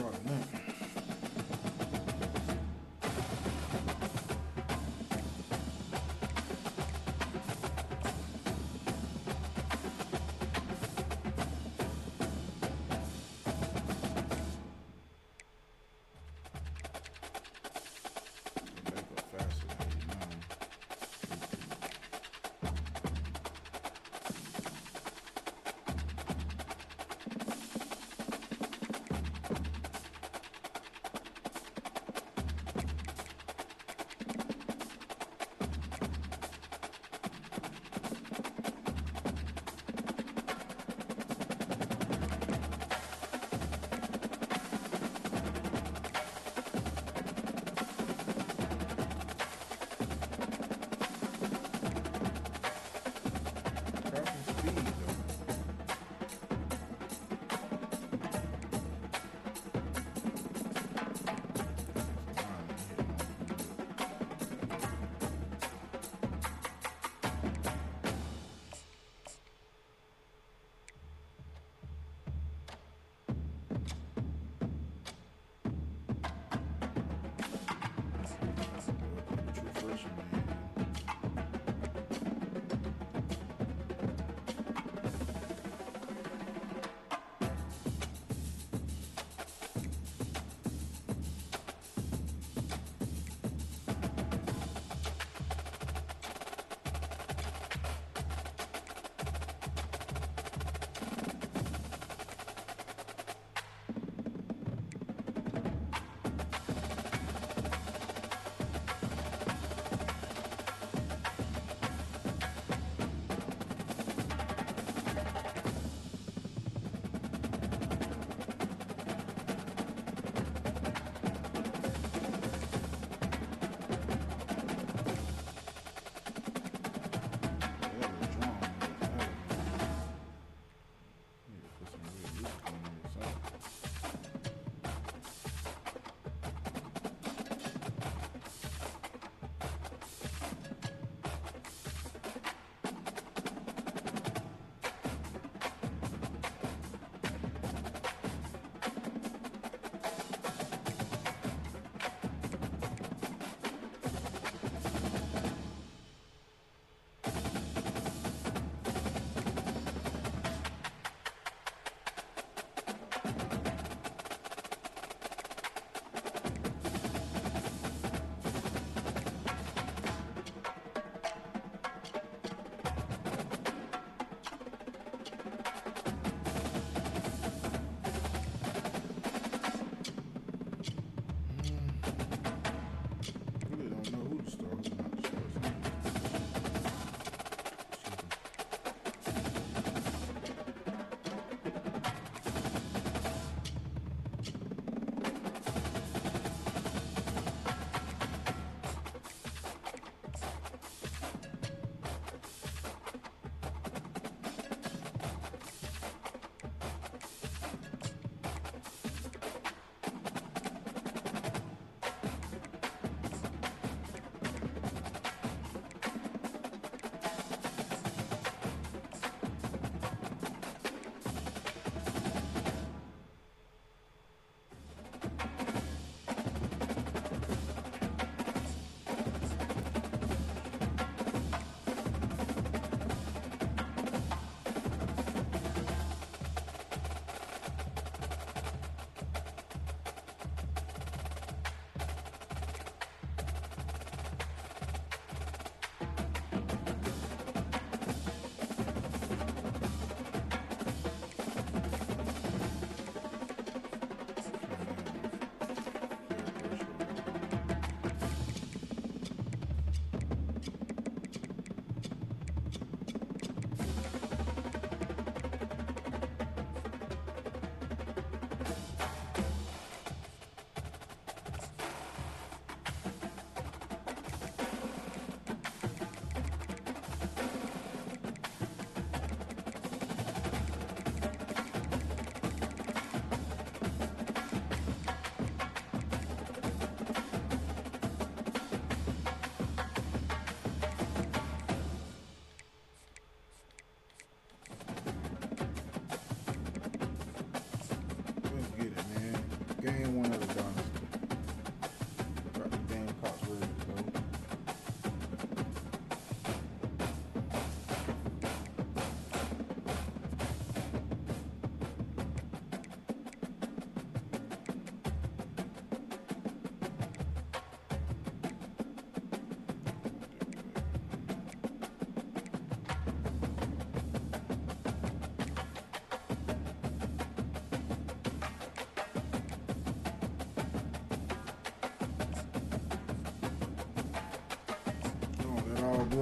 fraud in that. It may go faster than 89.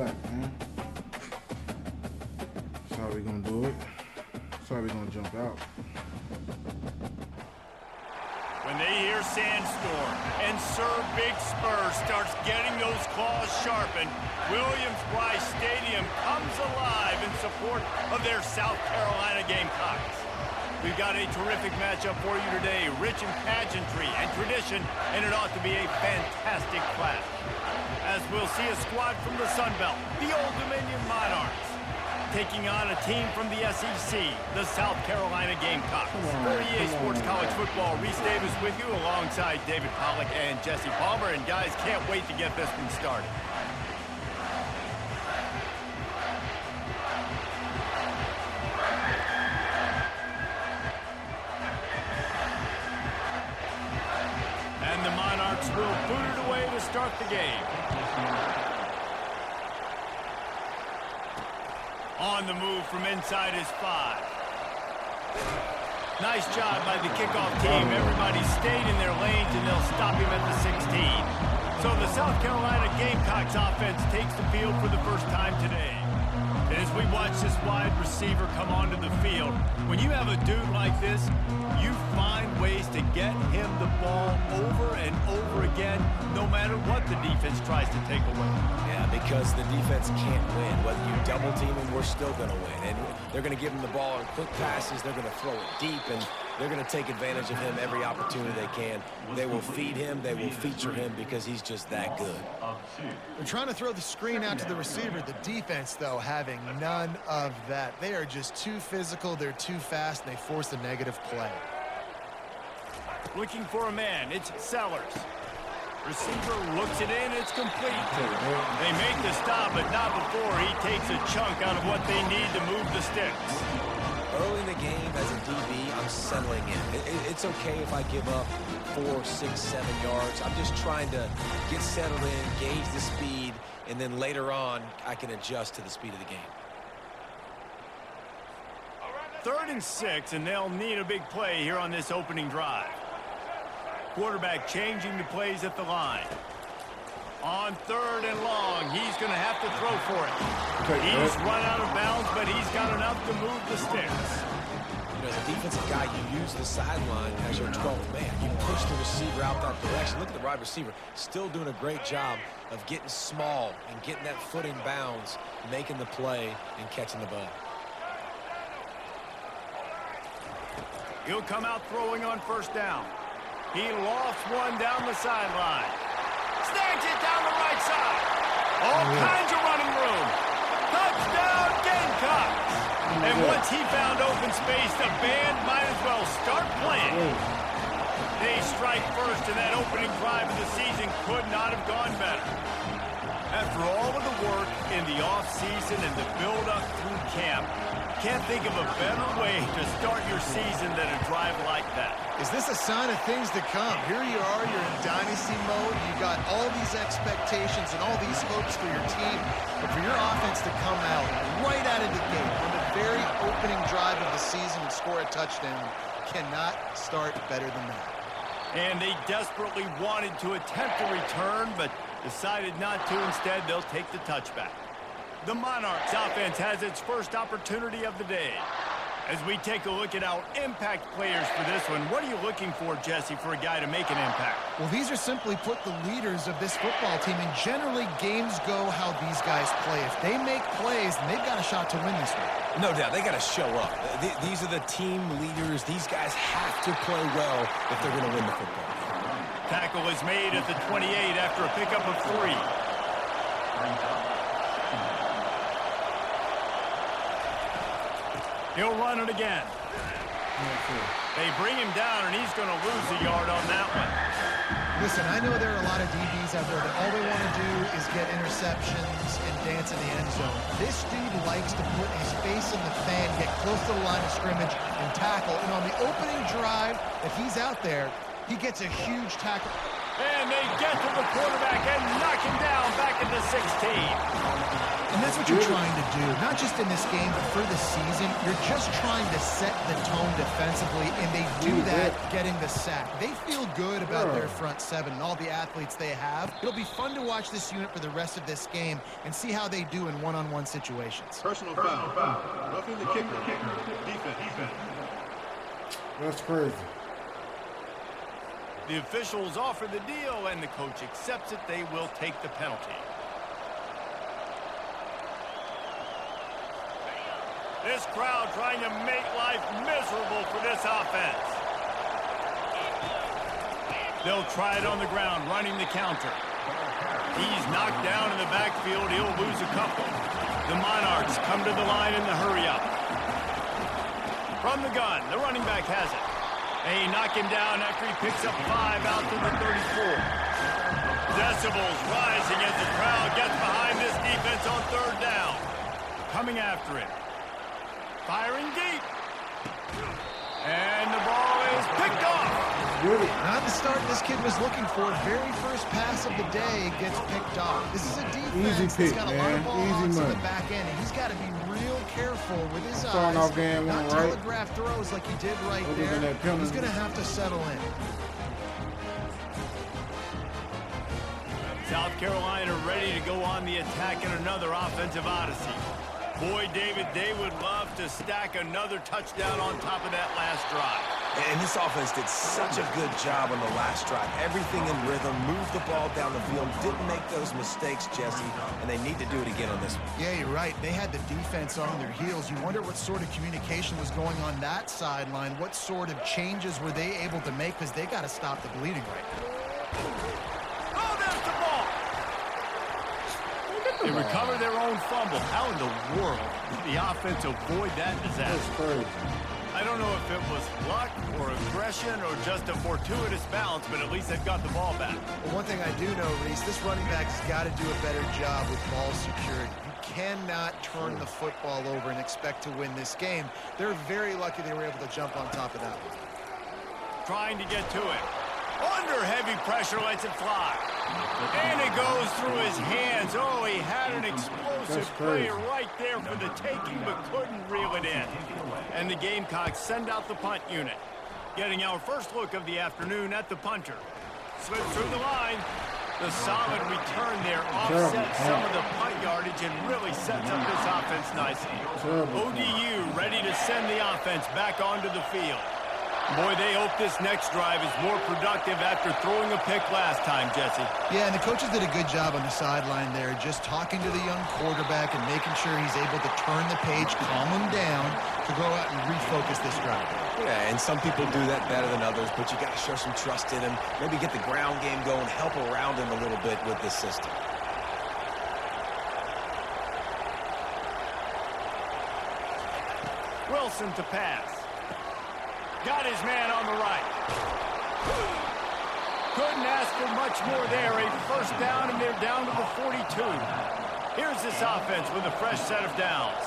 black, man. That's how we gonna do it. That's how we gonna jump out. When they hear Sandstorm and Sir Big Spur starts getting those claws sharpened, Williams-Brice Stadium comes alive in support of their South Carolina Gamecocks. We've got a terrific matchup for you today, rich in pageantry and tradition, and it ought to be a fantastic clash. As we'll see a squad from the Sun Belt, the Old Dominion Monarchs, taking on a team from the SEC, the South Carolina Gamecocks. For EA Sports College Football, Reese Davis with you alongside David Pollack and Jesse Palmer. And guys, can't wait to get this one started. And the Monarchs will boot it away to start the game. On the move from inside his 5. Nice job by the kickoff team. Everybody stayed in their lanes, and they'll stop him at the 16. So the South Carolina Gamecocks offense takes the field for the first time today. And as we watch this wide receiver come onto the field, when you have a dude like this, you find ways to get him the ball over and over again, no matter what the defense tries to take away. Yeah, because the defense can't win. Whether you double team him, we're still going to win. And they're going to give him the ball on quick passes. They're going to throw it deep, and they're going to take advantage of him every opportunity they can. They will feed him. They will feature him because he's just that good. They're trying to throw the screen out to the receiver. The defense, though, having none of that. They are just too physical. They're too fast, and they force a negative play. Looking for a man. It's Sellers. Receiver looks it in. It's complete. They make the stop, but not before he takes a chunk out of what they need to move the sticks. Early in the game, as a DB, I'm settling in. It's okay if I give up 4, 6, 7 yards. I'm just trying to get settled in, gauge the speed, and then later on, I can adjust to the speed of the game. 3rd and 6, and they'll need a big play here on this opening drive. Quarterback changing the plays at the line. On 3rd and long, he's going to have to throw for it. He's run out of bounds, but he's got enough to move the sticks. You know, the defensive guy, you use the sideline as your 12th man. You push the receiver out that direction. Look at the wide receiver, still doing a great job of getting small and getting that foot in bounds, making the play and catching the ball. He'll come out throwing on 1st down. He lofts one down the sideline. Snags it down the right side. All kinds of running room. Touchdown, Gamecocks. And once he found open space, the band might as well start playing. They strike first, and that opening drive of the season could not have gone better. After all of the work in the offseason and the build-up through camp, can't think of a better way to start your season than a drive like that. Is this a sign of things to come? Here you are, you're in Dynasty mode. You got all these expectations and all these hopes for your team. But for your offense to come out right out of the gate on the very opening drive of the season and score a touchdown cannot start better than that. And they desperately wanted to attempt a return, but decided not to. Instead, they'll take the touchback. The Monarchs offense has its first opportunity of the day. As we take a look at our impact players for this one, what are you looking for, Jesse, for a guy to make an impact? Well, these are simply put the leaders of this football team, and generally games go how these guys play. If they make plays, then they've got a shot to win this one. No doubt, they got to show up. These are the team leaders. These guys have to play well if they're going to win the football game. Tackle is made at the 28 after a pickup of 3. He'll run it again. They bring him down, and he's going to lose a yard on that one. Listen, I know there are a lot of DBs out there that all they want to do is get interceptions and dance in the end zone. This dude likes to put his face in the fan, get close to the line of scrimmage, and tackle. And on the opening drive, if he's out there, he gets a huge tackle. And they get to the quarterback and knock him down back at the 16. And that's what you're trying to do, not just in this game, but for the season. You're just trying to set the tone defensively, and they do that getting the sack. They feel good about their front seven and all the athletes they have. It'll be fun to watch this unit for the rest of this game and see how they do in one-on-one situations. Personal foul. Roughing the kicker. Defense. That's crazy. The officials offer the deal, and the coach accepts it. They will take the penalty. This crowd trying to make life miserable for this offense. They'll try it on the ground, running the counter. He's knocked down in the backfield. He'll lose a couple. The Monarchs come to the line in the hurry-up. From the gun, the running back has it. They knock him down after he picks up 5 out to the 34. Decibels rising as the crowd gets behind this defense on 3rd down. Coming after him. Firing deep. And the ball is picked off. Not the start this kid was looking for. Very first pass of the day gets picked off. This is a defense that's got a lot of ball hogs in the back end, and he's got to be real careful with his eyes. Not telegraph throws like he did right there. He's going to have to settle in. South Carolina ready to go on the attack in another offensive odyssey. Boy, David, they would love to stack another touchdown on top of that last drive. And this offense did such a good job on the last drive. Everything in rhythm, moved the ball down the field, didn't make those mistakes, Jesse, and they need to do it again on this one. Yeah, you're right. They had the defense on their heels. You wonder what sort of communication was going on that sideline. What sort of changes were they able to make, because they got to stop the bleeding right now. Oh, there's the ball! They recover their own fumble. How in the world did the offense avoid that disaster? That's crazy. I don't know if it was luck or aggression or just a fortuitous bounce, but at least they've got the ball back. Well, one thing I do know, Reese, this running back's got to do a better job with ball security. You cannot turn the football over and expect to win this game. They're very lucky they were able to jump on top of that one. Trying to get to it. Under heavy pressure, lets it fly. And it goes through his hands. Oh, he had an explosive play right there for the taking, but couldn't reel it in. And the Gamecocks send out the punt unit. Getting our first look of the afternoon at the punter. Slips through the line. The solid return there offsets some of the punt yardage and really sets up this offense nicely. ODU ready to send the offense back onto the field. Boy, they hope this next drive is more productive after throwing a pick last time, Jesse. Yeah, and the coaches did a good job on the sideline there, just talking to the young quarterback and making sure he's able to turn the page, calm him down to go out and refocus this drive. Yeah, and some people do that better than others, but you got to show some trust in him. Maybe get the ground game going, help around him a little bit with this system. Wilson to pass. Got his man on the right. Couldn't ask for much more there. A first down, and they're down to the 42. Here's this offense with a fresh set of downs.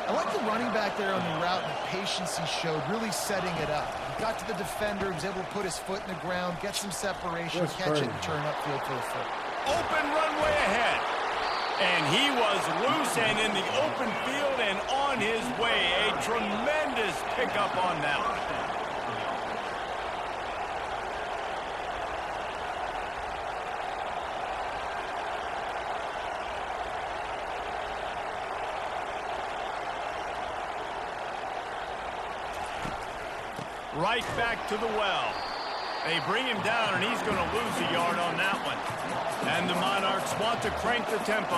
I like the running back there on the route and the patience he showed, really setting it up. He got to the defender, he was able to put his foot in the ground, get some separation, catch it, and turn upfield for a foot. Open runway ahead. And he was loose and in the open field and on his way. A tremendous pickup on that one. Right back to the well. They bring him down, and he's going to lose a yard on that one. And the Monarchs want to crank the tempo.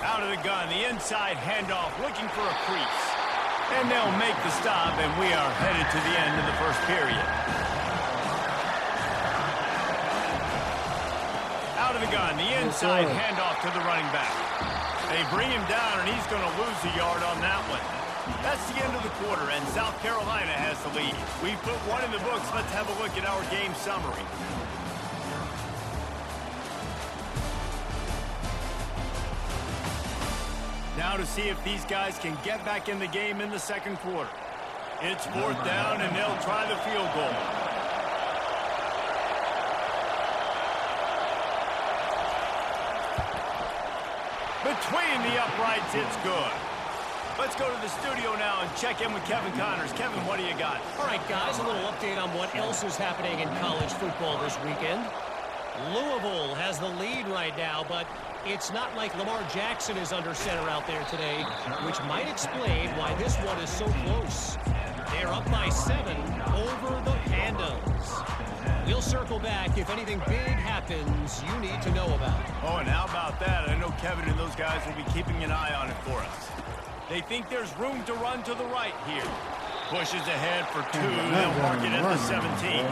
Out of the gun, the inside handoff, looking for a crease. And they'll make the stop, and we are headed to the end of the first period. Out of the gun, the inside handoff to the running back. They bring him down, and he's going to lose a yard on that one. That's the end of the quarter, and South Carolina has the lead. We've put one in the books. Let's have a look at our game summary. Now to see if these guys can get back in the game in the second quarter. It's 4th down, and they'll try the field goal. Between the uprights, it's good. Let's go to the studio now and check in with Kevin Connors. Kevin, what do you got? All right, guys, a little update on what else is happening in college football this weekend. Louisville has the lead right now, but it's not like Lamar Jackson is under center out there today, which might explain why this one is so close. They're up by 7 over the Pandas. We'll circle back if anything big happens you need to know about. Oh, and how about that? I know Kevin and those guys will be keeping an eye on it for us. They think there's room to run to the right here. Pushes ahead for 2. They'll mark it at the 17.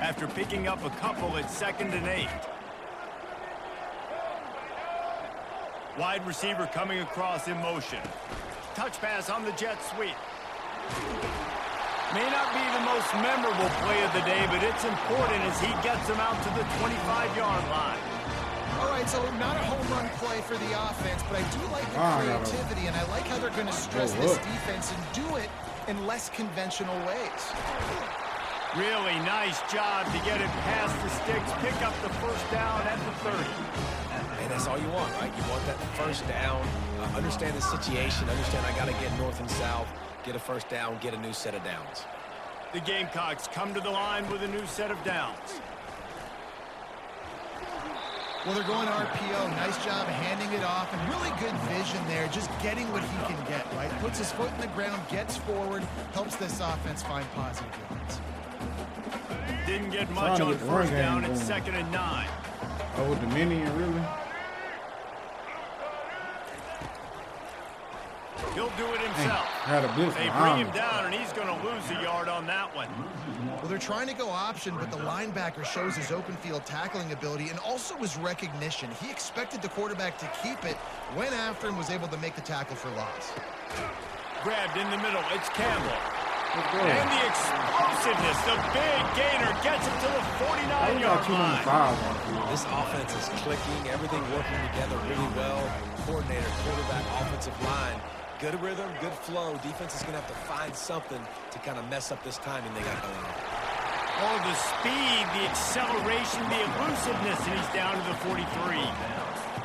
After picking up a couple, it's 2nd and 8. Wide receiver coming across in motion. Touch pass on the jet sweep. May not be the most memorable play of the day, but it's important as he gets them out to the 25-yard line. All right, so not a home run play for the offense, but I do like the creativity, and I like how they're going to stress this defense and do it in less conventional ways. Really nice job to get it past the sticks, pick up the first down at the 30. And that's all you want, right? You want that first down, understand the situation, understand I got to get north and south, get a first down, get a new set of downs. The Gamecocks come to the line with a new set of downs. Well, they're going RPO. Nice job handing it off, and really good vision there, just getting what he can get, right? Puts his foot in the ground, gets forward, helps this offense find positive yards. Didn't get much on first down. It's 2nd and 9. Oh, with the Dominion, really? He'll do it himself. They bring him down, and he's going to lose a yard on that one. Well, they're trying to go option, but the linebacker shows his open field tackling ability and also his recognition. He expected the quarterback to keep it, went after him, was able to make the tackle for loss. Grabbed in the middle. It's Campbell. And the explosiveness, the big gainer gets him to the 49-yard line. This offense is clicking, everything working together really well. Coordinator, quarterback, offensive line. Good rhythm, good flow. Defense is going to have to find something to kind of mess up this timing they got going on. Oh, the speed, the acceleration, the elusiveness, and he's down to the 43.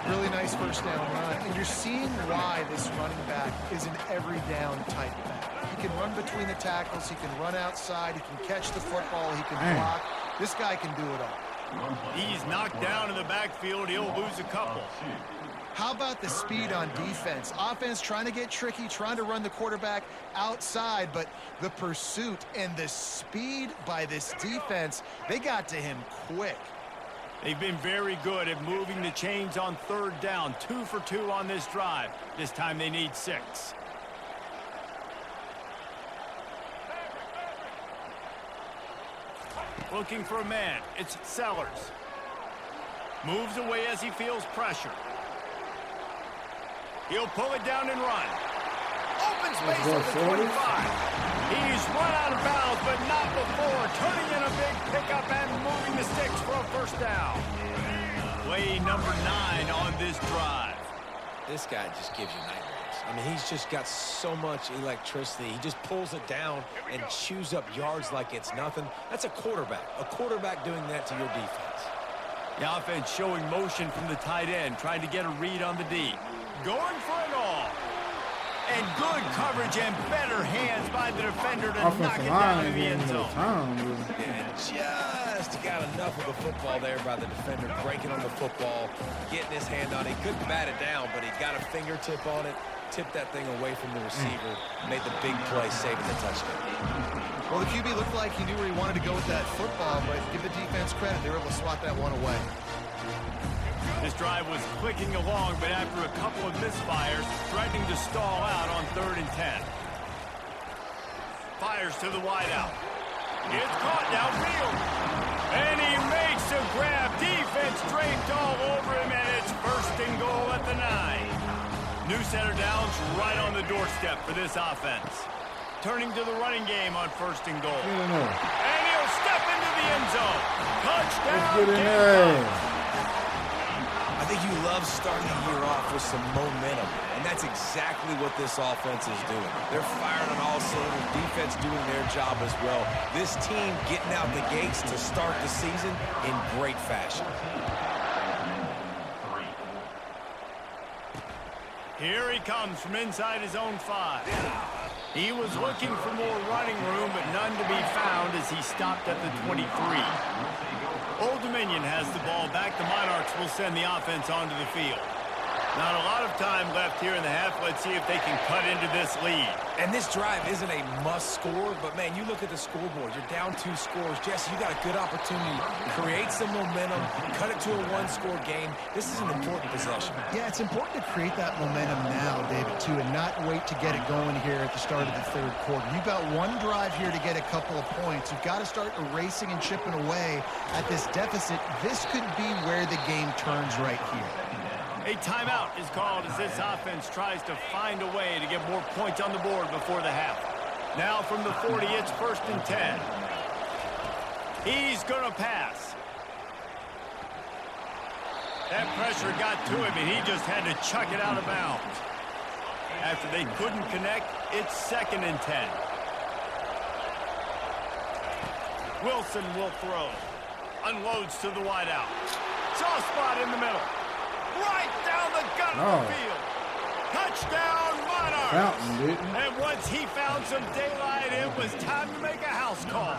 Really nice first down run, and you're seeing why this running back is an every down type back. He can run between the tackles, he can run outside, he can catch the football, he can block. This guy can do it all. He's knocked down in the backfield. He'll lose a couple. How about the speed on defense? Offense trying to get tricky, trying to run the quarterback outside, but the pursuit and the speed by this defense, they got to him quick. They've been very good at moving the chains on 3rd down. 2 for 2 on this drive. This time they need 6. Looking for a man. It's Sellers. Moves away as he feels pressure. He'll pull it down and run. Open space at the 25. He's run out of bounds, but not before. Turning in a big pickup and moving the sticks for a first down. Play number 9 on this drive. This guy just gives you nightmares. I mean, he's just got so much electricity. He just pulls it down and chews up yards like it's nothing. That's a quarterback. A quarterback doing that to your defense. The offense showing motion from the tight end, trying to get a read on the D. Going for it all. And good coverage and better hands by the defender to knock it down in the end zone. And just got enough of the football there by the defender, breaking on the football, getting his hand on it. He couldn't bat it down, but he got a fingertip on it, tipped that thing away from the receiver, made the big play, saving the touchdown. Well, the QB looked like he knew where he wanted to go with that football, but give the defense credit. They were able to swat that one away. This drive was clicking along, but after a couple of misfires, threatening to stall out on 3rd and 10. Fires to the wideout. It's caught downfield. And he makes a grab. Defense draped all over him, and it's 1st and goal at the 9. New set of downs right on the doorstep for this offense. Turning to the running game on 1st and goal. And he'll step into the end zone. Touchdown, Gamecocks. I think you love starting the year off with some momentum, and that's exactly what this offense is doing. They're firing on all cylinders, defense doing their job as well. This team getting out the gates to start the season in great fashion. Here he comes from inside his own 5. He was looking for more running room, but none to be found as he stopped at the 23. Old Dominion has the ball back. The Monarchs will send the offense onto the field. Not a lot of time left here in the half. Let's see if they can cut into this lead. And this drive isn't a must score, but man, you look at the scoreboard. You're down 2 scores. Jesse, you got a good opportunity to create some momentum, cut it to a 1-score game. This is an important possession. Yeah, it's important to create that momentum now, David, too, and not wait to get it going here at the start of the third quarter. You've got one drive here to get a couple of points. You've got to start erasing and chipping away at this deficit. This could be where the game turns right here. A timeout is called as this offense tries to find a way to get more points on the board before the half. Now from the 40, it's 1st and 10. He's going to pass. That pressure got to him, and he just had to chuck it out of bounds. After they couldn't connect, it's 2nd and 10. Wilson will throw. Unloads to the wideout. Soft spot in the middle. Right down the gut of the field. Touchdown, Monarchs. Fountain, didn't. And once he found some daylight, it was time to make a house call.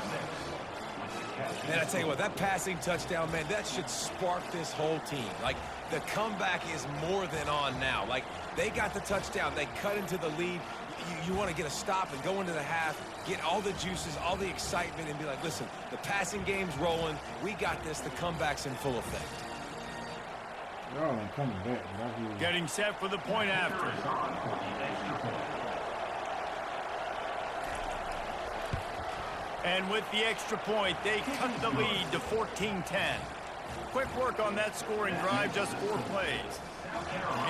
Man, I tell you what, that passing touchdown, man, that should spark this whole team. Like, the comeback is more than on now. Like, they got the touchdown. They cut into the lead. You want to get a stop and go into the half, get all the juices, all the excitement, and be like, listen, the passing game's rolling. We got this. The comeback's in full effect. Y'all ain't coming back. Getting set for the point after. And with the extra point, they cut the lead to 14-10. Quick work on that scoring drive, just 4 plays.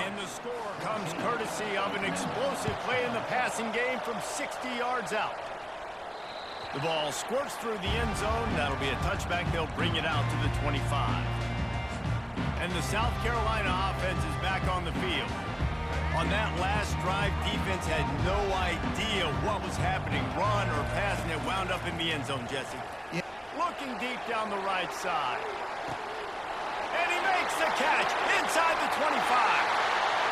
And the score comes courtesy of an explosive play in the passing game from 60 yards out. The ball squirts through the end zone. That'll be a touchback. They'll bring it out to the 25. And the South Carolina offense is back on the field. On that last drive, defense had no idea what was happening. Run or pass, and it wound up in the end zone, Jesse. Yeah. Looking deep down the right side. And he makes the catch inside the 25.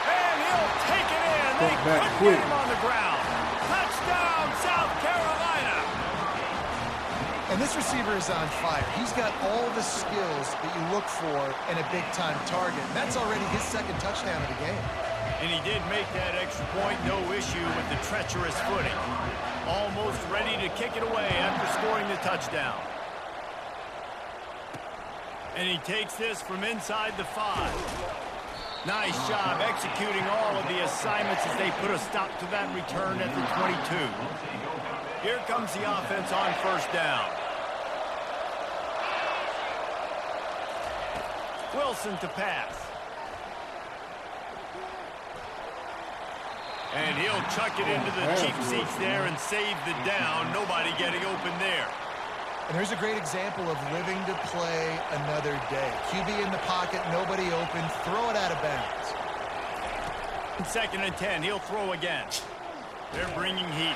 And he'll take it in. They couldn't get him on the ground. Touchdown, South Carolina. And this receiver is on fire. He's got all the skills that you look for in a big-time target. That's already his 2nd touchdown of the game. And he did make that extra point, no issue with the treacherous footing. Almost ready to kick it away after scoring the touchdown. And he takes this from inside the 5. Nice job executing all of the assignments as they put a stop to that return at the 22. Here comes the offense on 1st down. Wilson to pass. And he'll chuck it into the cheap seats there and save the down. Nobody getting open there. And there's a great example of living to play another day. QB in the pocket, nobody open, throw it out of bounds. 2nd and 10, he'll throw again. They're bringing heat.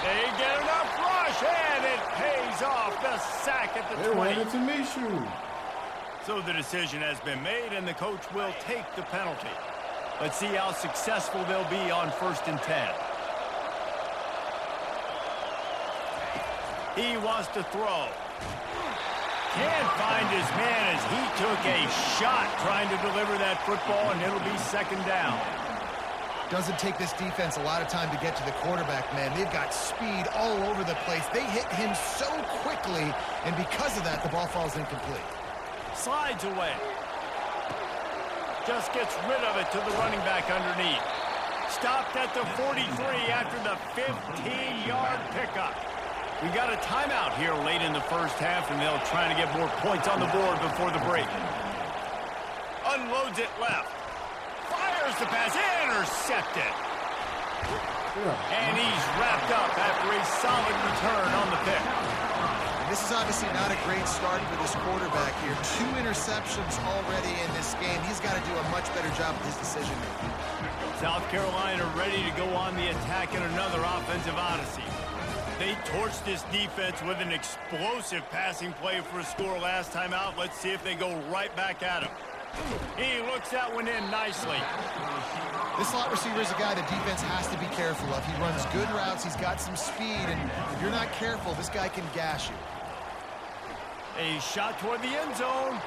They get enough rush, and it pays off. The sack at the 20. They ran into me, shoot. So the decision has been made, and the coach will take the penalty. Let's see how successful they'll be on 1st and 10. He wants to throw. Can't find his man as he took a shot trying to deliver that football, and it'll be 2nd down. Doesn't take this defense a lot of time to get to the quarterback, man. They've got speed all over the place. They hit him so quickly, and because of that, the ball falls incomplete. Slides away. Just gets rid of it to the running back underneath. Stopped at the 43 after the 15-yard pickup. We got a timeout here late in the 1st half, and they'll try to get more points on the board before the break. Unloads it left. Fires the pass. Intercepted. And he's wrapped up after a solid return on the pick. This is obviously not a great start for this quarterback here. 2 interceptions already in this game. He's got to do a much better job with his decision-making. South Carolina ready to go on the attack in another offensive odyssey. They torched this defense with an explosive passing play for a score last time out. Let's see if they go right back at him. He looks that one in nicely. This slot receiver is a guy the defense has to be careful of. He runs good routes. He's got some speed, and if you're not careful, this guy can gash you. A shot toward the end zone.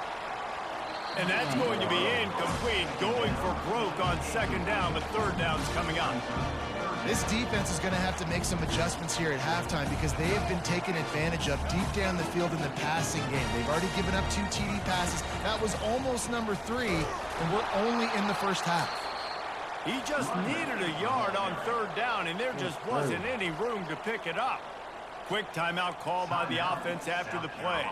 And that's going to be incomplete. Going for broke on second down, but third down's coming up. This defense is going to have to make some adjustments here at halftime because they have been taken advantage of deep down the field in the passing game. They've already given up 2 TD passes. That was almost number 3, and we're only in the first half. He just needed a yard on third down, and there just wasn't any room to pick it up. Quick timeout call by the offense after the play.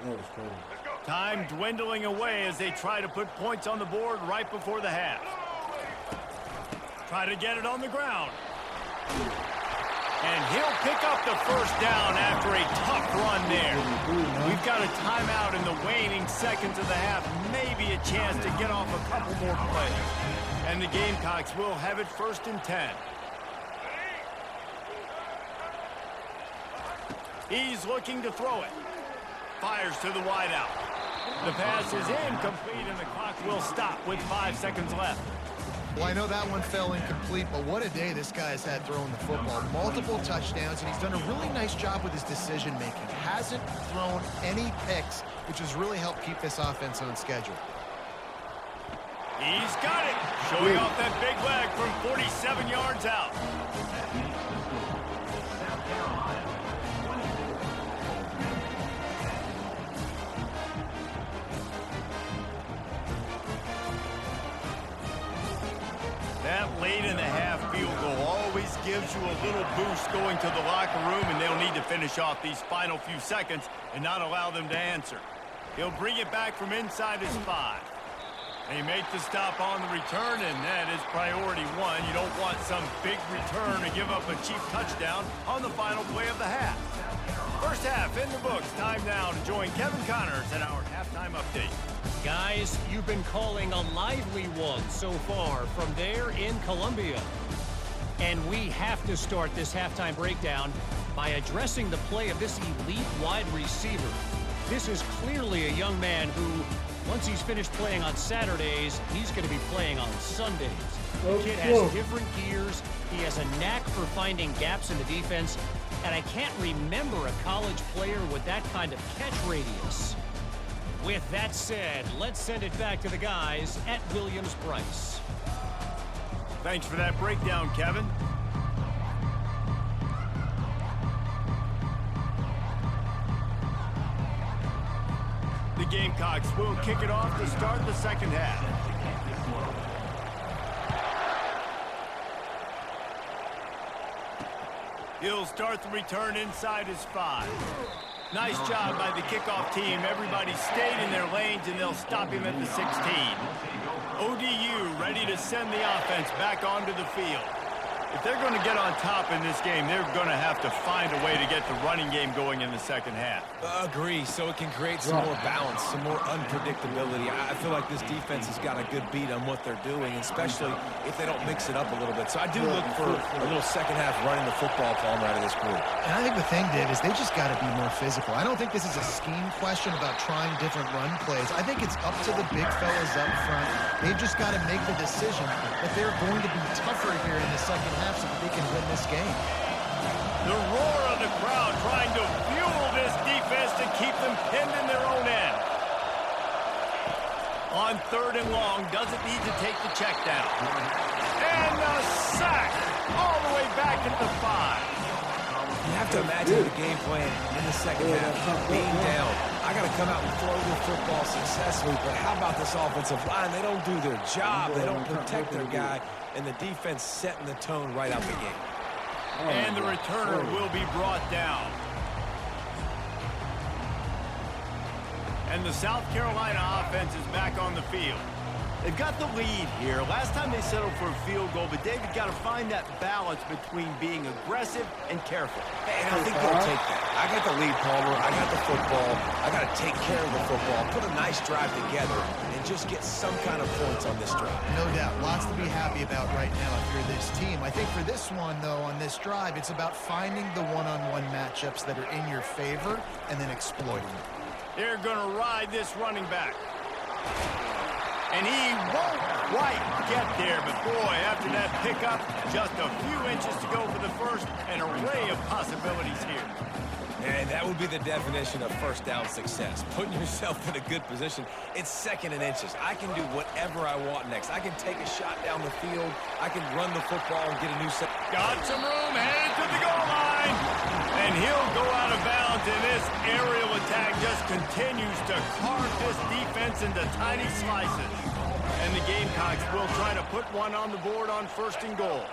That was crazy. Time dwindling away as they try to put points on the board right before the half. Try to get it on the ground. And he'll pick up the first down after a tough run there. We've got a timeout in the waning seconds of the half. Maybe a chance to get off a couple more plays. And the Gamecocks will have it 1st and 10. He's looking to throw it. Fires to the wideout. The pass is incomplete, and the clock will stop with 5 seconds left. Well, I know that one fell incomplete, but what a day this guy has had throwing the football. Multiple touchdowns, and he's done a really nice job with his decision-making. Hasn't thrown any picks, which has really helped keep this offense on schedule. He's got it. Showing off that big leg from 47 yards out. That late in the half field goal always gives you a little boost going to the locker room, and they'll need to finish off these final few seconds and not allow them to answer. He'll bring it back from inside his 5. They make the stop on the return, and that is priority 1. You don't want some big return to give up a cheap touchdown on the final play of the half. First half in the books. Time now to join Kevin Connors at our halftime update. Guys, you've been calling a lively one so far from there in Columbia. And we have to start this halftime breakdown by addressing the play of this elite wide receiver. This is clearly a young man who, once he's finished playing on Saturdays, he's going to be playing on Sundays. The kid has different gears. He has a knack for finding gaps in the defense. And I can't remember a college player with that kind of catch radius. With that said, let's send it back to the guys at Williams-Brice. Thanks for that breakdown, Kevin. The Gamecocks will kick it off to start the second half. He'll start the return inside his 5. Nice job by the kickoff team. Everybody stayed in their lanes, and they'll stop him at the 16. ODU ready to send the offense back onto the field. If they're going to get on top in this game, they're going to have to find a way to get the running game going in the second half. Agree, so it can create some more balance, some more unpredictability. I feel like this defense has got a good beat on what they're doing, especially if they don't mix it up a little bit. So I do look for a little second half running the football palm out of this group. And I think the thing, Dave, is they just got to be more physical. I don't think this is a scheme question about trying different run plays. I think it's up to the big fellas up front. They've just got to make the decision that they're going to be tougher here in the second half so that they can win this game. The roar of the crowd trying to fuel this defense to keep them pinned in their own end. On 3rd and long, doesn't need to take the check down. And a sack all the way back at the 5. You have to imagine the game plan in the second half being down. I got to come out and throw the football successfully, but how about this offensive line? They don't do their job. They don't protect their guy, and the defense setting the tone right out the gate. And the returner will be brought down. And the South Carolina offense is back on the field. They've got the lead here. Last time they settled for a field goal, but David got to find that balance between being aggressive and careful. And I think they'll take that. I got the lead, Palmer. I got the football. I got to take care of the football, put a nice drive together, and just get some kind of points on this drive. No doubt. Lots to be happy about right now if you're this team. I think for this one, though, on this drive, it's about finding the one-on-one matchups that are in your favor and then exploiting them. They're going to ride this running back. And he won't quite get there, but boy, after that pickup, just a few inches to go for the first, an array of possibilities here. And that would be the definition of first down success. Putting yourself in a good position. It's second and inches. I can do whatever I want next. I can take a shot down the field. I can run the football and get a new set. Got some room, headed to the goal line. And he'll go out of bounds, and this aerial attack just continues to carve this defense into tiny slices. And the Gamecocks will try to put one on the board on 1st and goal.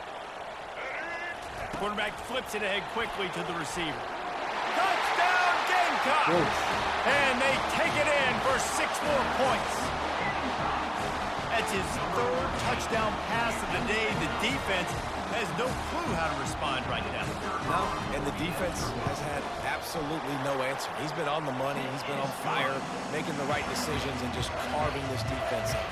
Quarterback flips it ahead quickly to the receiver. Touchdown, Gamecocks! And they take it in for 6 more points. That's his 3rd touchdown pass of the day. The defense has no clue how to respond right now. No, and the defense has had absolutely no answer. He's been on the money. He's been on fire, making the right decisions and just carving this defense up.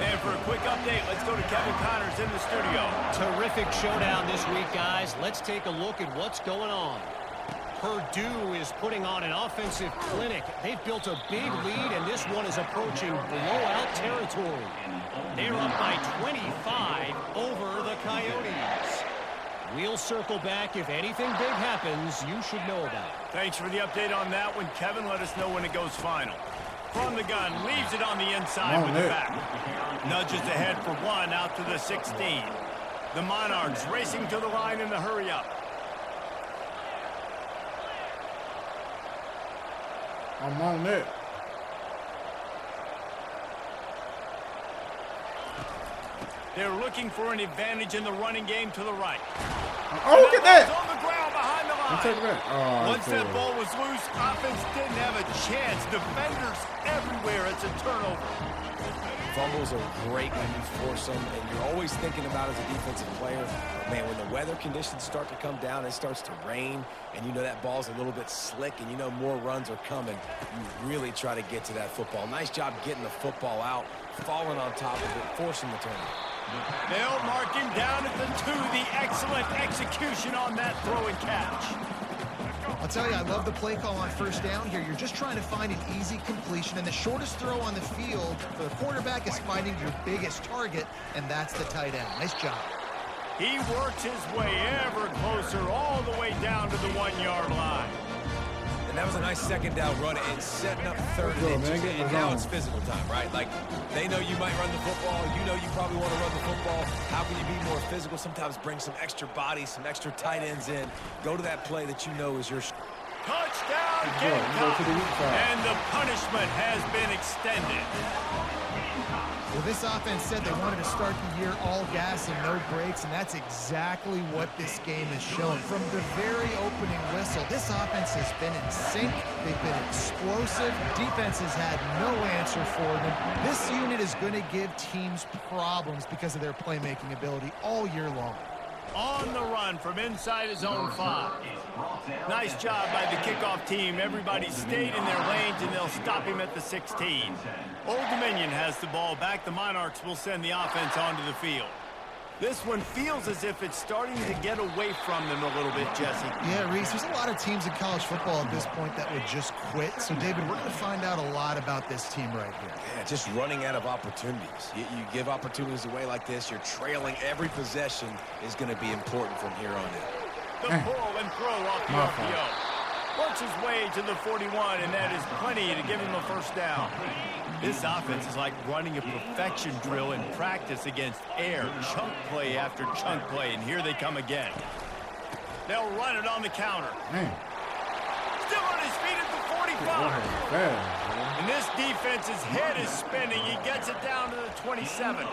And for a quick update, let's go to Kevin Connors in the studio. Terrific showdown this week, guys. Let's take a look at what's going on. Purdue is putting on an offensive clinic. They've built a big lead, and this one is approaching blowout territory. They're up by 25 over the Coyotes. We'll circle back. If anything big happens, you should know about it. Thanks for the update on that one, Kevin. Let us know when it goes final. From the gun, leaves it on the inside with the back. Nudges ahead for 1 out to the 16. The Monarchs racing to the line in the hurry-up. I'm on it. They're looking for an advantage in the running game to the right. Oh, look at that! On the ground behind the line. Take that. Oh, Once that ball was loose, offense didn't have a chance. Defenders everywhere. It's a turnover. Fumbles are great when you force them, and you're always thinking about as a defensive player, but man, when the weather conditions start to come down, it starts to rain, and you know that ball's a little bit slick, and you know more runs are coming, you really try to get to that football. Nice job getting the football out, falling on top of it, forcing the turnover. They'll mark him down at the 2. The excellent execution on that throw and catch. I'll tell you, I love the play call on 1st down here. You're just trying to find an easy completion, and the shortest throw on the field for the quarterback is finding your biggest target, and that's the tight end. Nice job. He works his way ever closer all the way down to the 1-yard line. And that was a nice 2nd down run and setting up 3rd and inches. And now it's physical time, right? Like, they know you might run the football. You know you probably want to run the football. How can you be more physical? Sometimes bring some extra bodies, some extra tight ends in. Go to that play that you know is your... Touchdown, Gamecock! And the punishment has been extended. Well, this offense said they wanted to start the year all gas and no brakes, and that's exactly what this game has shown. From the very opening whistle, this offense has been in sync. They've been explosive. Defense has had no answer for them. This unit is going to give teams problems because of their playmaking ability all year long. On the run from inside his own 5. Nice job by the kickoff team. Everybody stayed in their lanes, and they'll stop him at the 16. Old Dominion has the ball back. The Monarchs will send the offense onto the field. This one feels as if it's starting to get away from them a little bit, Jesse. Yeah, Reese, there's a lot of teams in college football at this point that would just quit. So, David, we're going to find out a lot about this team right here. Yeah, just running out of opportunities. You give opportunities away like this, you're trailing. Every possession is going to be important from here on in. The pull and throw off the RPO. Works his way to the 41, and that is plenty to give him a 1st down. This offense is like running a perfection drill in practice against air. Chunk play after chunk play, and here they come again. They'll run it on the counter. Still on his feet at the 45. And this defense's head is spinning. He gets it down to the 27.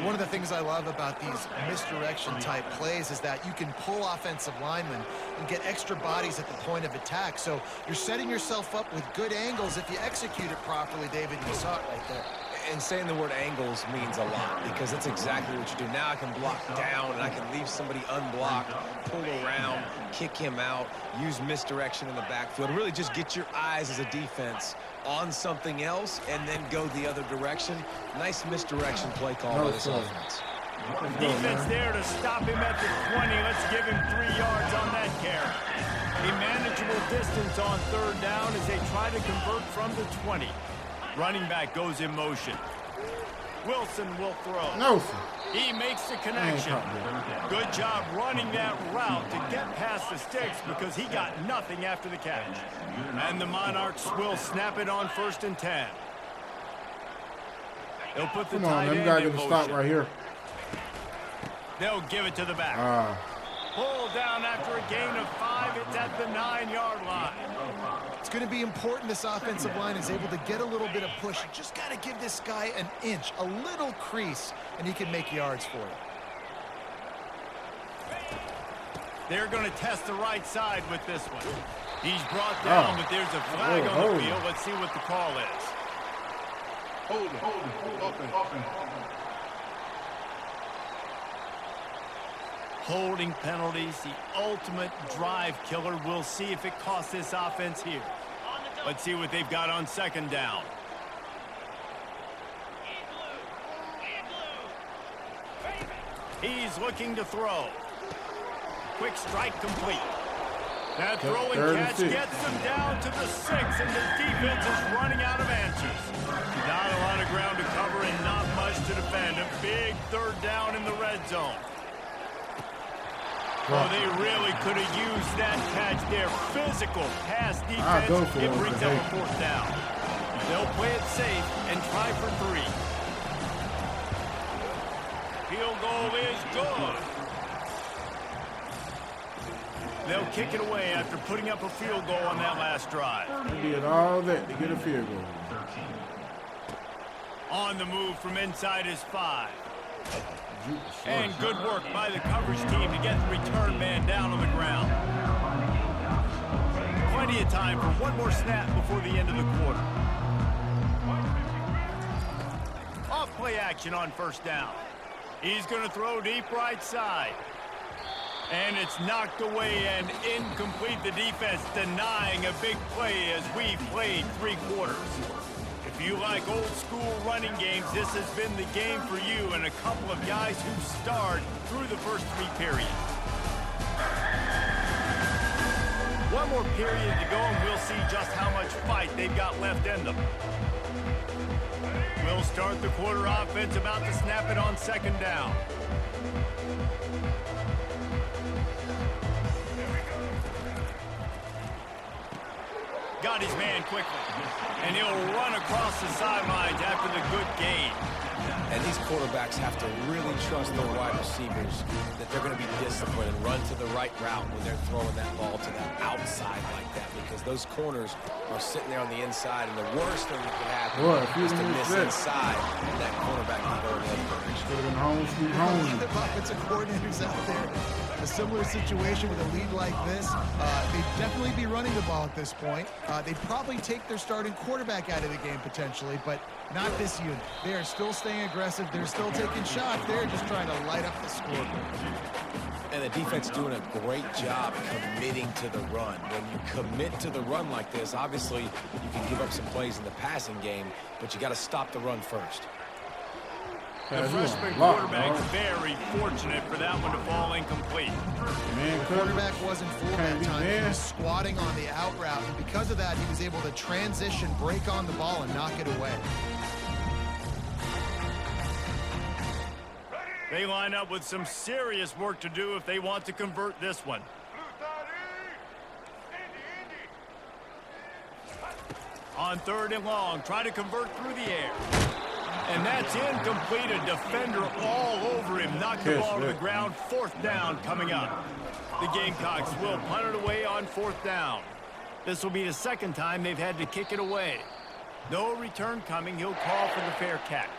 One of the things I love about these misdirection-type plays is that you can pull offensive linemen and get extra bodies at the point of attack. So you're setting yourself up with good angles if you execute it properly, David. You saw it right there. And saying the word angles means a lot because that's exactly what you do. Now I can block down and I can leave somebody unblocked, pull around, kick him out, use misdirection in the backfield. Really just get your eyes as a defense on something else and then go the other direction. Nice misdirection play call by this offense. Defense there to stop him at the 20. Let's give him 3 yards on that carry. A manageable distance on 3rd down as they try to convert from the 20. Running back goes in motion. Wilson will throw. No. He makes the connection. Good job running that route to get past the sticks because he got nothing after the catch. And the Monarchs will snap it on 1st and 10. They'll put the tight end in motion. Come on, man. We got to get a stop right here. They'll give it to the back. Pull down after a gain of 5. It's at the 9-yard line. It's going to be important this offensive line is able to get a little bit of push. You just got to give this guy an inch, a little crease, and he can make yards for you. They're going to test the right side with this one. He's brought down, but there's a flag on the field. Let's see what the call is. Hold it. Holding penalties, the ultimate drive killer. We'll see if it costs this offense here. Let's see what they've got on 2nd down. He's looking to throw. Quick strike complete. That throwing catch gets them down to the 6, and the defense is running out of answers. Not a lot of ground to cover and not much to defend. A big 3rd down in the red zone. Oh, they really could have used that catch there. Physical pass defense. It brings up a 4th down. They'll play it safe and try for 3. Field goal is good. They'll kick it away after putting up a field goal on that last drive. They did all that to get a field goal. On the move from inside his 5. And good work by the coverage team to get the return man down on the ground. Plenty of time for one more snap before the end of the quarter. Off play action on 1st down. He's going to throw deep right side. And it's knocked away and incomplete. The defense denying a big play as we've played 3 quarters. If you like old school running games, this has been the game for you and a couple of guys who've starred through the first 3 periods. One more period to go and we'll see just how much fight they've got left in them. We'll start the quarter offense about to snap it on 2nd down. Got his man quickly, and he'll run across the sidelines after the good gain. And these quarterbacks have to really trust their wide receivers that they're going to be disciplined and run to the right route when they're throwing that ball to the outside like that, because those corners are sitting there on the inside, and the worst thing that could happen is to miss inside, and that quarterback can go in the other direction. Could have been home, sweet home. The offensive coordinators out there, a similar situation with a lead like this, they'd definitely be running the ball at this point. They'd probably take their starting quarterback out of the game potentially, but not this unit. They are still staying aggressive. They're still taking shots. They're just trying to light up the scoreboard. And the defense doing a great job committing to the run. When you commit to the run like this, obviously you can give up some plays in the passing game, but you got to stop the run first. The freshman quarterback very fortunate for that one to fall incomplete. The quarterback wasn't full that time. He was squatting on the out route, and because of that, he was able to transition, break on the ball, and knock it away. They line up with some serious work to do if they want to convert this one. On 3rd and long, try to convert through the air. And that's incomplete. A defender all over him. Knocked the ball to the ground. 4th down coming up. The Gamecocks will punt it away on 4th down. This will be the 2nd time they've had to kick it away. No return coming. He'll call for the fair catch.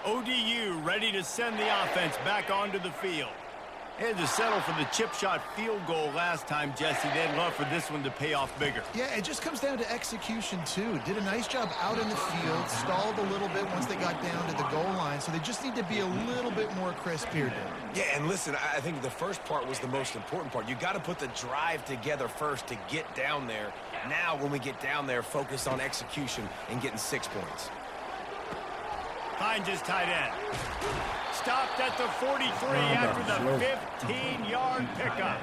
ODU ready to send the offense back onto the field. They had to settle for the chip shot field goal last time, Jesse. They'd love for this one to pay off bigger. Yeah, it just comes down to execution, too. Did a nice job out in the field, stalled a little bit once they got down to the goal line, so they just need to be a little bit more crisp here, Dave. Yeah, and listen, I think the first part was the most important part. You got to put the drive together first to get down there. Now, when we get down there, focus on execution and getting 6 points. Finds his tight end. Stopped at the 43 after the 15-yard pickup.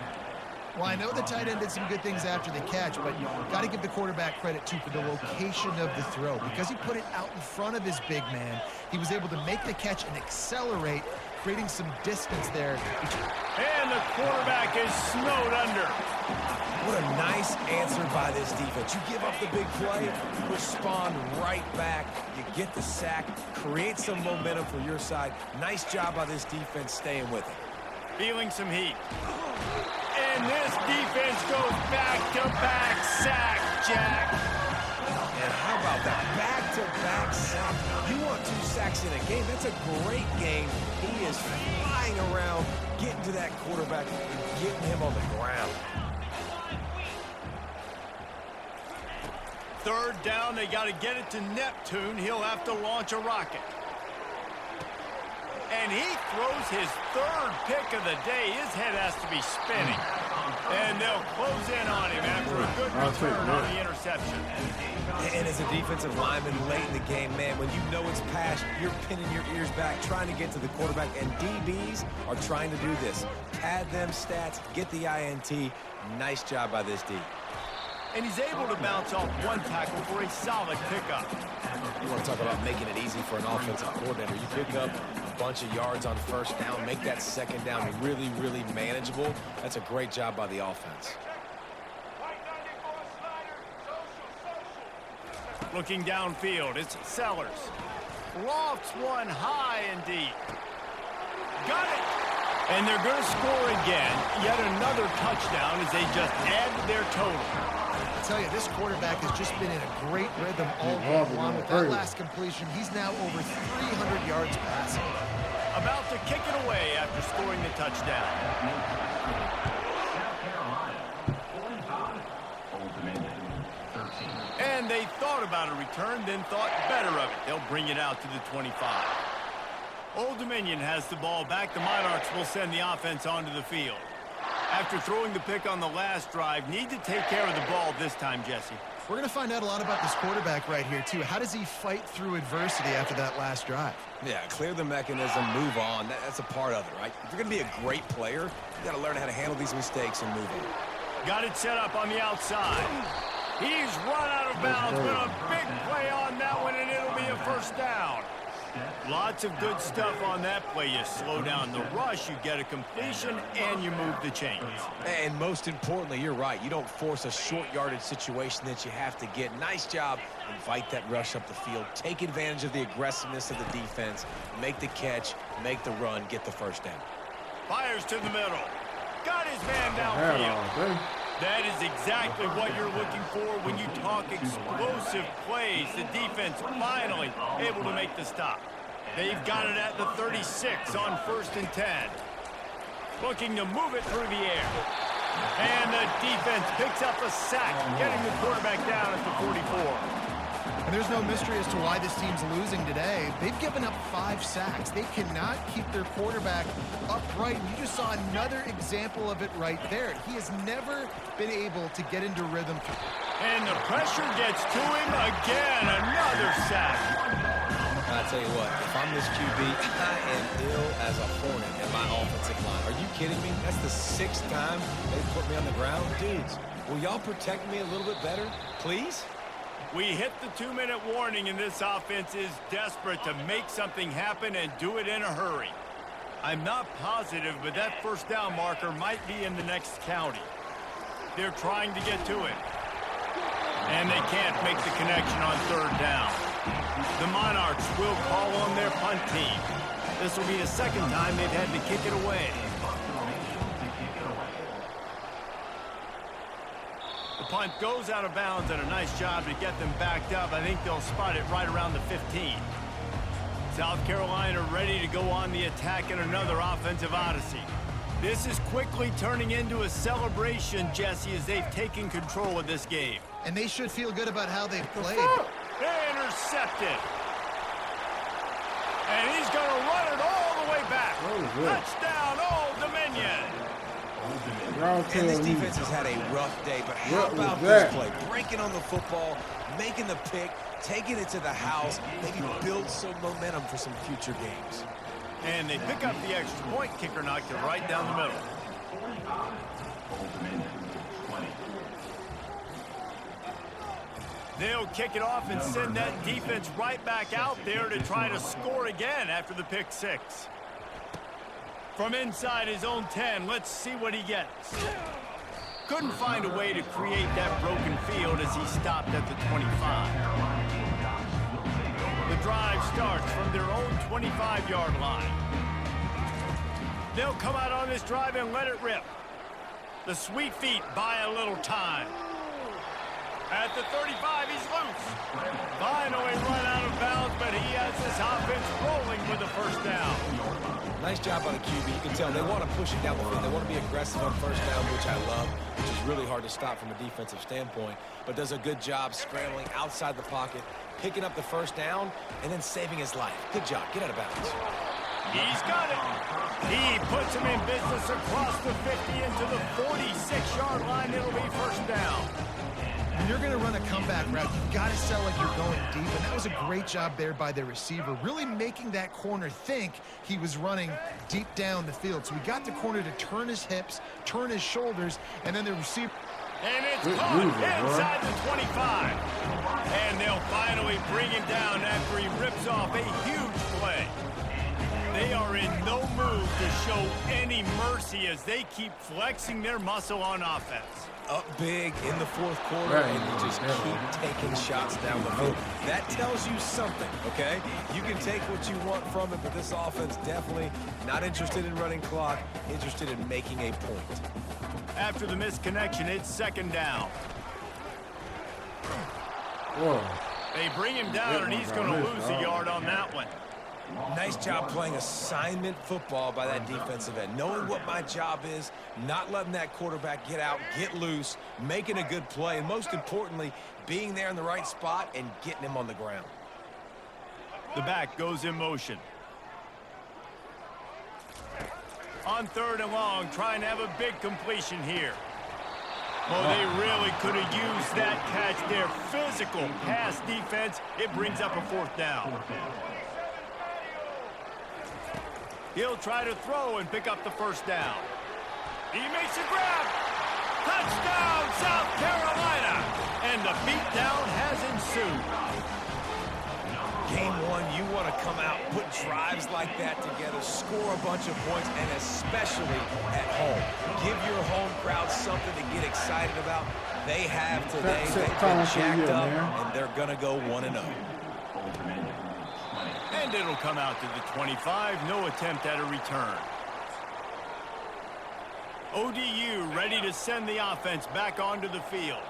Well, I know the tight end did some good things after the catch, but got to give the quarterback credit, too, for the location of the throw. Because he put it out in front of his big man, he was able to make the catch and accelerate, creating some distance there. And the quarterback is snowed under. What a nice answer by this defense. You give up the big play, respond right back, you get the sack, create some momentum for your side. Nice job by this defense staying with it. Feeling some heat. And this defense goes back-to-back sack, Jack. And how about that back-to-back sack? You want 2 sacks in a game, that's a great game. He is flying around, getting to that quarterback and getting him on the ground. Third down, they got to get it to Neptune. He'll have to launch a rocket. And he throws his 3rd pick of the day. His head has to be spinning. And they'll close in on him after a good return on the interception. And as a defensive lineman late in the game, man, when you know it's passed, you're pinning your ears back, trying to get to the quarterback. And DBs are trying to do this. Pad them stats, get the INT. Nice job by this D. And he's able to bounce off 1 tackle for a solid pickup. You want to talk about making it easy for an offensive coordinator. You pick up a bunch of yards on first down, make that second down really, really manageable. That's a great job by the offense. Looking downfield, it's Sellers. Lofts one high and deep. Got it! And they're going to score again. Yet another touchdown as they just add to their total. I tell you, this quarterback has just been in a great rhythm all game long. With that last completion, he's now over 300 yards passing. About to kick it away after scoring the touchdown. And they thought about a return, then thought better of it. They'll bring it out to the 25. Old Dominion has the ball back. The Monarchs will send the offense onto the field. After throwing the pick on the last drive, need to take care of the ball this time, Jesse. We're going to find out a lot about this quarterback right here, too. How does he fight through adversity after that last drive? Yeah, clear the mechanism, move on. That's a part of it, right? If you're going to be a great player, you got to learn how to handle these mistakes and move on. Got it set up on the outside. He's run out of bounds, but a big play on that one, and it'll be a first down. Lots of good stuff on that play. You slow down the rush, you get a completion, and you move the chains. And most importantly, you're right. You don't force a short yardage situation that you have to get. Nice job. Invite that rush up the field. Take advantage of the aggressiveness of the defense. Make the catch, make the run, get the first down. Fires to the middle. Got his man downfield. That is exactly what you're looking for when you talk explosive plays. The defense finally able to make the stop. They've got it at the 36 on 1st and 10. Looking to move it through the air. And the defense picks up a sack, getting the quarterback down at the 44. And there's no mystery as to why this team's losing today. They've given up 5 sacks. They cannot keep their quarterback upright. And you just saw another example of it right there. He has never been able to get into rhythm. And the pressure gets to him again. Another sack. I tell you what, if I'm this QB, I am ill as a hornet in my offensive line. Are you kidding me? That's the 6th time they put me on the ground. Dudes, will y'all protect me a little bit better, please? We hit the 2-minute warning, and this offense is desperate to make something happen and do it in a hurry. I'm not positive, but that first down marker might be in the next county. They're trying to get to it. And they can't make the connection on 3rd down. The Monarchs will call on their punt team. This will be the 2nd time they've had to kick it away. The punt goes out of bounds, and a nice job to get them backed up. I think they'll spot it right around the 15. South Carolina ready to go on the attack in another offensive odyssey. This is quickly turning into a celebration, Jesse, as they've taken control of this game. And they should feel good about how they've played. Intercepted. And he's going to run it all the way back. Touchdown, Old Dominion. And this defense has had a rough day, but how about this play? Breaking on the football, making the pick, taking it to the house, maybe build some momentum for some future games. And they pick up the extra point. Kicker knocked it right down the middle. They'll kick it off and send that defense right back out there to try to score again after the pick six. From inside his own 10, let's see what he gets. Couldn't find a way to create that broken field as he stopped at the 25. The drive starts from their own 25-yard line. They'll come out on this drive and let it rip. The sweet feet buy a little time. At the 35, he's loose. Finally run out of bounds, but he has this offense rolling with a first down. Nice job by the QB. You can tell they want to push it down the field. They want to be aggressive on first down, which I love, which is really hard to stop from a defensive standpoint, but does a good job scrambling outside the pocket, picking up the first down, and then saving his life. Good job. Get out of bounds. He's got it. He puts him in business across the 50 into the 46-yard line. It'll be first down. When you're going to run a comeback route, you've got to sell like you're going deep, and that was a great job there by the receiver, really making that corner think he was running deep down the field. So he got the corner to turn his hips, turn his shoulders, and then the receiver... And it's caught inside the 25. And they'll finally bring him down after he rips off a huge play. They are in no mood to show any mercy as they keep flexing their muscle on offense. Up big in the fourth quarter, and you just keep taking shots down the field. That tells you something, okay? You can take what you want from it, but this offense definitely not interested in running clock, interested in making a point. After the missed connection, it's second down. Whoa. They bring him down, and he's going to lose a yard on that one. Nice job playing assignment football by that defensive end. Knowing what my job is, not letting that quarterback get out, get loose, making a good play, and most importantly, being there in the right spot and getting him on the ground. The back goes in motion. On third and long, trying to have a big completion here. Oh, they really could have used that catch there. Physical pass defense. It brings up a fourth down. He'll try to throw and pick up the first down. He makes a grab. Touchdown, South Carolina. And the beatdown has ensued. Game one, you want to come out, put drives like that together, score a bunch of points, and especially at home. Give your home crowd something to get excited about. They have today. They've been jacked up, and they're going to go 1-0. And it'll come out to the 25. No attempt at a return. ODU ready to send the offense back onto the field.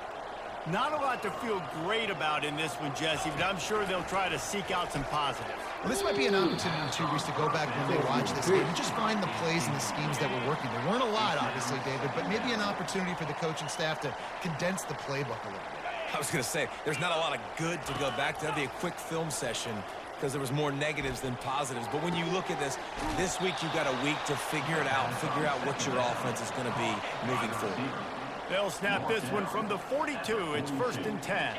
Not a lot to feel great about in this one, Jesse, but I'm sure they'll try to seek out some positives. Well, this might be an opportunity in 2 weeks to go back when they watch this game and just find the plays and the schemes that were working. There weren't a lot, obviously, David, but maybe an opportunity for the coaching staff to condense the playbook a little bit. I was going to say, there's not a lot of good to go back to. That'd be a quick film session because there was more negatives than positives. But when you look at this week you've got a week to figure it out, figure out what your offense is going to be moving forward. They'll snap this one from the 42. It's first and 10.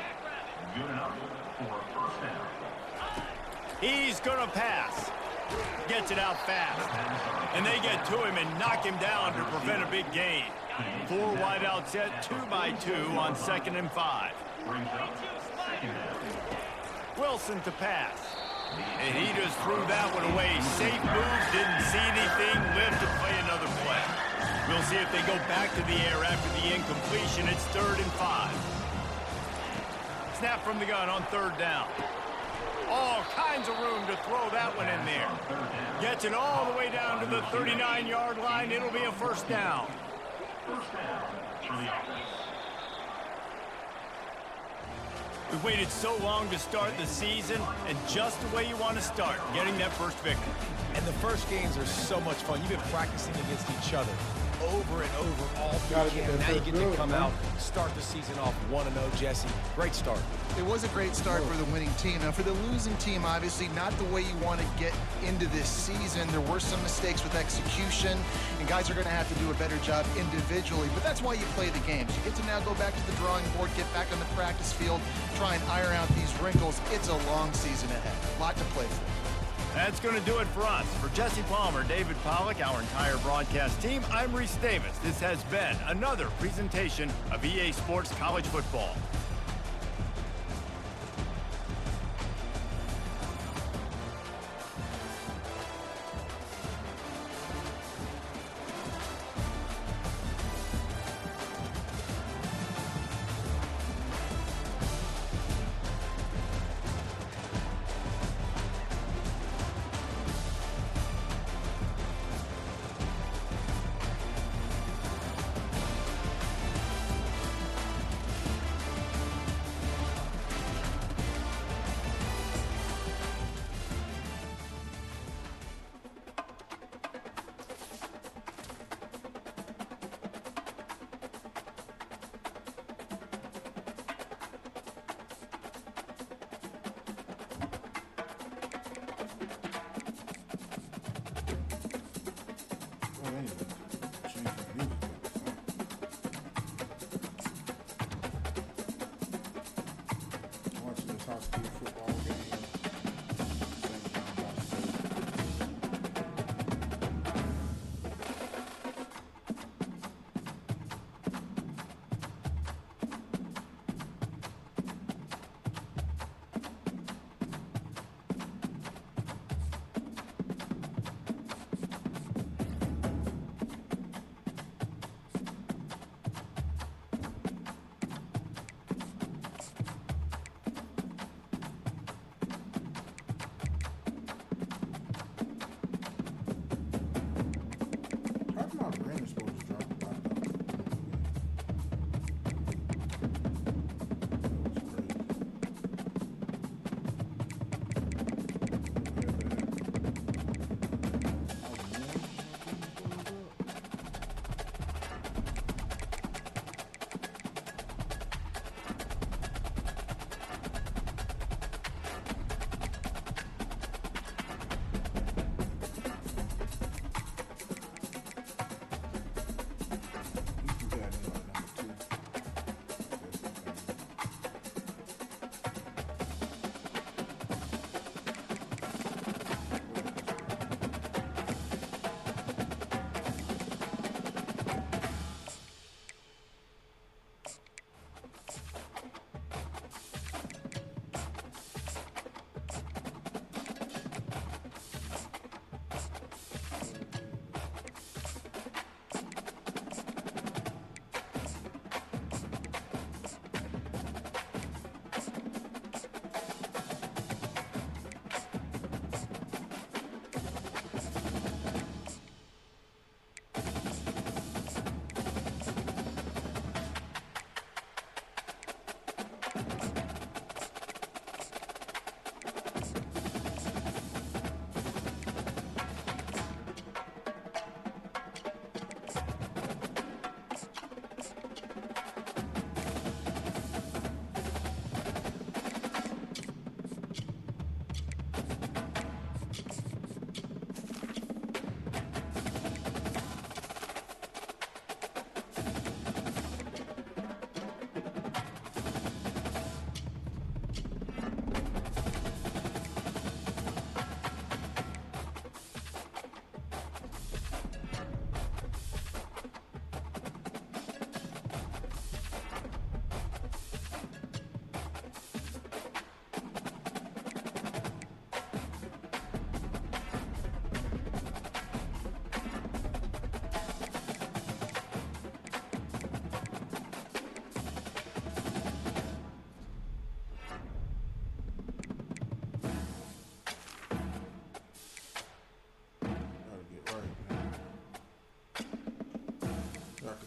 He's going to pass. Gets it out fast. And they get to him and knock him down to prevent a big gain. 4 wide out set, 2 by 2 on 2nd and 5. Wilson to pass. And he just threw that one away. Safe moves, didn't see anything, lived to play another play. We'll see if they go back to the air after the incompletion. It's 3rd and 5. Snap from the gun on 3rd down. All kinds of room to throw that one in there. Gets it all the way down to the 39-yard line. It'll be a first down. We waited so long to start the season, and just the way you want to start, getting that first victory. And the first games are so much fun. You've been practicing against each other over and over all through camp. Now you get to come out, start the season off 1-0, Jesse. Great start. It was a great start for the winning team. Now, for the losing team, obviously not the way you want to get into this season. There were some mistakes with execution, and guys are going to have to do a better job individually. But that's why you play the games. You get to now go back to the drawing board, get back on the practice field, try and iron out these wrinkles. It's a long season ahead. A lot to play for. That's going to do it for us. For Jesse Palmer, David Pollack, our entire broadcast team, I'm Reese Davis. This has been another presentation of EA Sports College Football. Watching this high school football game. How's my brand supposed to drop a lot though?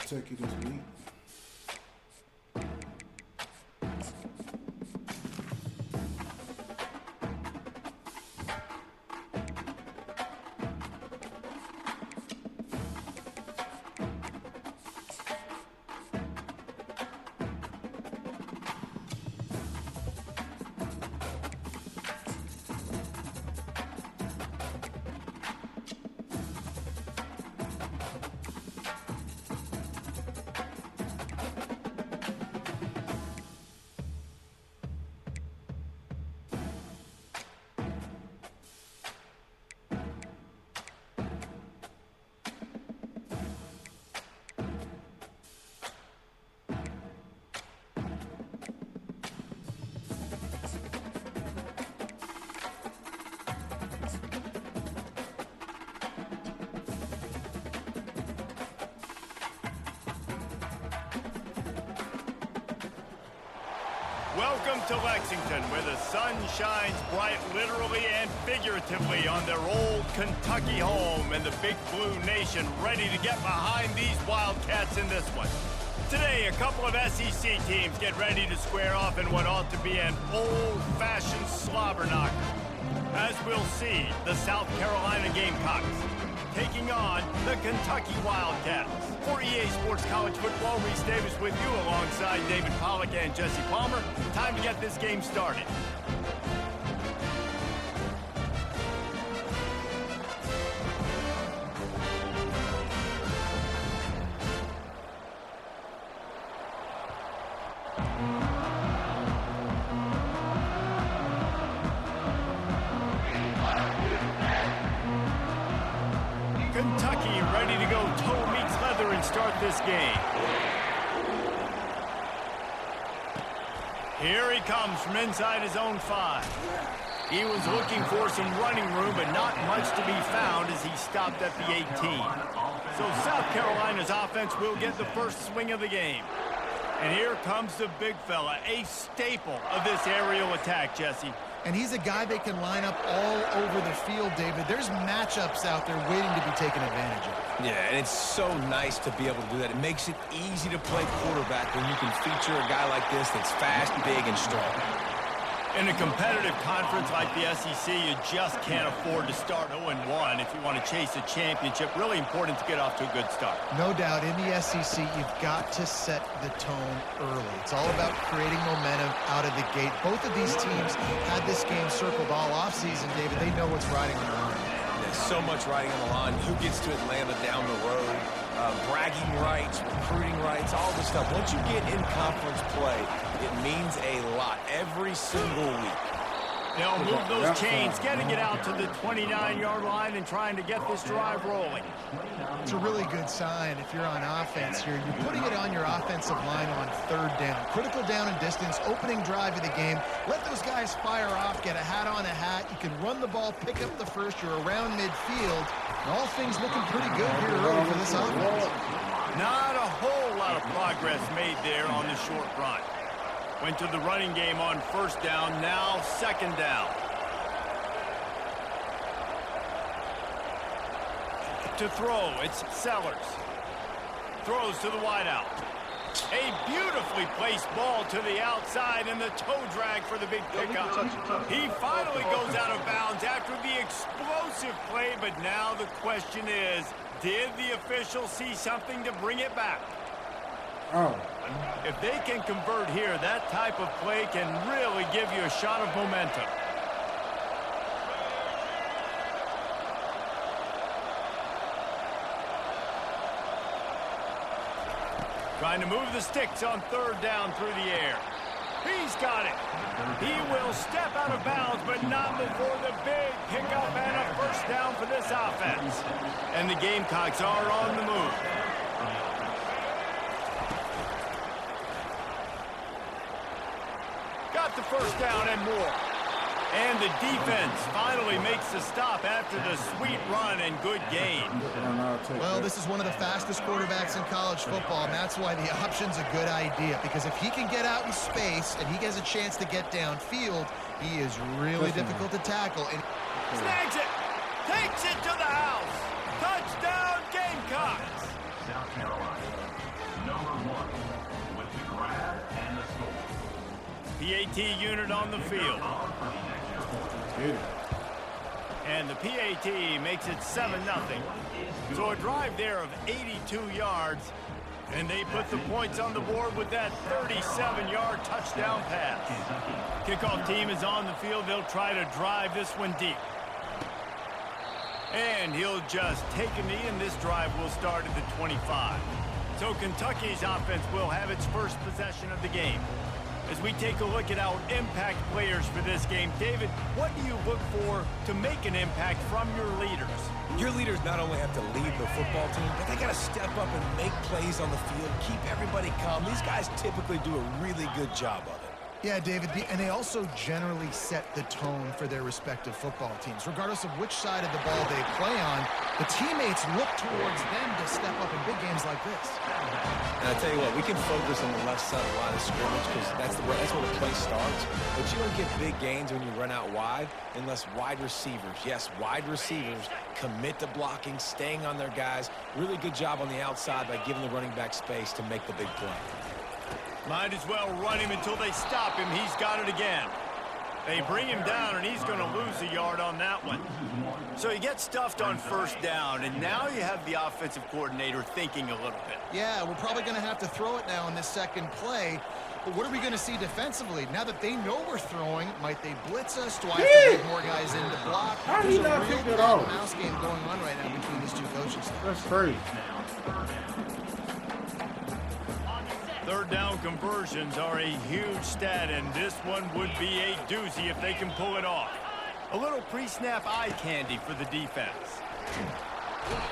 Kentucky this week. Welcome to Lexington, where the sun shines bright literally and figuratively on their old Kentucky home, and the Big Blue Nation ready to get behind these Wildcats in this one. Today, a couple of SEC teams get ready to square off in what ought to be an old-fashioned slobber knocker. As we'll see, the South Carolina Gamecocks taking on the Kentucky Wildcats. For EA Sports College Football, Reese Davis with you alongside David Pollack and Jesse Palmer. Time to get this game started. Kentucky ready to go toe meets leather and start this game. Here he comes from inside his own 5. He was looking for some running room, but not much to be found as he stopped at the 18. So South Carolina's offense will get the first swing of the game. And here comes the big fella, a staple of this aerial attack, Jesse. And he's a guy they can line up all over the field, David. There's matchups out there waiting to be taken advantage of. Yeah, and it's so nice to be able to do that. It makes it easy to play quarterback when you can feature a guy like this that's fast, big, and strong. In a competitive conference like the SEC, you just can't afford to start 0-1 if you want to chase a championship. Really important to get off to a good start. No doubt, in the SEC, you've got to set the tone early. It's all about creating momentum out of the gate. Both of these teams had this game circled all offseason, David. They know what's riding on the line. There's so much riding on the line. Who gets to Atlanta down the road? Bragging rights, recruiting rights, all this stuff. Once you get in conference play, it means a lot every single week. They'll move those chains, getting it out to the 29-yard line and trying to get this drive rolling. It's a really good sign if you're on offense here. You're putting it on your offensive line on 3rd down. Critical down and distance, opening drive of the game. Let those guys fire off, get a hat on a hat. You can run the ball, pick up the first. You're around midfield. And all things looking pretty good here early for this offense. Not a whole lot of progress made there on the short run. Went to the running game on 1st down, now 2nd down. To throw, it's Sellers. Throws to the wideout. A beautifully placed ball to the outside and the toe drag for the big pickup. He finally goes out of bounds after the explosive play, but now the question is, did the official see something to bring it back? Oh. If they can convert here, that type of play can really give you a shot of momentum. Trying to move the sticks on 3rd down through the air. He's got it. He will step out of bounds, but not before the big pickup and a 1st down for this offense. And the Gamecocks are on the move. Got the 1st down and more. And the defense finally makes the stop after the sweet run and good gain. Well, this is one of the fastest quarterbacks in college football, and that's why the option's a good idea. Because if he can get out in space and he gets a chance to get downfield, he is really difficult to tackle. And snags it. Takes it to the house. Touchdown, Gamecocks. South Carolina, number 1 with the grab and the score. PAT unit on the field. And the PAT makes it 7-0. So a drive there of 82 yards, and they put the points on the board with that 37-yard touchdown pass. Kickoff team is on the field. They'll try to drive this one deep. And he'll just take a knee, and this drive will start at the 25. So Kentucky's offense will have its first possession of the game. As we take a look at our impact players for this game, David, what do you look for to make an impact from your leaders? Your leaders not only have to lead the football team, but they got to step up and make plays on the field, keep everybody calm. These guys typically do a really good job of it. yeah, David, and they also generally set the tone for their respective football teams. Regardless of which side of the ball they play on, the teammates look towards them to step up in big games like this. And I tell you what, we can focus on the left side of the line of scrimmage because that's where the play starts. But you don't get big gains when you run out wide unless wide receivers, yes, wide receivers, commit to blocking, staying on their guys. Really good job on the outside by giving the running back space to make the big play. Might as well run him until they stop him. He's got it again. They bring him down, and he's going to lose a yard on that one. So he gets stuffed on first down, and now you have the offensive coordinator thinking a little bit. Yeah, we're probably going to have to throw it now in this second play. But what are we going to see defensively? Now that they know we're throwing, might they blitz us? Do I have to leave more guys in to block? How There's did he a not real pick it off? mouse game going on right now between these two coaches. That's crazy. Third down conversions are a huge stat, and this one would be a doozy if they can pull it off. A little pre-snap eye candy for the defense.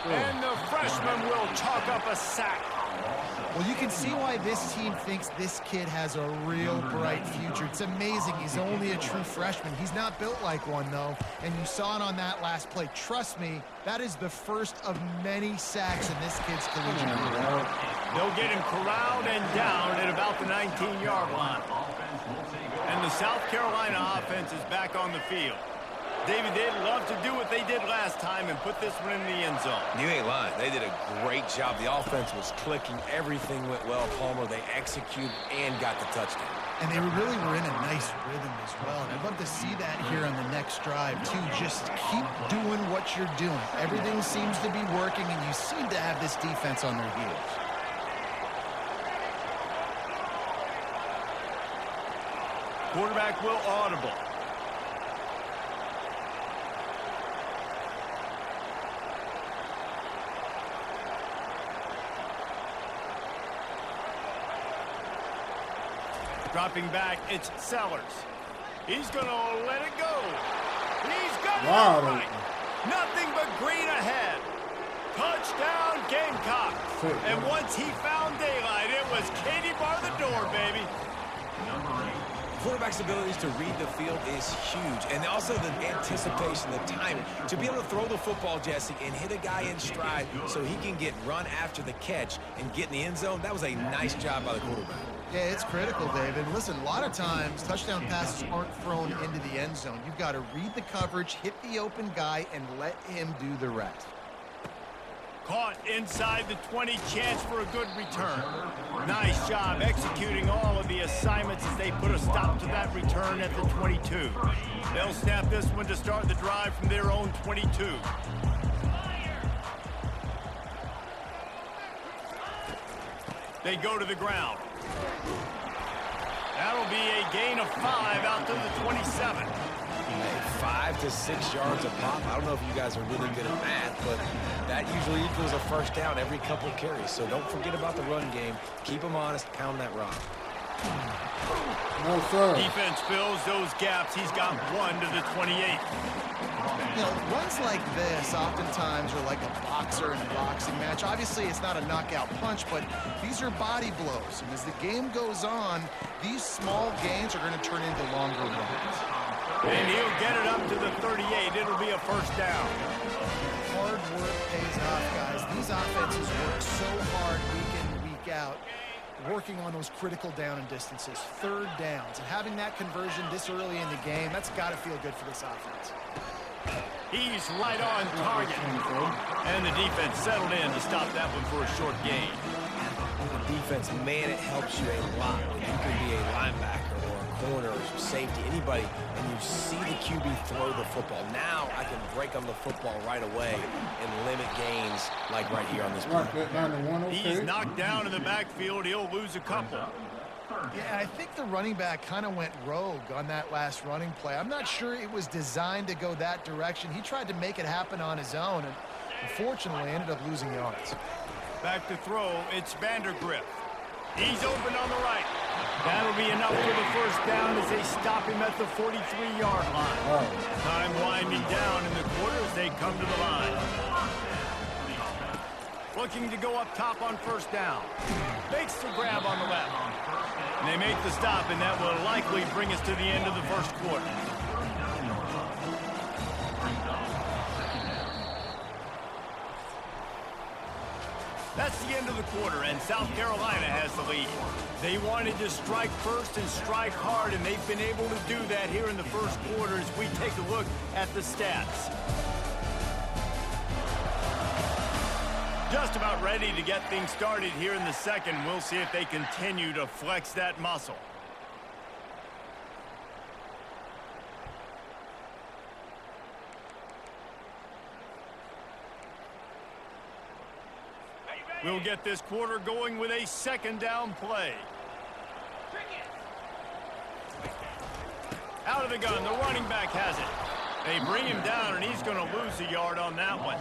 And the freshman will chalk up a sack. Well, you can see why this team thinks this kid has a real bright future. It's amazing. He's only a true freshman. He's not built like one, though, and you saw it on that last play. Trust me, that is the first of many sacks in this kid's collegiate career. They'll get him corralled and down at about the 19-yard line. And the South Carolina offense is back on the field. David, they'd love to do what they did last time and put this one in the end zone. You ain't lying. They did a great job. The offense was clicking. Everything went well, Palmer. They executed and got the touchdown. And they really were in a nice rhythm as well. And I'd love to see that here on the next drive, too. Just keep doing what you're doing. Everything seems to be working, and you seem to have this defense on their heels. Quarterback will audible. Dropping back, it's Sellers. He's going to let it go. He's got it right. Nothing but green ahead. Touchdown, Gamecocks. And once he found daylight, it was Katie bar the door, baby. Quarterback's abilities to read the field is huge, and also the anticipation, the timing. To be able to throw the football, Jesse, and hit a guy in stride so he can get run after the catch and get in the end zone, that was a nice job by the quarterback. Yeah, it's critical, David. Listen, a lot of times, touchdown passes aren't thrown into the end zone. You've got to read the coverage, hit the open guy, and let him do the rest. Caught inside the 20, chance for a good return. Nice job executing all of the assignments as they put a stop to that return at the 22. They'll snap this one to start the drive from their own 22. They go to the ground. That'll be a gain of 5 out to the 27. Hey, 5 to 6 yards a pop. I don't know if you guys are really good at math, but that usually equals a first down every couple carries. So don't forget about the run game. Keep them honest. Pound that rock. No, sir. Defense fills those gaps. He's got 1 to the 28. You know, runs like this oftentimes are like a boxer in a boxing match. Obviously, it's not a knockout punch, but these are body blows. And as the game goes on, these small gains are going to turn into longer runs. And he'll get it up to the 38. It'll be a first down. Hard work pays off, guys. These offenses work so hard week in and week out, working on those critical down and distances, third downs. And having that conversion this early in the game, that's got to feel good for this offense. He's right on target. And the defense settled in to stop that one for a short gain. The defense, man, it helps you a lot. When you can be a linebacker or a corner or safety, anybody, and you see the QB throw the football. Now I can break on the football right away and limit gains like right here on this play. He's knocked down in the backfield. He'll lose a couple. Yeah, I think the running back kind of went rogue on that last running play. I'm not sure it was designed to go that direction. He tried to make it happen on his own, and unfortunately ended up losing yards. Back to throw, it's Vandergrift. He's open on the right. That'll be enough for the first down as they stop him at the 43-yard line. Time winding down in the quarter as they come to the line. Looking to go up top on first down. Makes the grab on the left. And they make the stop, and that will likely bring us to the end of the first quarter. That's the end of the quarter, and South Carolina has the lead. They wanted to strike first and strike hard, and they've been able to do that here in the first quarter as we take a look at the stats. Just about ready to get things started here in the second. We'll see if they continue to flex that muscle. We'll get this quarter going with a second down play. Out of the gun, the running back has it. They bring him down, and he's going to lose a yard on that one.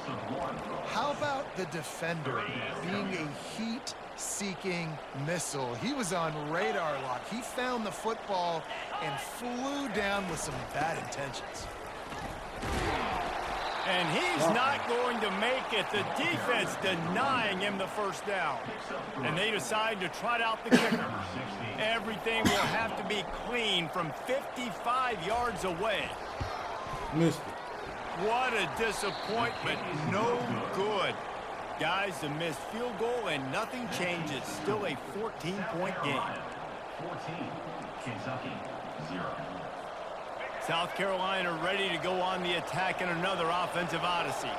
How about the defender being a heat-seeking missile? He was on radar lock. He found the football and flew down with some bad intentions. And he's not going to make it. The defense denying him the first down. And they decide to trot out the kicker. Everything will have to be clean from 55 yards away. Missed it. What a disappointment. No good. Guys, a missed field goal and nothing changes. Still a 14-point game. 14, Kentucky, 0. South Carolina ready to go on the attack in another offensive odyssey.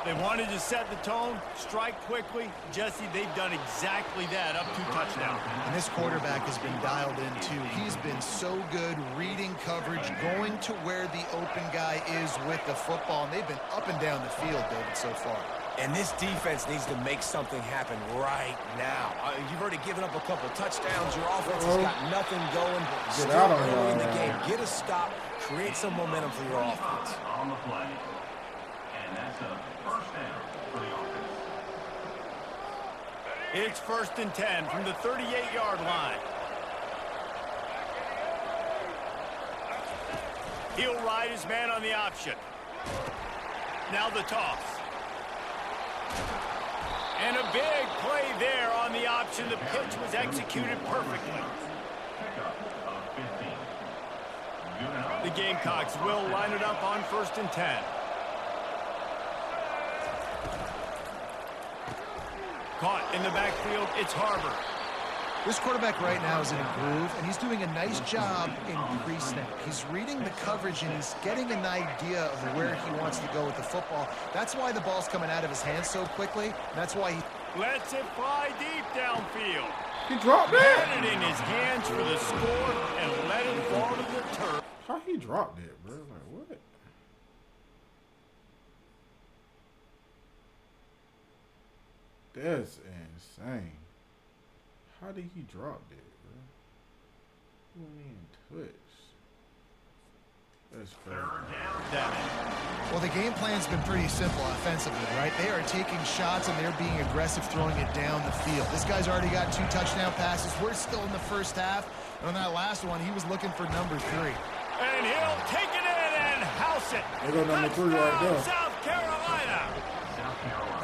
They wanted to set the tone, strike quickly. Jesse, they've done exactly that, up 2 touchdowns. And this quarterback has been dialed in, too. He's been so good reading coverage, going to where the open guy is with the football, and they've been up and down the field, David, so far. And this defense needs to make something happen right now. You've already given up a couple touchdowns. Your offense has got nothing going. Still out of early in the here. game. Get a stop. Create some momentum for your offense. On the play. And that's a first down for the offense. It's 1st and 10 from the 38-yard line. He'll ride his man on the option. Now the toss. And a big play there on the option. The pitch was executed perfectly. Pickup of 15. Good enough. The Gamecocks will line it up on 1st and 10. Caught in the backfield, it's Harbor. This quarterback right now is in a groove, and he's doing a nice job in pre-snap. He's reading the coverage, and he's getting an idea of where he wants to go with the football. That's why the ball's coming out of his hands so quickly. That's why he Lets it fly deep downfield. He dropped that. Had it in his hands for the score and let it fall to the turf. How he dropped it, bro? Like, what? That's insane. How did he drop that, bro? He wasn't even touched. That's crazy. Well, the game plan's been pretty simple offensively, right? They are taking shots, and they're being aggressive, throwing it down the field. This guy's already got 2 touchdown passes. We're still in the first half. And on that last one, he was looking for number 3. And he'll take it in and house it. There go number 3 right there. South Carolina. South Carolina.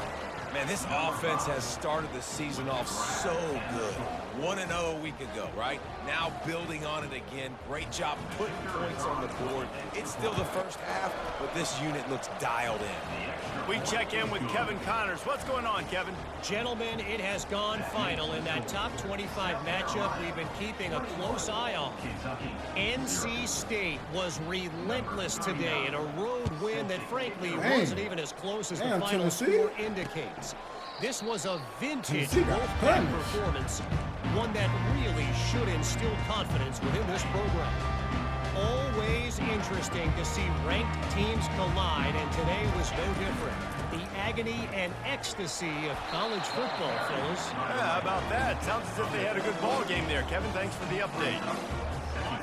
Man, this offense has started the season off so good. 1-0 a week ago, right? Now building on it again. Great job putting points on the board. It's still the first half, but this unit looks dialed in. We check in with Kevin Connors. What's going on, Kevin? Gentlemen, it has gone final in that top 25 matchup we've been keeping a close eye on. NC State was relentless today in a road win that frankly wasn't even as close as the final Tennessee score indicates. This was a vintage Tennessee got Wolfpack punished. performance, one that really should instill confidence within this program. Always interesting to see ranked teams collide, and today was no different. The agony and ecstasy of college football, fellas. Yeah, how about that? Sounds as if they had a good ball game there. Kevin, thanks for the update.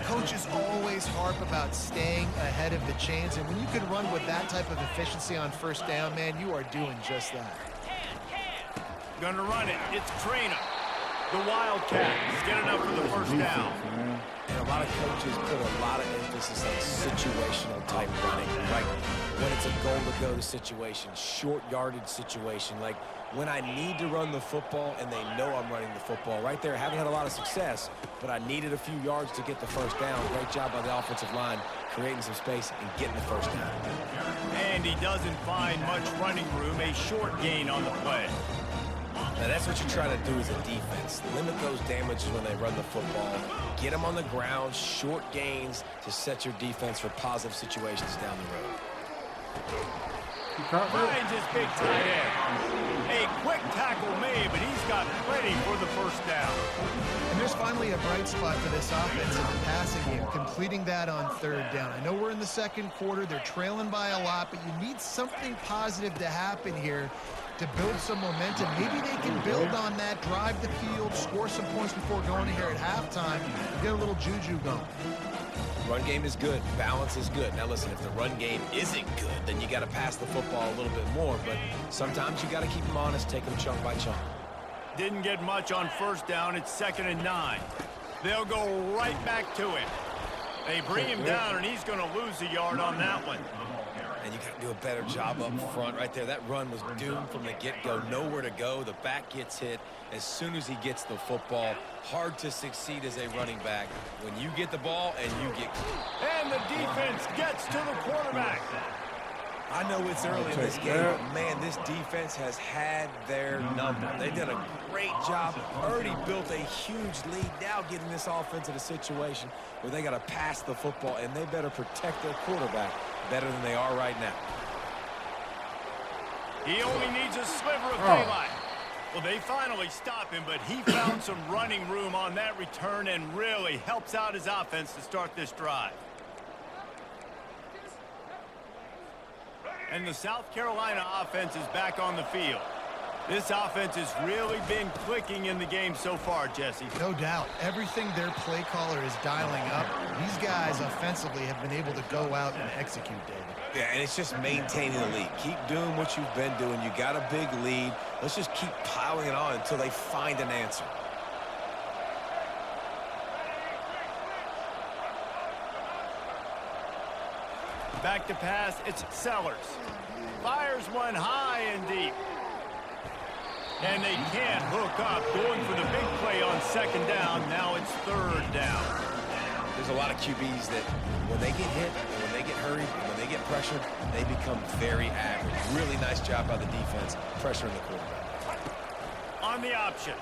Coaches always harp about staying ahead of the chains, and when you can run with that type of efficiency on first down, man, you are doing just that. Gonna run it. It's Trina. The Wildcats get enough for the first down. And a lot of coaches put a lot of emphasis on situational type running, like when it's a goal-to-go situation, short yardage situation, like when I need to run the football and they know I'm running the football. Right there, haven't had a lot of success, but I needed a few yards to get the first down. Great job by the offensive line, creating some space and getting the first down. And he doesn't find much running room. A short gain on the play. Now, that's what you're trying to do as a defense. Limit those damages when they run the football. Get them on the ground, short gains to set your defense for positive situations down the road. He caught that? Finds his big tight end. A quick tackle made, but he's got plenty for the first down. And there's finally a bright spot for this offense in the passing game, completing that on third down. I know we're in the second quarter. They're trailing by a lot, but you need something positive to happen here to build some momentum. Maybe they can build on that, drive the field, score some points before going in here at halftime, and get a little juju going. Run game is good. Balance is good. Now, listen, if the run game isn't good, then you got to pass the football a little bit more. But sometimes you got to keep them honest, take them chunk by chunk. Didn't get much on first down. It's 2nd and 9. They'll go right back to him. They bring him down, and he's going to lose a yard on that one. And you got to do a better job up front right there. That run was doomed from the get-go. Nowhere to go. The back gets hit as soon as he gets the football. Hard to succeed as a running back when you get the ball and you get... And the defense gets to the quarterback. I know it's early in this game, but man, this defense has had their number. They've done a great job, already built a huge lead, now getting this offense in a situation where they got to pass the football, and they better protect their quarterback better than they are right now. He only needs a sliver of daylight. Well, they finally stop him, but he found some running room on that return and really helps out his offense to start this drive. And the South Carolina offense is back on the field. This offense has really been clicking in the game so far, Jesse. No doubt. Everything their play caller is dialing up, these guys offensively have been able to go out and execute, David. Yeah, and it's just maintaining the lead. Keep doing what you've been doing. You got a big lead. Let's just keep piling it on until they find an answer. Back to pass, it's Sellers. Fires one high and deep. And they can't hook up. Going for the big play on 2nd down. Now it's 3rd down. There's a lot of QBs that when they get hit, and when they get hurried, and when they get pressured, they become very average. Really nice job by the defense, pressuring the quarterback. On the option.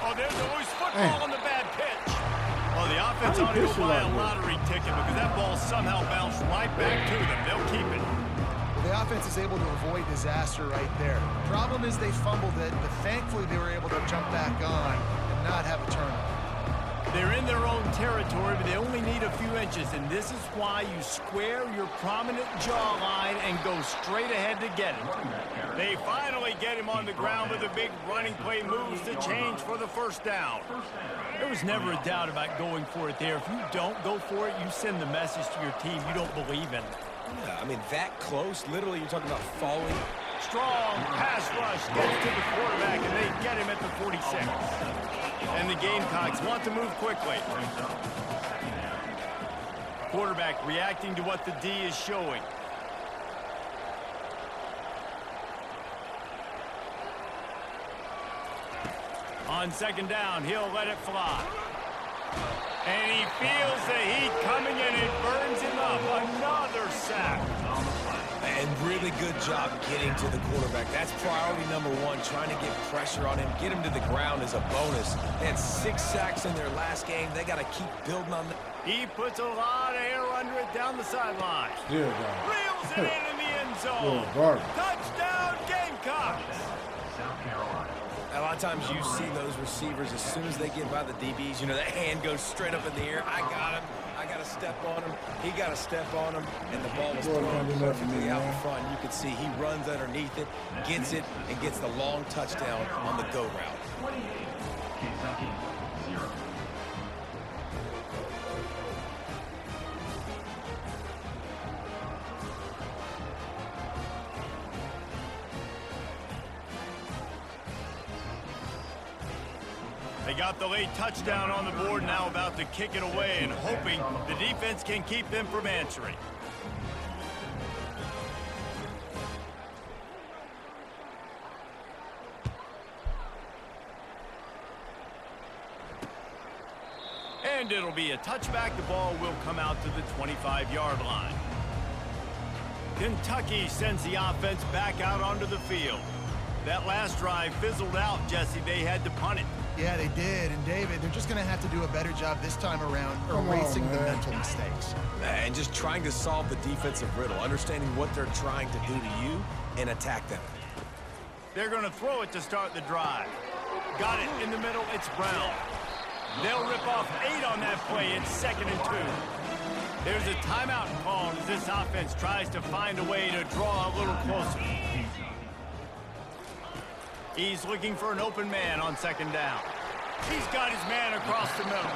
Oh, there's a loose football on the bad pitch. Well, the offense ought to go buy a lottery ticket because that ball somehow bounced right back to them. They'll keep it. Well, the offense is able to avoid disaster right there. Problem is they fumbled it, but thankfully they were able to jump back on and not have a turnover. They're in their own territory, but they only need a few inches, and this is why you square your prominent jawline and go straight ahead to get it. They finally get him on the ground with a big running play moves to change for the 1st down. There was never a doubt about going for it there. If you don't go for it, you send the message to your team you don't believe in. Yeah, I mean, that close, literally, you're talking about falling. Strong pass rush gets to the quarterback, and they get him at the 46. And the Gamecocks want to move quickly. Quarterback reacting to what the D is showing. On 2nd down, he'll let it fly. And he feels the heat coming and it burns him up. Another sack. And really good job getting to the quarterback. That's priority number 1, trying to get pressure on him, get him to the ground as a bonus. They had 6 sacks in their last game. They got to keep building on that. He puts a lot of air under it down the sideline. Yeah, Reels it in the end zone. garbage. Touchdown, Gamecocks. A lot of times you see those receivers, as soon as they get by the DBs, you know, that hand goes straight up in the air. I got him. I got to step on him. He got to step on him. And the ball was thrown perfectly out in front. You can see he runs underneath it, gets it, and gets the long touchdown on the go route. Kentucky, 0. They got the late touchdown on the board, now about to kick it away and hoping the defense can keep them from answering. And it'll be a touchback. The ball will come out to the 25-yard line. Kentucky sends the offense back out onto the field. That last drive fizzled out, Jesse. They had to punt it. Yeah, they did. And, David, they're just going to have to do a better job this time around erasing the mental mistakes. And just trying to solve the defensive riddle, understanding what they're trying to do to you and attack them. They're going to throw it to start the drive. Got it in the middle. It's Brown. They'll rip off 8 on that play. It's 2nd and 2. There's a timeout called as this offense tries to find a way to draw a little closer. He's looking for an open man on 2nd down. He's got his man across the middle.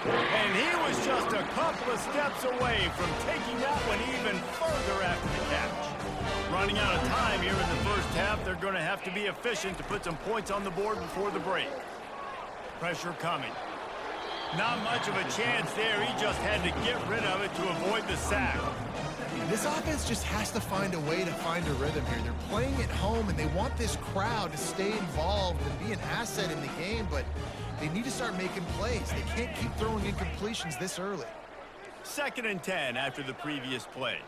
And he was just a couple of steps away from taking that one even further after the catch. Running out of time here in the first half, they're going to have to be efficient to put some points on the board before the break. Pressure coming. Not much of a chance there. He just had to get rid of it to avoid the sack. This offense just has to find a way to find a rhythm here. They're playing at home, and they want this crowd to stay involved and be an asset in the game, but they need to start making plays. They can't keep throwing incompletions this early. 2nd and 10 after the previous play.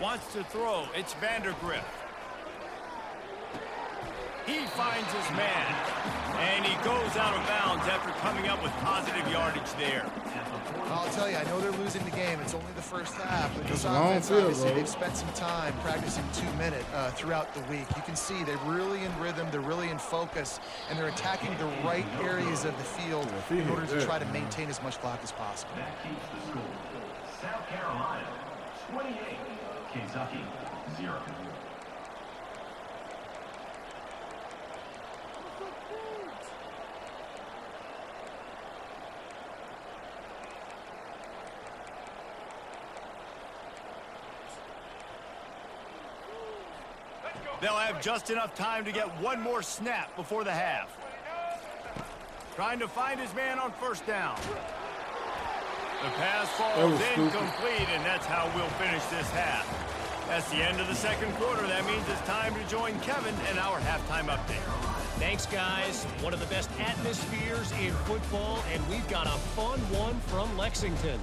Wants to throw. It's Vandergrift. He finds his man, and he goes out of bounds after coming up with positive yardage there. I'll tell you, I know they're losing the game. It's only the first half, but this offense, obviously, they've spent some time practicing 2-minute throughout the week. You can see they're really in rhythm, they're really in focus, and they're attacking the right areas of the field in order to try to maintain as much clock as possible. That keeps the score. South Carolina, 28. Kentucky, 0. They'll have just enough time to get one more snap before the half. Trying to find his man on 1st down. The pass falls incomplete, and that's how we'll finish this half. That's the end of the 2nd quarter. That means it's time to join Kevin in our halftime update. Thanks, guys. One of the best atmospheres in football, and we've got a fun one from Lexington.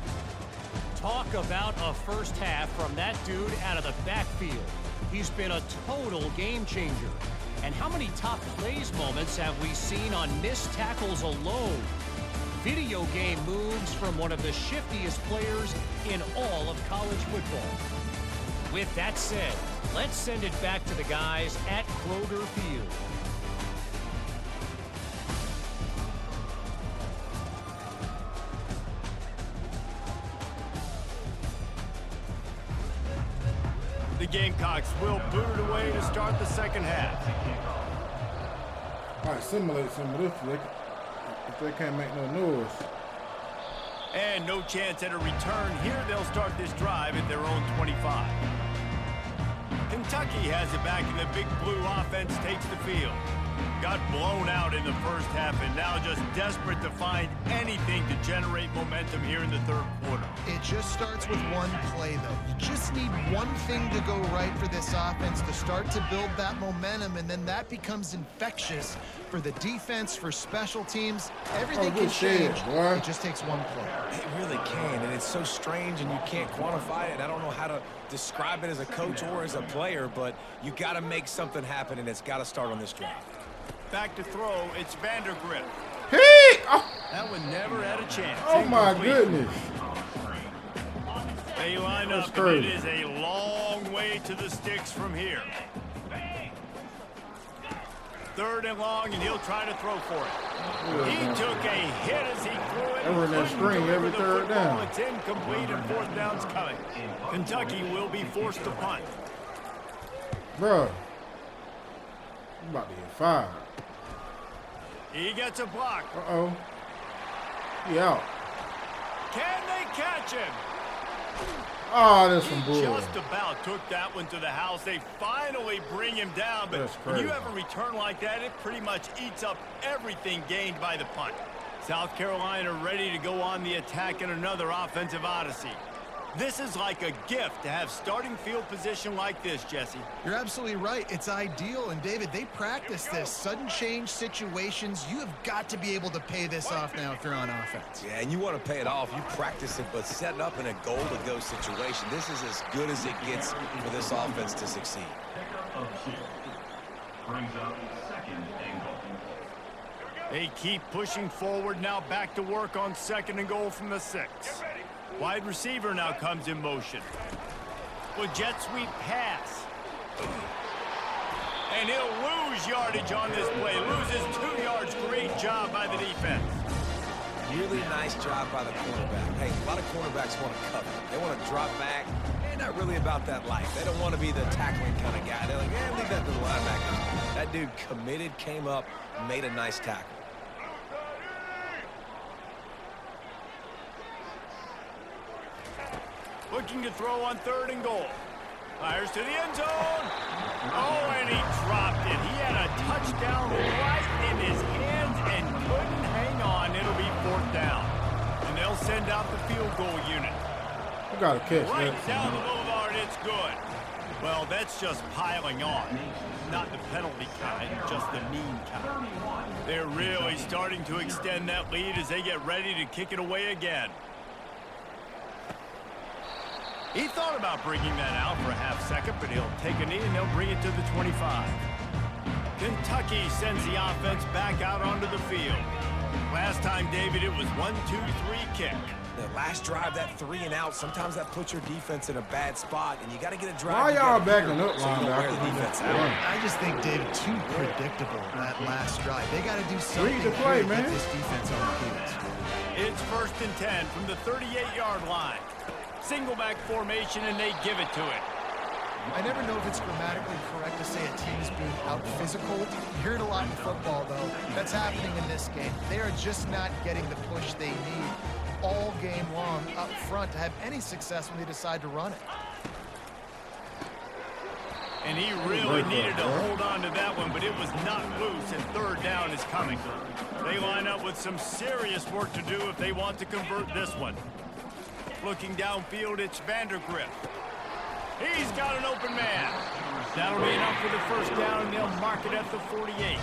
Talk about a first half from that dude out of the backfield. He's been a total game changer. And how many top plays moments have we seen on missed tackles alone? Video game moves from one of the shiftiest players in all of college football. With that said, let's send it back to the guys at Kroger Field. The Gamecocks will boot it away to start the 2nd half. All right, simulate some of this if they can't make no noise. And no chance at a return here. They'll start this drive at their own 25. Kentucky has it back, and the Big Blue offense takes the field. Got blown out in the first half, and now just desperate to find anything to generate momentum here in the 3rd quarter. It just starts with one play, though. You just need one thing to go right for this offense to start to build that momentum, and then that becomes infectious for the defense, for special teams. Everything can change. It just takes one play. It really can, and it's so strange, and you can't quantify it. I don't know how to describe it as a coach or as a player, but you got to make something happen, and it's got to start on this drive. Back to throw, it's Vandergrift. Hey! Oh, That one never had a chance. oh my goodness. They line That's up, crazy. and it is a long way to the sticks from here. 3rd and long, and he'll try to throw for it. He took a hit as he threw it. They were in that Couldn't string deliver every the 3rd football. down. It's incomplete, and 4th down's coming. Kentucky will be forced to punt. Bruh. I'm about to get fired. He gets a block. Uh-oh. He out. Can they catch him? Oh, that's He some bull. just about took that one to the house. They finally bring him down, but That's when you crazy. have a return like that, it pretty much eats up everything gained by the punt. South Carolina ready to go on the attack in another offensive odyssey. This is like a gift to have starting field position like this, Jesse. You're absolutely right. It's ideal. And, David, they practice this. Sudden change situations. You have got to be able to pay this off now if you're on offense. Yeah, and you want to pay it off. You practice it, but setting up in a goal-to-go situation, this is as good as it gets for this offense to succeed. brings up second and goal. They keep pushing forward, now back to work on second and goal from the 6. Wide receiver now comes in motion. With jet sweep pass. And he'll lose yardage on this play. Loses 2 yards. Great job by the defense. Really nice job by the cornerback. Hey, a lot of cornerbacks want to cover. They want to drop back. They're not really about that life. They don't want to be the tackling kind of guy. They're like, leave that to the linebackers. That dude committed, came up, made a nice tackle. Looking to throw on third and goal. Fires to the end zone. Oh, and he dropped it. He had a touchdown right in his hands and couldn't hang on. It'll be 4th down. And they'll send out the field goal unit. You got to catch right that. down the boulevard, it's good. Well, that's just piling on. Not the penalty kind, just the mean kind. They're really starting to extend that lead as they get ready to kick it away again. He thought about bringing that out for a half second, but he'll take a knee and they'll bring it to the 25. Kentucky sends the offense back out onto the field. Last time, David, it was 1-2-3 kick. The last drive, that 3 and out, sometimes that puts your defense in a bad spot, and you got to get a drive. Why y'all backing up, so you don't wear the linebacker? defense out. I just think, David, too predictable that last drive. They got to do something Read the play, here to man. get this defense on their heels. It's 1st and 10 from the 38-yard line. Single back formation, and they give it to it. I never know if it's grammatically correct to say a team is being out-physical. You hear it a lot in football, though. That's happening in this game. They are just not getting the push they need all game long up front to have any success when they decide to run it. And he really needed to hold on to that one, but it was not loose, and 3rd down is coming. They line up with some serious work to do if they want to convert this one. Looking downfield, it's Vandergrift. He's got an open man. That'll be enough for the 1st down, and they'll mark it at the 48.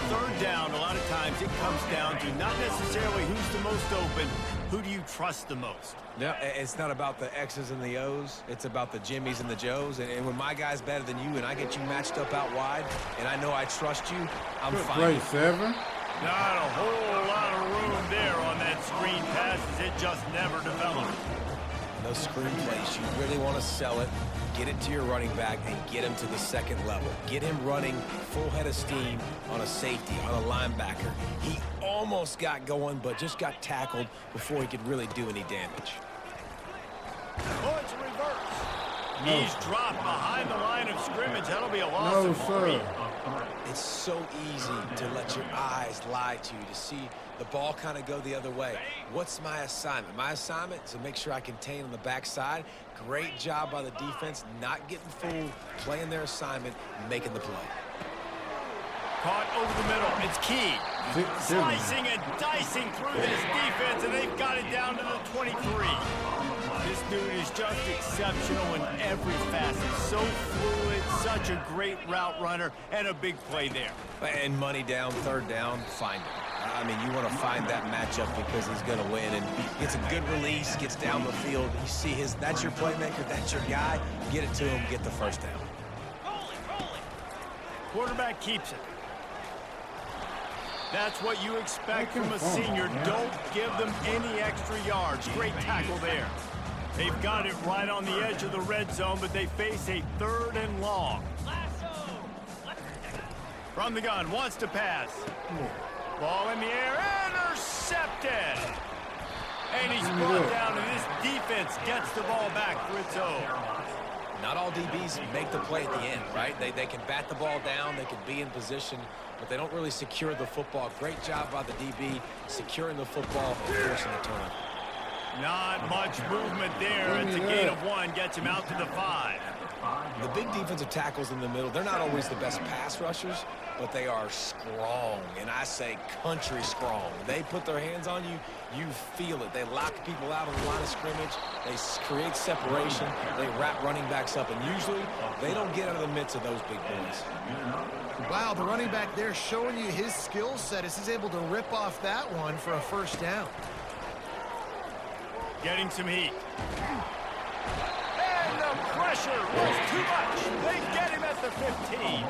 3rd down, a lot of times it comes down to not necessarily who's the most open, who do you trust the most? No, it's not about the X's and the O's. It's about the Jimmies and the Joes. And when my guy's better than you and I get you matched up out wide and I know I trust you, I'm fine. Play 7. Not a whole lot of room there on that screen pass as it just never developed. And those screen plays, you really want to sell it, get it to your running back, and get him to the 2nd level. Get him running full head of steam on a safety, on a linebacker. He almost got going, but just got tackled before he could really do any damage. Oh, it's a reverse. He's dropped behind the line of scrimmage. That'll be a loss No, of 3. sir. It's so easy to let your eyes lie to you, to see the ball kind of go the other way. What's my assignment? My assignment is to make sure I contain on the backside. Great job by the defense, not getting fooled, playing their assignment, making the play. Caught over the middle. It's key. Slicing and dicing through this defense, and they've got it down to the 23. This dude is just exceptional in every facet. So fluid, such a great route runner, and a big play there. And money down, 3rd down, find him. I mean, you want to find that matchup because he's going to win. And gets a good release, gets down the field. You see that's your playmaker, that's your guy. Get it to him, get the 1st down. Quarterback keeps it. That's what you expect from a senior. Don't give them any extra yards. Great tackle there. They've got it right on the edge of the red zone, but they face a 3rd and long. From the gun, wants to pass. Ball in the air, intercepted. And he's brought down, and this defense gets the ball back for its own. Not all DBs make the play at the end, right? They can bat the ball down, they can be in position, but they don't really secure the football. Great job by the DB securing the football and forcing a turnover. Not much movement there. It's a gain of 1, gets him out to the 5. The big defensive tackles in the middle, they're not always the best pass rushers, but they are strong, and I say country strong. They put their hands on you, you feel it. They lock people out on the line of scrimmage. They create separation. They wrap running backs up, and usually they don't get out of the midst of those big boys. Wow, the running back there showing you his skill set as he's able to rip off that one for a 1st down. Getting some heat. And the pressure pressure was too much. They get him at the 15.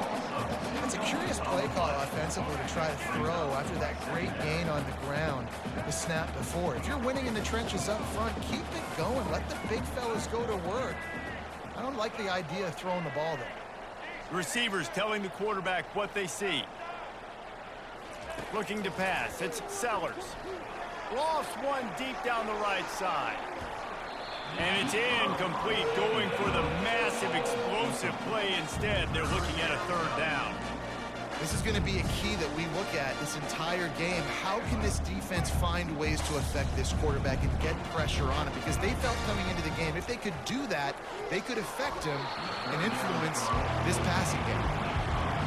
It's a curious play call offensively to try to throw after that great gain on the ground the snap before. If you're winning in the trenches up front, keep it going. Let the big fellas go to work. I don't like the idea of throwing the ball there. Receivers telling the quarterback what they see. Looking to pass. It's Sellers. Lost one deep down the right side. And it's incomplete, going for the massive explosive play instead. They're looking at a third down. This is going to be a key that we look at this entire game. How can this defense find ways to affect this quarterback and get pressure on him? Because they felt coming into the game, if they could do that, they could affect him and influence this passing game.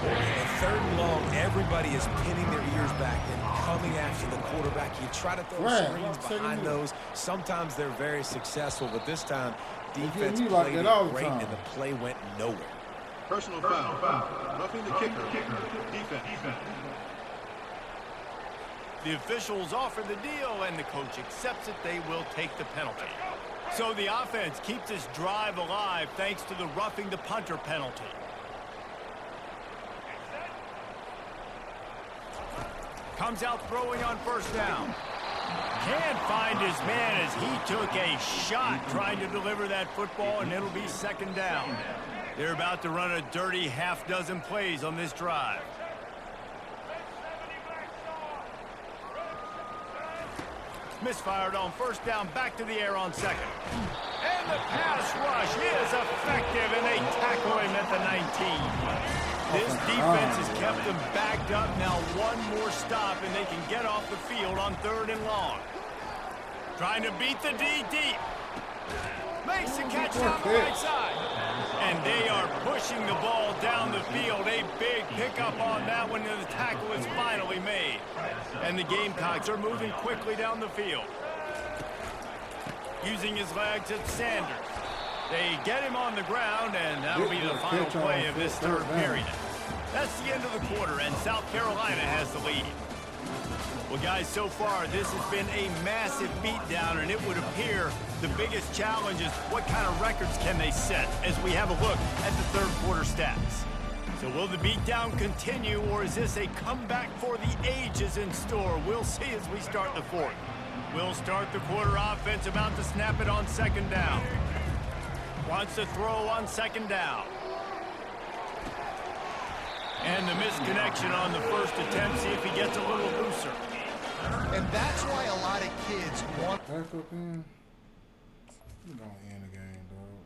And third and long, everybody is pinning their ears back and coming after the quarterback. You try to throw screens behind those. Sometimes they're very successful, but this time, defense played it great, and the play went nowhere. Personal foul. Roughing the kicker. Defense. The officials offer the deal, and the coach accepts it. They will take the penalty. So the offense keeps this drive alive thanks to the roughing the punter penalty. Comes out throwing on first down. Can't find his man as he took a shot trying to deliver that football, and it'll be second down. They're about to run a dirty half-dozen plays on this drive. Misfired on first down, back to the air on second. And the pass rush is effective, and they tackle him at the 19. This defense has kept them backed up. Now one more stop, and they can get off the field on third and long. Trying to beat the D deep. Makes the catch down the right side. And they are pushing the ball down the field. A big pickup on that one, and the tackle is finally made. And the Gamecocks are moving quickly down the field. Using his legs, it's Sanders. They get him on the ground, and that'll be the final play of this third period. That's the end of the quarter, and South Carolina has the lead. Well, guys, so far, this has been a massive beatdown, and it would appear the biggest challenge is what kind of records can they set as we have a look at the third quarter stats. So will the beatdown continue, or is this a comeback for the ages in store? We'll see as we start the fourth. We'll start the quarter offense, about to snap it on second down. Wants to throw on second down. And the misconnection on the first attempt. See if he gets a little looser. And that's why a lot of kids want... Back up in. You're going to end the game, dog.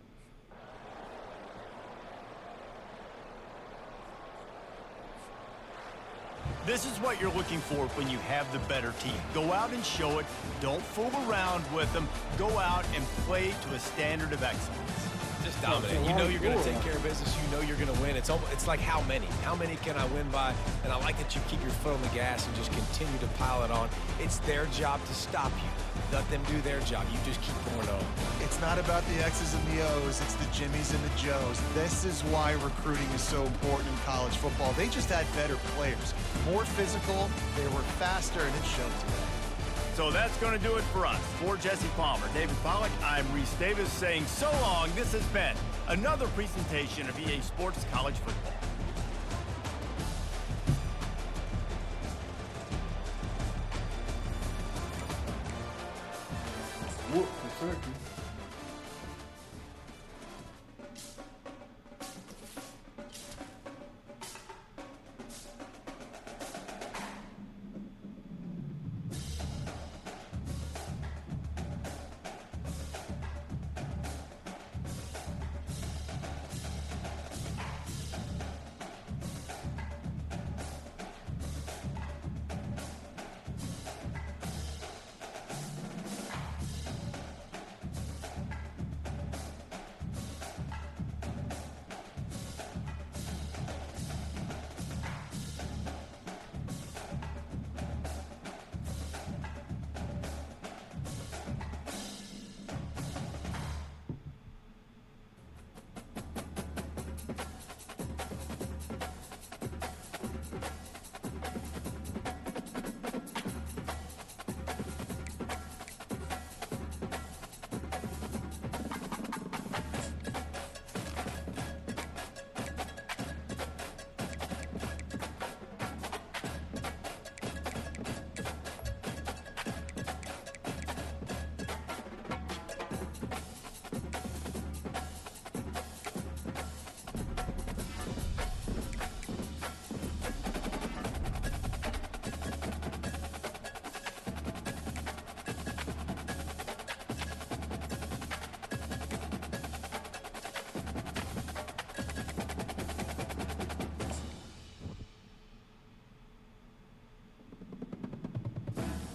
This is what you're looking for when you have the better team. Go out and show it. Don't fool around with them. Go out and play to a standard of excellence. Just dominate. You know you're going to take care of business. You know you're going to win. It's like how many? How many can I win by? And I like that you keep your foot on the gas and just continue to pile it on. It's their job to stop you. Let them do their job. You just keep going on. It's not about the X's and the O's. It's the Jimmies and the Joes. This is why recruiting is so important in college football. They just had better players. More physical. They were faster, and it showed today. So that's going to do it for us. For Jesse Palmer, David Pollack, I'm Reese Davis saying so long. This has been another presentation of EA Sports College Football. Whoop for second.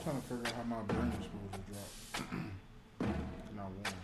trying to figure out how my brain is supposed to drop. Not one.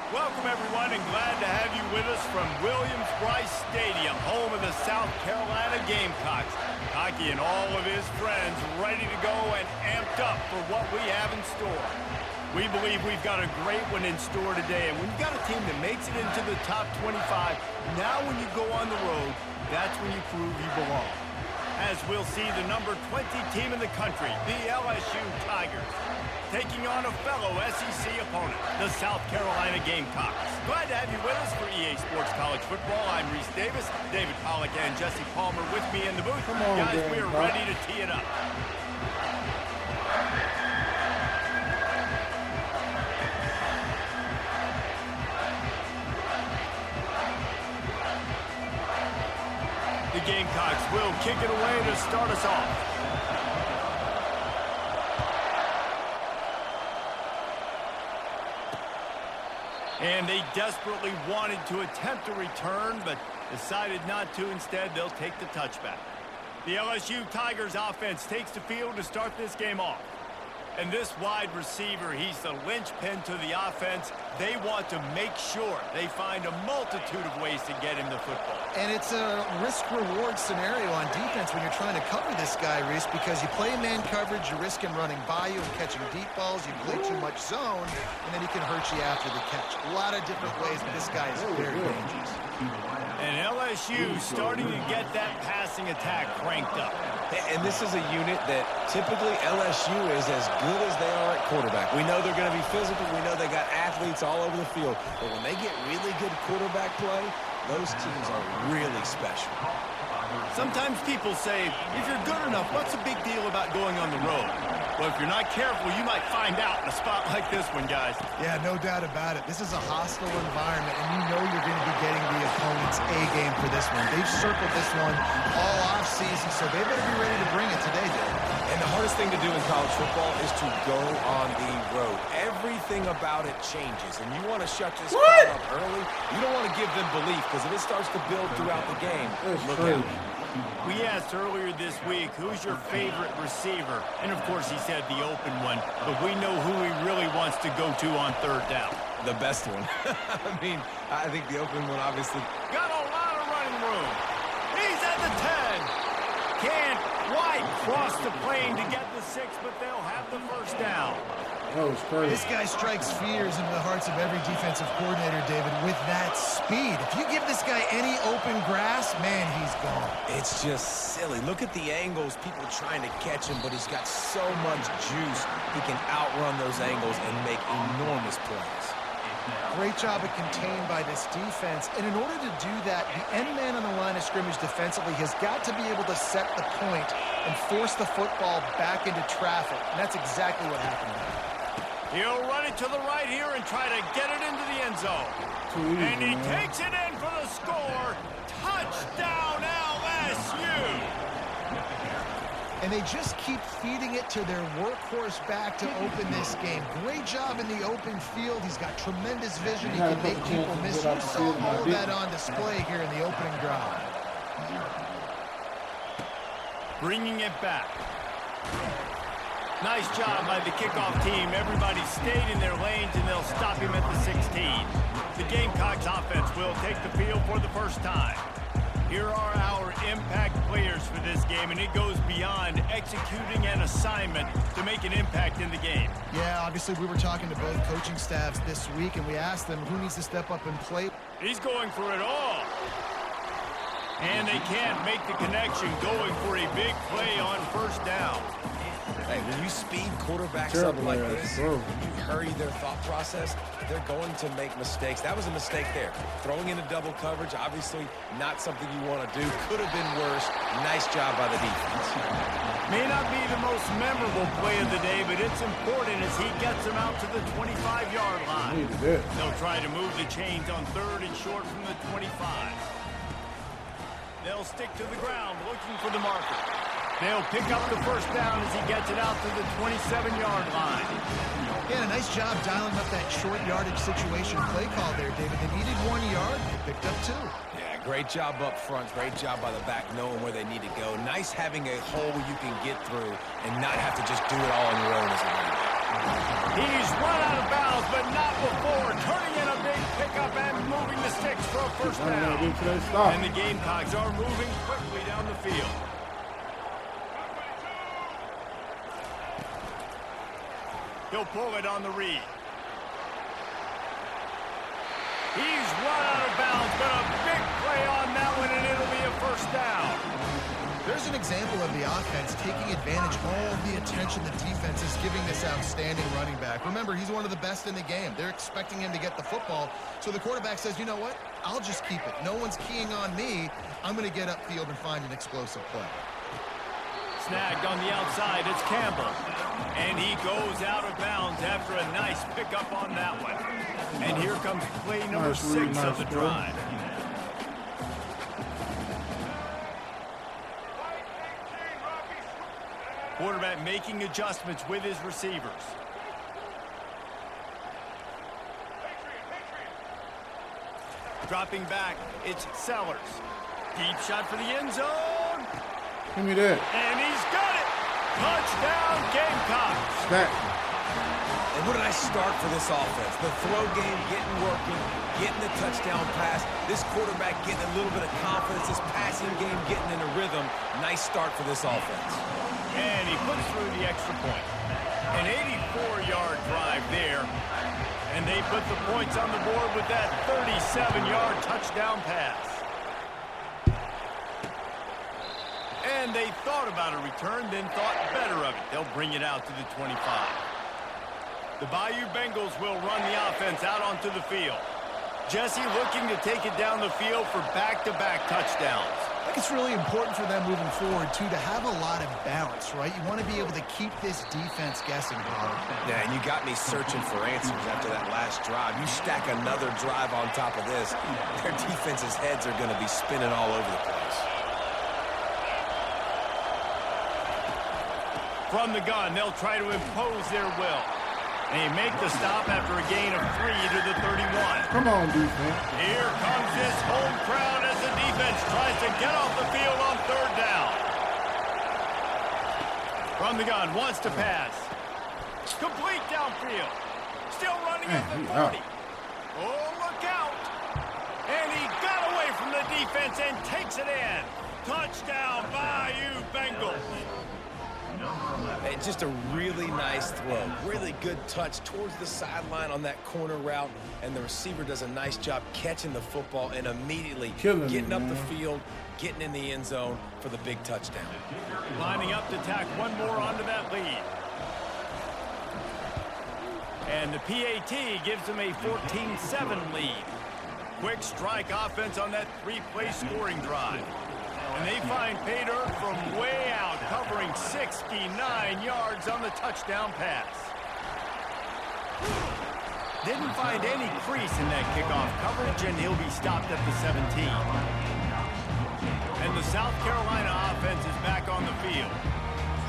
Welcome, everyone, and glad to have you with us from Williams-Brice Stadium, home of the South Carolina Gamecocks. Hockey and all of his friends ready to go and amped up for what we have in store. We believe we've got a great one in store today, and when you've got a team that makes it into the top 25, now when you go on the road, that's when you prove you belong. As we'll see the number 20 team in the country, the LSU Tigers, taking on a fellow SEC opponent, the South Carolina Gamecocks. Glad to have you with us for EA Sports College Football. I'm Reese Davis, David Pollack and Jesse Palmer with me in the booth. Come on, guys, we are ready to tee it up. The Gamecocks will kick it away to start us off. And they desperately wanted to attempt a return, but decided not to. Instead, they'll take the touchback. The LSU Tigers offense takes the field to start this game off. And this wide receiver, he's the linchpin to the offense. They want to make sure they find a multitude of ways to get him the football. And it's a risk-reward scenario on defense when you're trying to cover this guy, Reese, because you play man coverage, you risk him running by you and catching deep balls. You play too much zone, and then he can hurt you after the catch. A lot of different ways, but this guy is very dangerous. And LSU starting to get that passing attack cranked up. And this is a unit that typically LSU is as good as they are at quarterback. We know they're going to be physical. We know they got athletes all over the field. But when they get really good quarterback play, those teams are really special. Sometimes people say, if you're good enough, what's the big deal about going on the road? Well, if you're not careful, you might find out in a spot like this one, guys. Yeah, no doubt about it. This is a hostile environment, and you know you're going to be getting the opponent's A-game for this one. They've circled this one all offseason, so they better be ready to bring it today, Dave. And the hardest thing to do in college football is to go on the road. Everything about it changes, and you want to shut this crowd up early. You don't want to give them belief, because if it starts to build throughout the game, look out. We asked earlier this week, who's your favorite receiver? And, of course, he said the open one. But we know who he really wants to go to on third down. The best one. I mean, I think the open one obviously. Got a lot of running room. He's at the 10. Can't quite cross the plane to get the 6, but they'll have the first down. That was crazy. This guy strikes fears into the hearts of every defensive coordinator, David, with that speed. If you give this guy any open grass, man, he's gone. It's just silly. Look at the angles, people trying to catch him, but he's got so much juice. He can outrun those angles and make enormous plays. Great job of contained by this defense. And in order to do that, the end man on the line of scrimmage defensively has got to be able to set the point and force the football back into traffic. And that's exactly what happened there. He'll run it to the right here and try to get it into the end zone. And he takes it in for the score. Touchdown, LSU! And they just keep feeding it to their workhorse back to open this game. Great job in the open field. He's got tremendous vision. He can make people miss. You saw all of that on display here in the opening drive. Bringing it back. Nice job by the kickoff team. Everybody stayed in their lanes, and they'll stop him at the 16. The Gamecocks offense will take the field for the first time. Here are our impact players for this game, and it goes beyond executing an assignment to make an impact in the game. Yeah, obviously we were talking to both coaching staffs this week, and we asked them who needs to step up and play. He's going for it all. And they can't make the connection, going for a big play on first down. Hey, when you speed quarterbacks up like this, you hurry their thought process, they're going to make mistakes. That was a mistake there. Throwing into double coverage, obviously not something you want to do. Could have been worse. Nice job by the defense. May not be the most memorable play of the day, but it's important as he gets them out to the 25-yard line. They'll try to move the chains on third and short from the 25. They'll stick to the ground looking for the marker. They'll pick up the first down as he gets it out to the 27-yard line. Yeah, a nice job dialing up that short yardage situation play call there, David. They needed 1 yard. They picked up 2. Yeah, great job up front. Great job by the back knowing where they need to go. Nice having a hole you can get through and not have to just do it all on your own as a running back. He's run out of bounds, but not before. Turning in a big pickup and moving the sticks for a first down. And the Gamecocks are moving quickly down the field. He'll pull it on the read. He's run out of bounds, but a big play on that one, and it'll be a first down. There's an example of the offense taking advantage of all the attention the defense is giving this outstanding running back. Remember, he's one of the best in the game. They're expecting him to get the football, so the quarterback says, you know what? I'll just keep it. No one's keying on me. I'm going to get upfield and find an explosive play. Snagged on the outside, it's Campbell. And he goes out of bounds after a nice pickup on that one. And here comes play number 6 of the drive. Quarterback making adjustments with his receivers. Dropping back, it's Sellers. Deep shot for the end zone. Give me that. And he's got it. Touchdown, Gamecocks. Stack. And what did I start for this offense? The throw game getting working, getting the touchdown pass. This quarterback getting a little bit of confidence. This passing game getting in a rhythm. Nice start for this offense. And he puts through the extra point. An 84-yard drive there. And they put the points on the board with that 37-yard touchdown pass. And they thought about a return, then thought better of it. They'll bring it out to the 25. The Bayou Bengals will run the offense out onto the field. Jesse looking to take it down the field for back-to-back touchdowns. I think it's really important for them moving forward, too, to have a lot of balance, right? You want to be able to keep this defense guessing, Bob. Yeah, and you got me searching for answers after that last drive. You stack another drive on top of this, their defense's heads are going to be spinning all over the place. From the gun, they'll try to impose their will. And he make the stop after a gain of 3 to the 31. Come on, defense. Here comes this home crowd as the defense tries to get off the field on 3rd down. From the gun, wants to pass. Complete downfield. Still running at the 40. Oh, look out. And he got away from the defense and takes it in. Touchdown, Bayou Bengals. Hey, just a really nice throw. Really good touch towards the sideline on that corner route, and the receiver does a nice job catching the football and immediately getting up the field, getting in the end zone for the big touchdown. Lining up to tack one more onto that lead. And the PAT gives them a 14-7 lead. Quick strike offense on that 3-play scoring drive. And they find pay dirt from way out, covering 69 yards on the touchdown pass. Didn't find any crease in that kickoff coverage, and he'll be stopped at the 17. And the South Carolina offense is back on the field.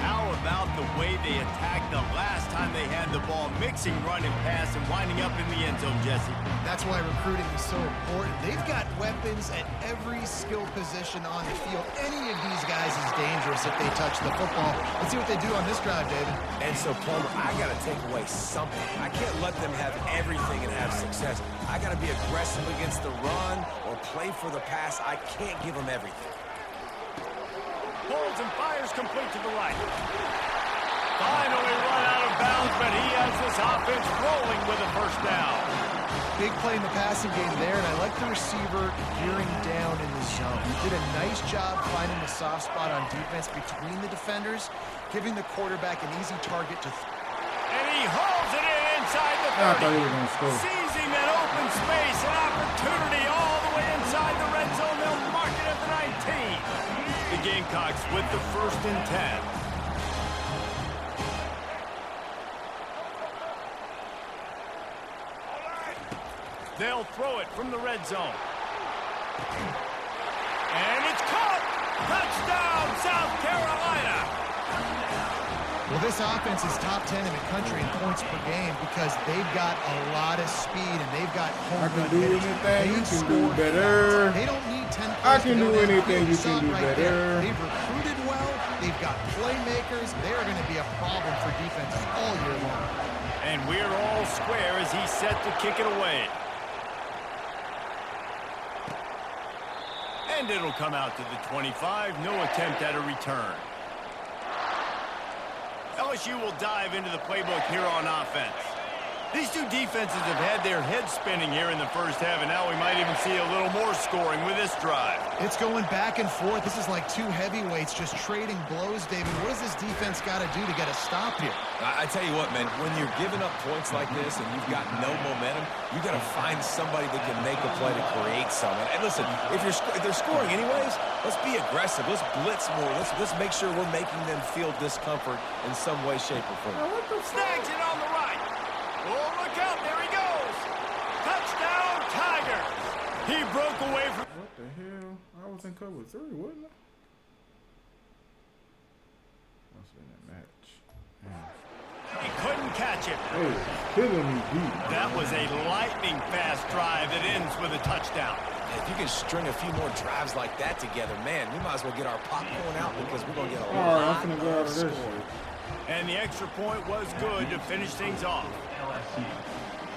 How about the way they attacked the last time they had the ball, mixing run and pass and winding up in the end zone, Jesse? That's why recruiting is so important. They've got weapons at every skill position on the field. Any of these guys is dangerous if they touch the football. Let's see what they do on this drive, David. And so, Plummer, I got to take away something. I can't let them have everything and have success. I got to be aggressive against the run or play for the pass. I can't give them everything. Pulls and fires complete to the right. Finally run out of bounds, but he has this offense rolling with a 1st down. Big play in the passing game there, and I like the receiver gearing down in the zone. He did a nice job finding the soft spot on defense between the defenders, giving the quarterback an easy target to and he hauls it in inside the 30. I thought he was going to score. Sees him in open space, an opportunity all the way inside the red zone. They'll mark it at the 19. The Gamecocks with the 1st and 10. They'll throw it from the red zone. And it's caught! Touchdown, South Carolina! Well, this offense is top 10 in the country in points per game because they've got a lot of speed and they've got home I can run do hitters. anything you can do score better. They don't need 10 I plays can to do go down. anything you Stop can do right better. there. They've recruited well. They've got playmakers. They're going to be a problem for defenses all year long. And we're all square as he's set to kick it away. And it'll come out to the 25. No attempt at a return. LSU will dive into the playbook here on offense. These two defenses have had their heads spinning here in the 1st half, and now we might even see a little more scoring with this drive. It's going back and forth. This is like two heavyweights just trading blows, David. What does this defense got to do to get a stop here? I tell you what, man, when you're giving up points like this and you've got no momentum, you got to find somebody that can make a play to create something. And listen, if they're scoring anyways, let's be aggressive. Let's blitz more. Let's make sure we're making them feel discomfort in some way, shape, or form. Snags it on the right. Oh, look out. There he goes. Touchdown, Tigers. He broke away from... What the hell? I was in cover 3, wasn't I? Must have been that match. Man. He couldn't catch it. They was killing me deep. That was a lightning-fast drive that ends with a touchdown. If you can string a few more drives like that together, man, we might as well get our popcorn out because we're going to get a All right, lot I'm finna go out of this. score. And the extra point was good to finish things off. LSU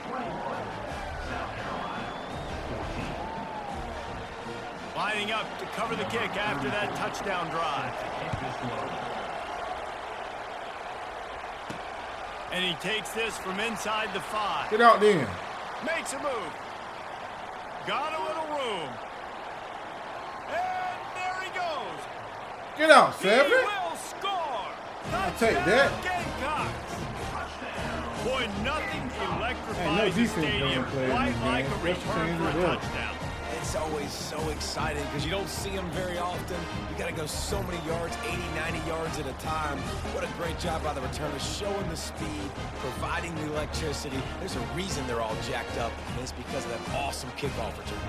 21, South Carolina 14. Lining up to cover the kick after that touchdown drive. And he takes this from inside the 5. Get out then. Makes a move. Got a little room. And there he goes. Get out, He 7. will score. I'll take that. Gamecocks. Boy, nothing electrifies Hey, no the defense stadium don't play quite these like games. a Special return teams for a as well. touchdown. It's always so exciting because you don't see them very often. You got to go so many yards, 80, 90 yards at a time. What a great job by the returners, showing the speed, providing the electricity. There's a reason they're all jacked up, and it's because of that awesome kickoff return.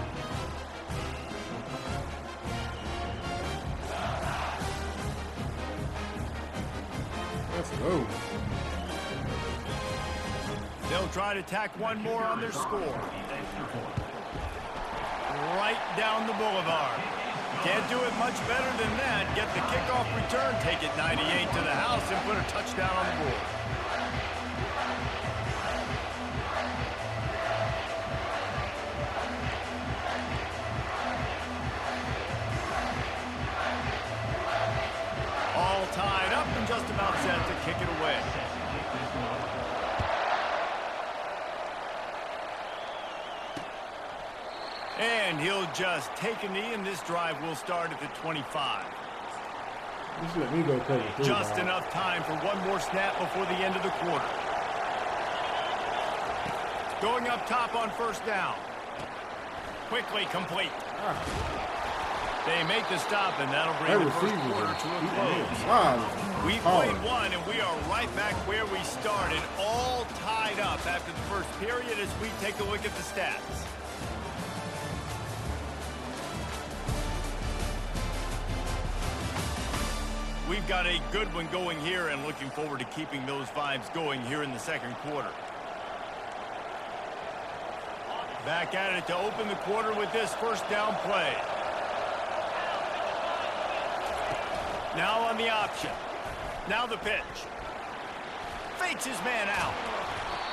Let's go. They'll try to tack one more on their score. Right down the boulevard. Can't do it much better than that. Get the kickoff return, take it 98 to the house, and put a touchdown on the board. All tied up and just about set to kick it away. And he'll just take a knee, and this drive will start at the 25. Just let me go cover 3. Just enough time for one more snap before the end of the quarter. Going up top on first down. Quickly complete. They make the stop, and that'll bring the first quarter to a close. We played one, and we are right back where we started, all tied up after the first period as we take a look at the stats. We've got a good one going here and looking forward to keeping those vibes going here in the second quarter. Back at it to open the quarter with this first down play. Now on the option. Now the pitch. Fakes his man out.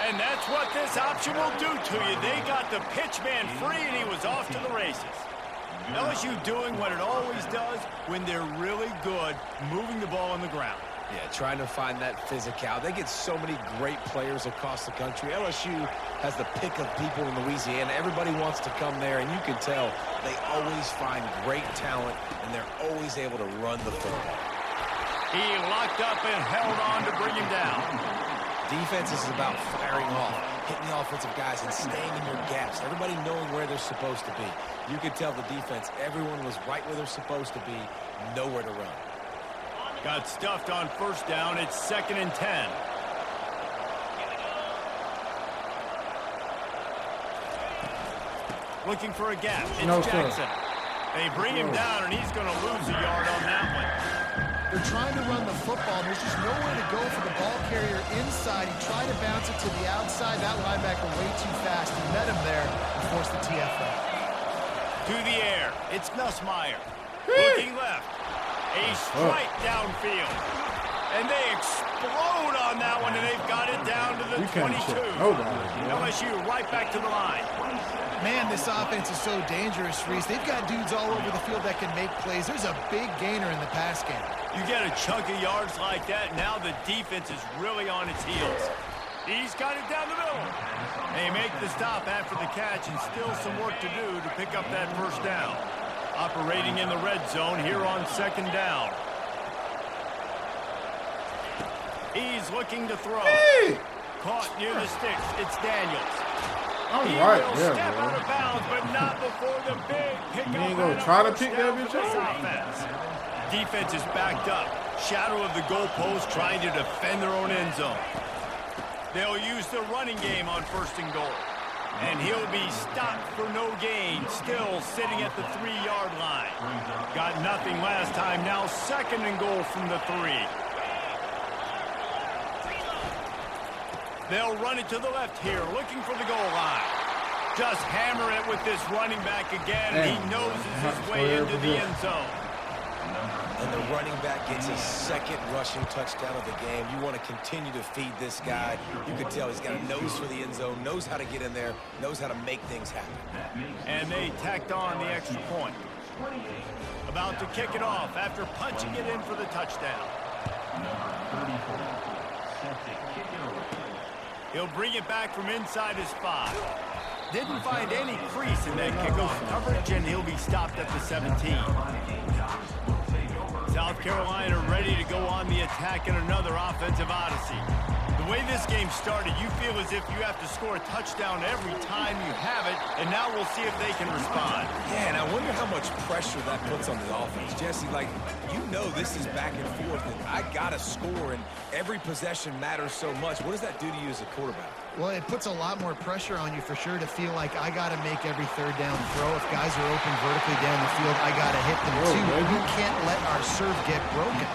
And that's what this option will do to you. They got the pitch man free and he was off to the races. LSU doing what it always does when they're really good, moving the ball on the ground. Yeah, trying to find that physicality. They get so many great players across the country. LSU has the pick of people in Louisiana. Everybody wants to come there, and you can tell they always find great talent, and they're always able to run the football. He locked up and held on to bring him down. Defense is about firing off, hitting the offensive guys, and staying in your gaps. Everybody knowing where they're supposed to be. You could tell the defense, everyone was right where they're supposed to be, nowhere to run. Got stuffed on first down. It's 2nd and 10. Looking for a gap. It's Jackson. They bring him down, and he's going to lose a yard on that one. They're trying to run the football, and there's just nowhere to go for the ball carrier inside. He tried to bounce it to the outside. That linebacker way too fast. He met him there and forced the TFL. To the air. It's Nussmeier. Looking left. A strike downfield. And they explode on that one, and they've got it down to the 22. LSU right back to the line. Man, this offense is so dangerous, Reese. They've got dudes all over the field that can make plays. There's a big gainer in the pass game. You get a chunk of yards like that, now the defense is really on its heels. He's got it down the middle. They make the stop after the catch, and still some work to do to pick up that first down. Operating in the red zone here on 2nd down. He's looking to throw. Caught near the sticks. It's Daniels. He will step out of bounds, but not before the big pickup. You ain't gonna try to pick that bitch up. Defense is backed up. Shadow of the goalpost trying to defend their own end zone. They'll use the running game on 1st and goal. And he'll be stopped for no gain, still sitting at the 3-yard line. Got nothing last time, now 2nd and goal from the 3. They'll run it to the left here, looking for the goal line. Just hammer it with this running back again, and he noses his way into the end zone. And the running back gets his 2nd rushing touchdown of the game. You want to continue to feed this guy. You can tell he's got a nose for the end zone, knows how to get in there, knows how to make things happen. And they tacked on the extra point. About to kick it off after punching it in for the touchdown. He'll bring it back from inside his 5. Didn't find any crease in that kickoff coverage, and he'll be stopped at the 17. South Carolina ready to go on the attack in another offensive odyssey. The way this game started, you feel as if you have to score a touchdown every time you have it, and now we'll see if they can respond. Yeah, and I wonder how much pressure that puts on the offense. Jesse, like, you know this is back and forth, and I got to score, and every possession matters so much. What does that do to you as a quarterback? Well, it puts a lot more pressure on you for sure to feel like I got to make every 3rd down throw. If guys are open vertically down the field, I got to hit them too. You can't let our serve get broken.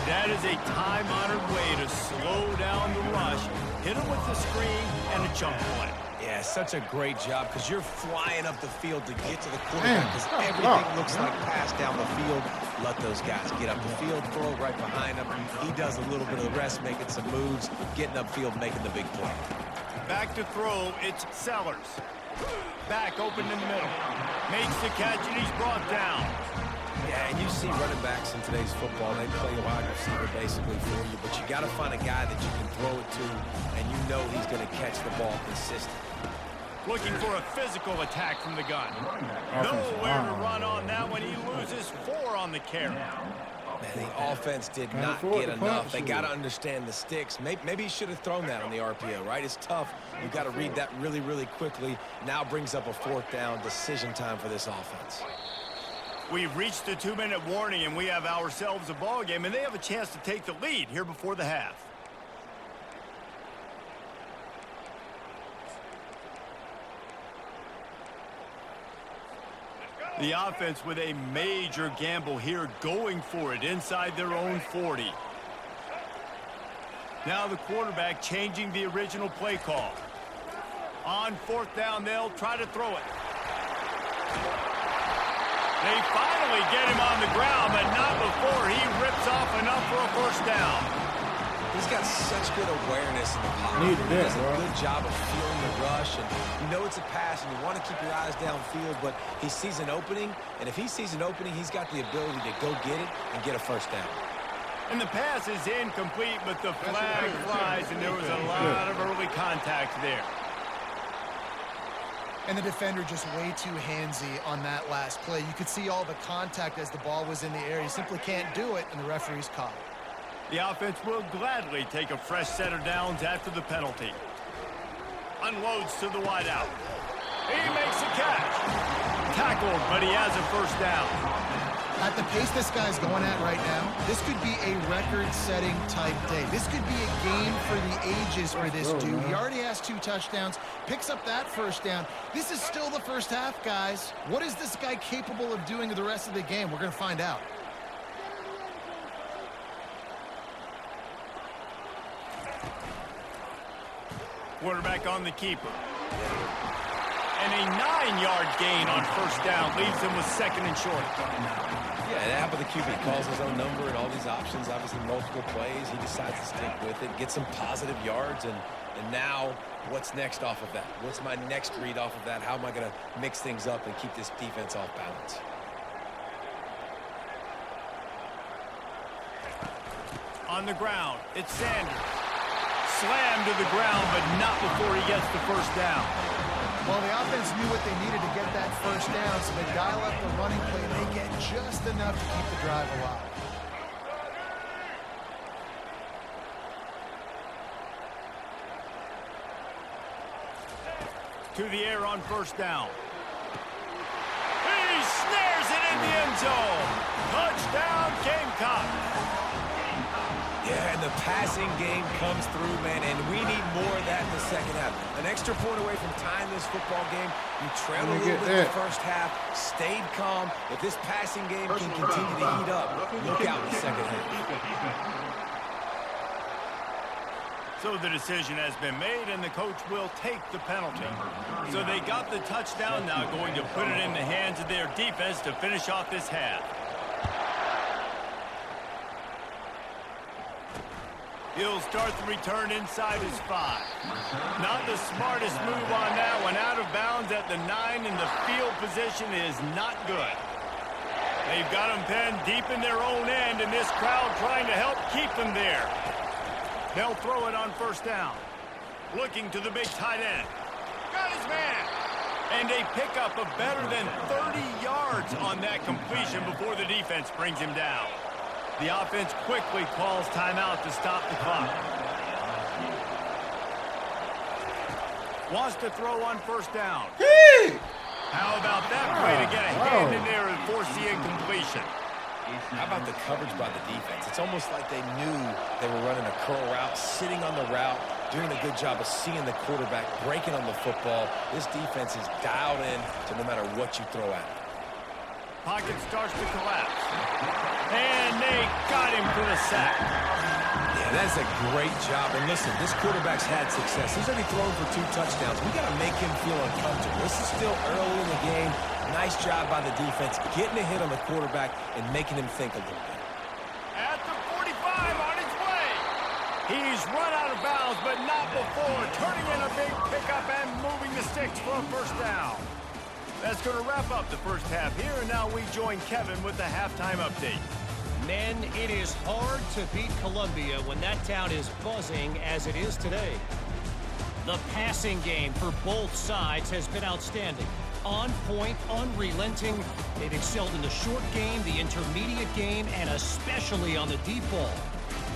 That is a time-honored way to slow down the rush. Hit them with the screen and a chunk play. Yeah, such a great job because you're flying up the field to get to the quarterback because everything looks like pass down the field. Let those guys get up the field, throw it right behind him. He does a little bit of the rest, making some moves, getting upfield, making the big play. Back to throw, it's Sellers. Back open in the middle. Makes the catch, and he's brought down. Yeah, and you see running backs in today's football, they play a wide receiver basically for you, but you got to find a guy that you can throw it to, and you know he's going to catch the ball consistently. Looking for a physical attack from the gun. Nowhere to run on that one. He loses 4 on the carry. Man, the offense did not get enough. They got to understand the sticks. Maybe he should have thrown that on the RPO, right? It's tough. You've got to read that really, really quickly. Now brings up a 4th down decision time for this offense. We've reached the 2-minute warning, and we have ourselves a ball game, and they have a chance to take the lead here before the half. The offense with a major gamble here, going for it inside their own 40. Now the quarterback changing the original play call. On 4th down, they'll try to throw it. They finally get him on the ground, but not before he rips off enough for a 1st down. He's got such good awareness in the pocket. He does a good job of feeling the rush, and you know it's a pass, and you want to keep your eyes downfield, but he sees an opening, and if he sees an opening, he's got the ability to go get it and get a 1st down. And the pass is incomplete, but the flag flies, and there was a lot of early contact there. And the defender just way too handsy on that last play. You could see all the contact as the ball was in the air. He simply can't do it, and the referee's caught it. The offense will gladly take a fresh set of downs after the penalty. Unloads to the wideout. He makes a catch. Tackled, but he has a 1st down. At the pace this guy's going at right now, this could be a record-setting type day. This could be a game for the ages for this dude. He already has 2 touchdowns, picks up that 1st down. This is still the 1st half, guys. What is this guy capable of doing the rest of the game? We're going to find out. Quarterback on the keeper. And a 9-yard gain on 1st down leaves him with 2nd and short. Yeah, that happened to the QB. Calls his own number and all these options, obviously multiple plays. He decides to stick with it, get some positive yards, and now what's next off of that? What's my next read off of that? How am I going to mix things up and keep this defense off balance? On the ground, it's Sanders. Slammed to the ground, but not before he gets the 1st down. Well, the offense knew what they needed to get that 1st down, so they dial up the running play, and they get just enough to keep the drive alive. To the air on 1st down. He snares it in the end zone. Touchdown, Gamecocks. Yeah, and the passing game comes through, man, and we need more of that in the 2nd half. An extra point away from tying this football game. You trail a little bit in the 1st half, stayed calm. If this passing game can continue to heat up, look out in the 2nd half. So the decision has been made, and the coach will take the penalty. So they got the touchdown, now going to put it in the hands of their defense to finish off this half. He'll start the return inside his 5. Not the smartest move on that one. Out of bounds at the 9, and the field position is not good. They've got him penned deep in their own end, and this crowd trying to help keep them there. They'll throw it on 1st down. Looking to the big tight end. Got his man. And a pickup of better than 30 yards on that completion before the defense brings him down. The offense quickly calls timeout to stop the clock. Wants to throw on 1st down. How about that play to get a hand in there and force the incompletion? How about the coverage by the defense? It's almost like they knew they were running a curl route, sitting on the route, doing a good job of seeing the quarterback, breaking on the football. This defense is dialed in to no matter what you throw at it. Pocket starts to collapse. And they got him for the sack. Yeah, That's a great job. And listen, this quarterback's had success. He's already thrown for 2 touchdowns. We got to make him feel uncomfortable. This is still early in the game. Nice job by the defense, getting a hit on the quarterback and making him think a little bit. At the 45 on his way. He's run out of bounds, but not before turning in a big pickup and moving the sticks for a first down. That's going to wrap up the first half here, and now we join Kevin with the halftime update. Men, it is hard to beat Columbia when that town is buzzing as it is today. The passing game for both sides has been outstanding. On point, unrelenting. They've excelled in the short game, the intermediate game, and especially on the deep ball.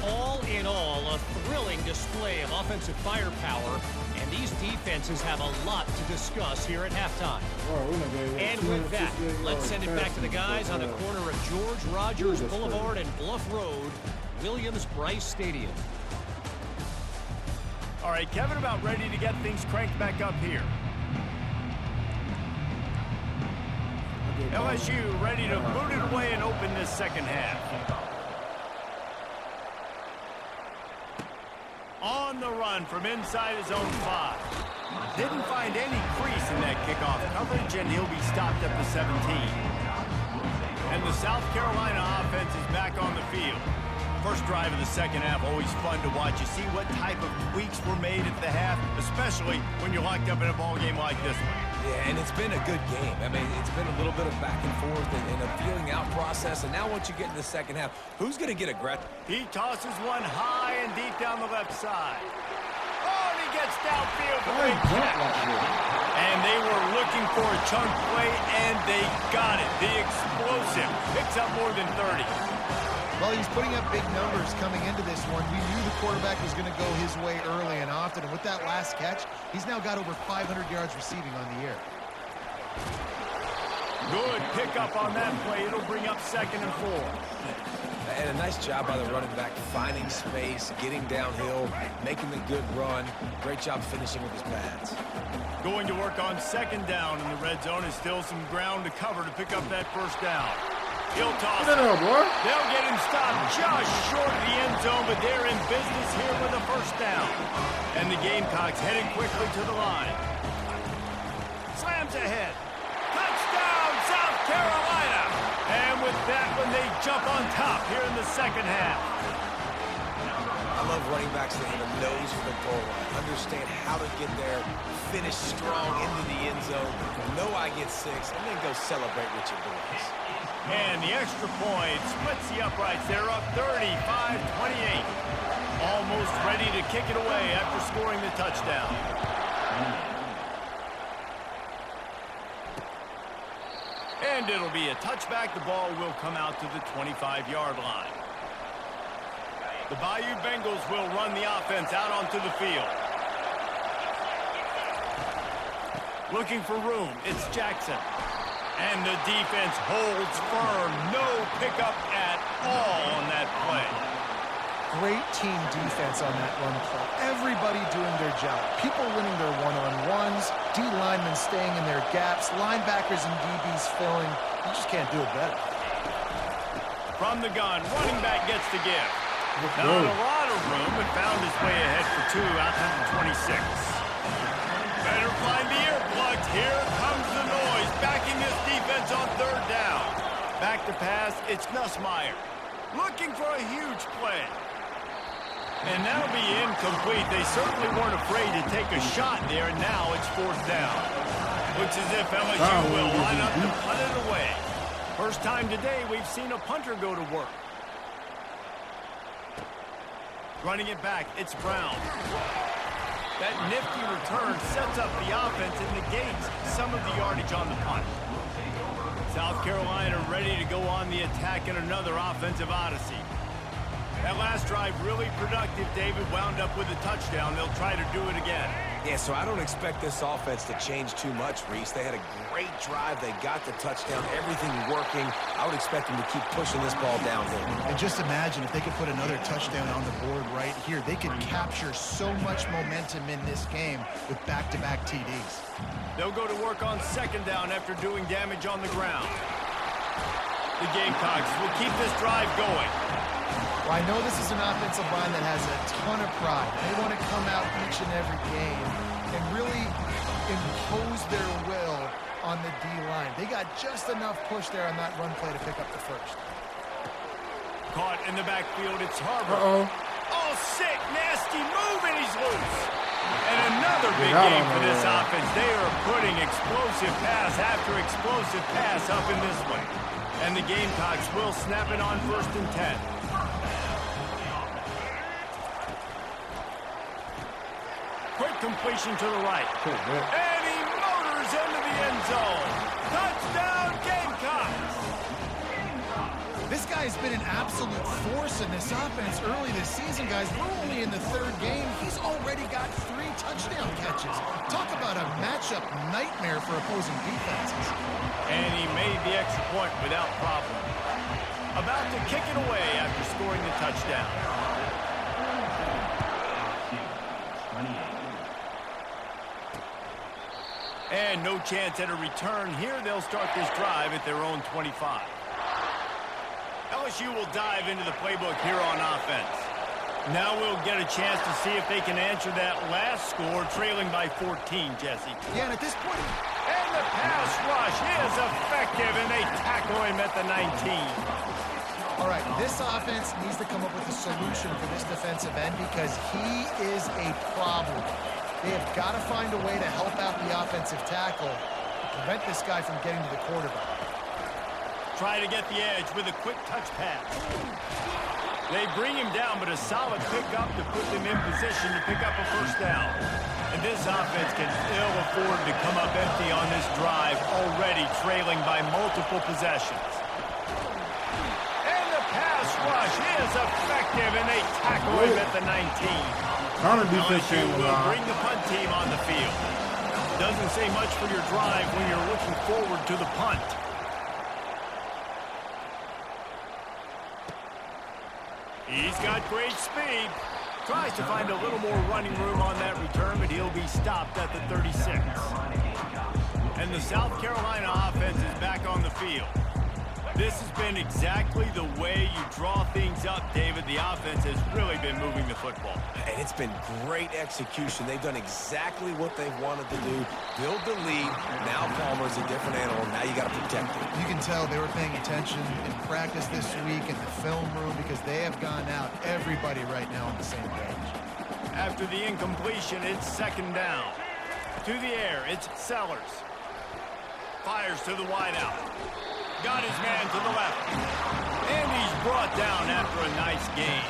All in all, a thrilling display of offensive firepower, and these defenses have a lot to discuss here at halftime. And with that, let's send it back to the guys on the corner of George Rogers Boulevard and Bluff Road, Williams-Brice Stadium. All right, Kevin, about ready to get things cranked back up here. LSU ready to boot it away and open this second half. On the run from inside his own 5. Didn't find any crease in that kickoff coverage, and he'll be stopped at the 17. And the South Carolina offense is back on the field. First drive of the second half, always fun to watch. You see what type of tweaks were made at the half, especially when you're locked up in a ball game like this one. Yeah, and it's been a good game. I mean, it's been a little bit of back and forth and a feeling out process. And now once you get in the second half, who's going to get aggressive? He tosses one high and deep down the left side. Oh, and he gets downfield for the big catch. And they were looking for a chunk play, and they got it. The explosive picks up more than 30. Well, he's putting up big numbers coming into this one. We knew the quarterback was going to go his way early and often, and with that last catch, he's now got over 500 yards receiving on the year. Good pickup on that play. It'll bring up 2nd and 4. And a nice job by the running back, finding space, getting downhill, making the good run. Great job finishing with his pads. Going to work on 2nd down, and the red zone is still some ground to cover to pick up that first down. He'll toss it. They'll get him stopped just short of the end zone, but they're in business here with a first down. And the Gamecocks heading quickly to the line. Slams ahead. Touchdown, South Carolina! And with that one, they jump on top here in the second half. I love running backs that have a nose for the goal line, understand how to get there, finish strong into the end zone, know I get 6, and then go celebrate with your boys. And the extra point splits the uprights. They're up 35-28. Almost ready to kick it away after scoring the touchdown. And it'll be a touchback. The ball will come out to the 25-yard line. The Bayou Bengals will run the offense out onto the field. Looking for room. It's Jackson. And the defense holds firm. No pickup at all on that play. Great team defense on that run play. Everybody doing their job. People winning their one-on-ones, D linemen staying in their gaps, linebackers and DBs filling. You just can't do it better. From the gun, running back gets the give. Not a lot of room, but found his way ahead for 2 out to the 26. Better find the earplugs. Here comes the noise. Backing this defense on 3rd down. Back to pass, it's Nussmeier. Looking for a huge play. And that'll be incomplete. They certainly weren't afraid to take a shot there, and now it's 4th down. Looks as if LSU will line up to punt it away. First time today we've seen a punter go to work. Running it back, it's Brown. That nifty return sets up the offense and negates some of the yardage on the punt. South Carolina ready to go on the attack in another offensive odyssey. That last drive really productive. David wound up with a touchdown. They'll try to do it again. Yeah, so I don't expect this offense to change too much, Reese. They had a great drive. They got the touchdown. Everything working. I would expect them to keep pushing this ball downhill. And just imagine if they could put another touchdown on the board right here. They could capture so much momentum in this game with back-to-back TDs. They'll go to work on 2nd down after doing damage on the ground. The Gamecocks will keep this drive going. Well, I know this is an offensive line that has a ton of pride. They want to come out each and every game and really impose their will on the D-line. They got just enough push there on that run play to pick up the first. Caught in the backfield, it's Harbor. Oh, sick, nasty move, and he's loose. And another big game for this offense. They are putting explosive pass after explosive pass up in this one. And the Gamecocks will snap it on 1st and 10. Quick completion to the right. And he motors into the end zone. Touchdown, Gamecocks! This guy's been an absolute force in this offense early this season, guys. We're only in the 3rd game. He's already got 3 touchdown catches. Talk about a matchup nightmare for opposing defenses. And he made the extra point without problem. About to kick it away after scoring the touchdown. And no chance at a return here. They'll start this drive at their own 25. LSU will dive into the playbook here on offense. Now we'll get a chance to see if they can answer that last score, trailing by 14, Jesse. Yeah, and at this point... And the pass rush is effective, and they tackle him at the 19. All right, this offense needs to come up with a solution for this defensive end because he is a problem. They have got to find a way to help out the offensive tackle to prevent this guy from getting to the quarterback. Try to get the edge with a quick touch pass. They bring him down, but a solid pickup to put them in position to pick up a 1st down. And this offense can ill afford to come up empty on this drive, already trailing by multiple possessions. And the pass rush is effective, and they tackle him at the 19. Counter defense LSU will bring the punt team on the field. Doesn't say much for your drive when you're looking forward to the punt. He's got great speed. Tries to find a little more running room on that return, but he'll be stopped at the 36. And the South Carolina offense is back on the field. This has been exactly the way you draw things up, David. The offense has really been moving the football. And it's been great execution. They've done exactly what they've wanted to do. Build the lead. Now Palmer's a different animal. Now you got to protect him. You can tell they were paying attention in practice this week in the film room because they have gone out, everybody right now on the same page. After the incompletion, it's 2nd down. To the air, it's Sellers. Fires to the wideout. Got his man to the left. And he's brought down after a nice gain.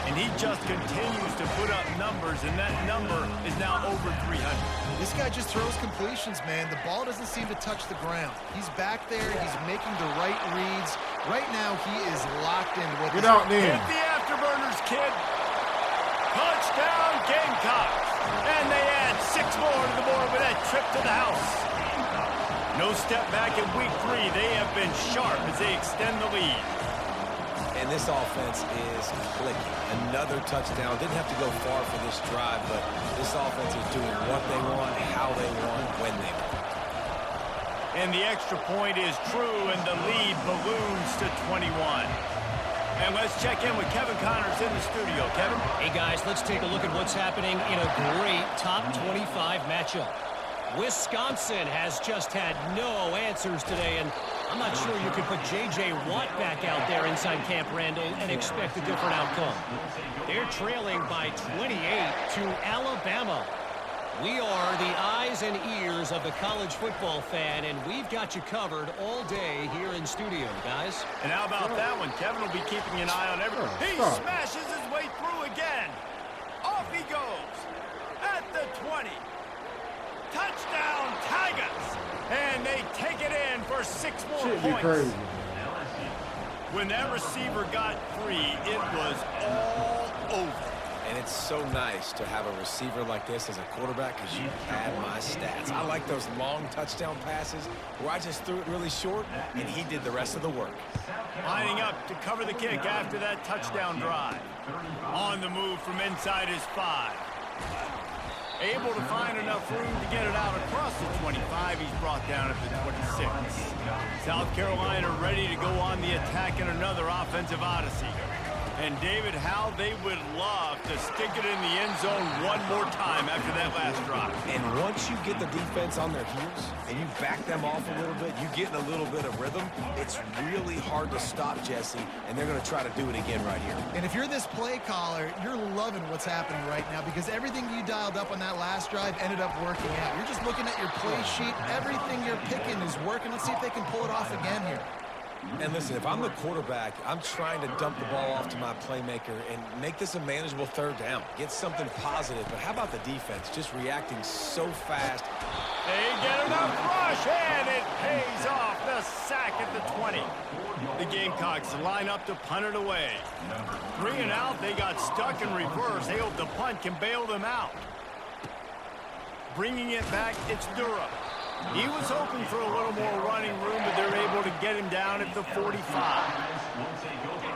And he just continues to put up numbers, and that number is now over 300. This guy just throws completions, man. The ball doesn't seem to touch the ground. He's back there. He's making the right reads. Right now, he is locked into what... Get out there. Hit the afterburners, kid. Touchdown, Gamecocks. And they add 6 more to the board with that trip to the house. No step back in week 3. They have been sharp as they extend the lead. And this offense is clicking. Another touchdown. Didn't have to go far for this drive, but this offense is doing what they want, how they want, when they want. And the extra point is true, and the lead balloons to 21. And let's check in with Kevin Connors in the studio. Kevin? Hey, guys, let's take a look at what's happening in a great top 25 matchup. Wisconsin has just had no answers today, and I'm not sure you could put J.J. Watt back out there inside Camp Randall and expect a different outcome. They're trailing by 28 to Alabama. We are the eyes and ears of the college football fan, and we've got you covered all day here in studio, guys. And how about that one? Kevin will be keeping an eye on everything. He smashes his way through again. Off he goes at the 20. Touchdown, Tigers! And they take it in for 6 more points. Crazy. When that receiver got free, it was all over. And it's so nice to have a receiver like this as a quarterback because you had my stats. I like those long touchdown passes where I just threw it really short and he did the rest of the work. Lining up to cover the kick after that touchdown drive. On the move from inside his 5. Able to find enough room to get it out across the 25. He's brought down at the 26. South Carolina ready to go on the attack in another offensive odyssey. And, David, how they would love to stick it in the end zone one more time after that last drive. And once you get the defense on their heels and you back them off a little bit, you get in a little bit of rhythm, it's really hard to stop Jesse, and they're going to try to do it again right here. And if you're this play caller, you're loving what's happening right now because everything you dialed up on that last drive ended up working out. You're just looking at your play sheet. Everything you're picking is working. Let's see if they can pull it off again here. And listen, if I'm the quarterback, I'm trying to dump the ball off to my playmaker and make this a manageable third down. Get something positive. But how about the defense just reacting so fast? They get enough rush, and it pays off. The sack at the 20. The Gamecocks line up to punt it away. 3 and out, they got stuck in reverse. They hope the punt can bail them out. Bringing it back, it's Durham. He was hoping for a little more running room, but they're able to get him down at the 45.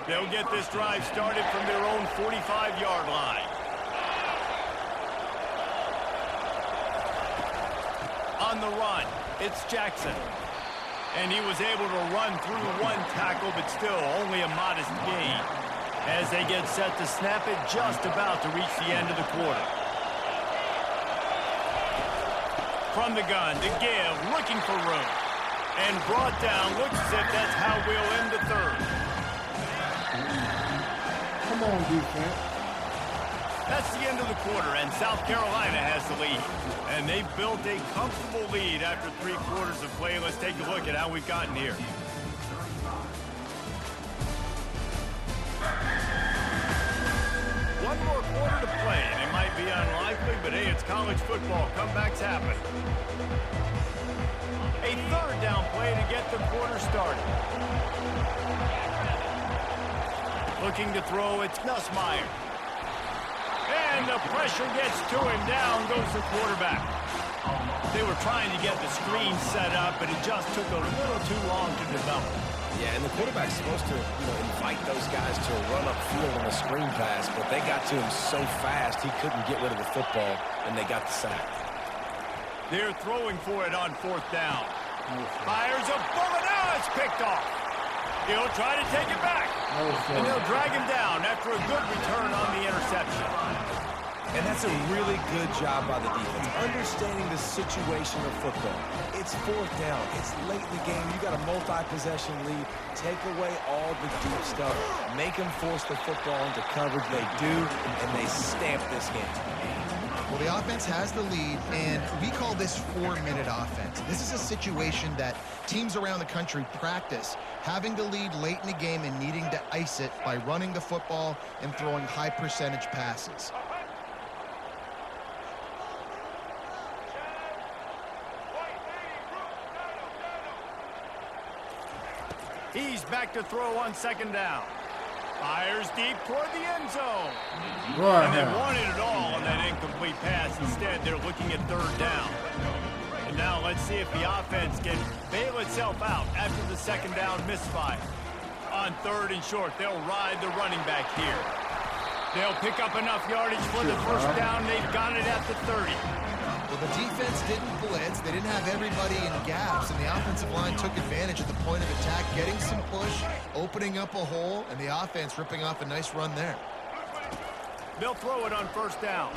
They'll get this drive started from their own 45-yard line. On the run, it's Jackson. And he was able to run through one tackle, but still only a modest gain. As they get set to snap it, just about to reach the end of the quarter. From the gun to give, looking for room. And brought down, looks as if that's how we'll end the third. Come on, defense. That's the end of the quarter, and South Carolina has the lead. And they've built a comfortable lead after 3 quarters of play. Let's take a look at how we've gotten here. One more quarter to play, and it might be unlikely, but hey, it's college football. Comebacks happen. A third down play to get the quarter started. Looking to throw, it's Nussmeier. And the pressure gets to him. Down goes the quarterback. They were trying to get the screen set up, but it just took a little too long to develop. Yeah, and the quarterback's supposed to, invite those guys to run upfield on a screen pass, but they got to him so fast he couldn't get rid of the football, and they got the sack. They're throwing for it on 4th down. Fires a bullet. Now it's picked off. He'll try to take it back. And they'll drag him down after a good return on the interception. And that's a really good job by the defense, understanding the situation of football. It's 4th down. It's late in the game. You got a multi-possession lead. Take away all the deep stuff. Make them force the football into coverage. They do, and they stamp this game. Well, the offense has the lead, and we call this 4-minute offense. This is a situation that teams around the country practice, having the lead late in the game and needing to ice it by running the football and throwing high-percentage passes. He's back to throw on 2nd down. Fires deep toward the end zone. Right. And they wanted it all on that incomplete pass. Instead, they're looking at 3rd down. And now let's see if the offense can bail itself out after the 2nd down misfire. On 3rd and short, they'll ride the running back here. They'll pick up enough yardage for the 1st down. They've got it at the 30. Well, the defense didn't blitz. They didn't have everybody in gaps, and the offensive line took advantage at the point of attack, getting some push, opening up a hole, and the offense ripping off a nice run there. They'll throw it on 1st down.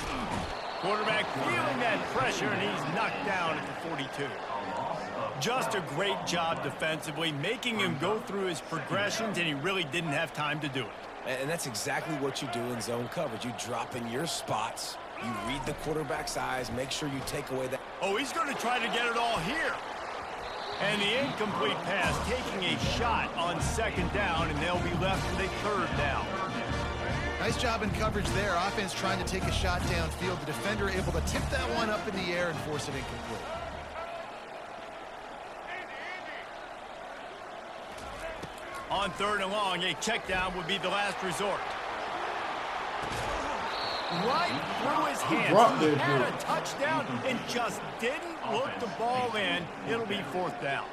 Quarterback feeling that pressure, and he's knocked down at the 42. Just a great job defensively, making him go through his progressions, and he really didn't have time to do it. And that's exactly what you do in zone coverage. You drop in your spots. You read the quarterback's eyes, make sure you take away that. Oh, he's going to try to get it all here. And the incomplete pass taking a shot on 2nd down, and they'll be left with a 3rd down. Nice job in coverage there. Offense trying to take a shot downfield. The defender able to tip that one up in the air and force it incomplete. On 3rd and long, a check down would be the last resort. Right through his hands. He had a touchdown and just didn't look the ball in. It'll be 4th down.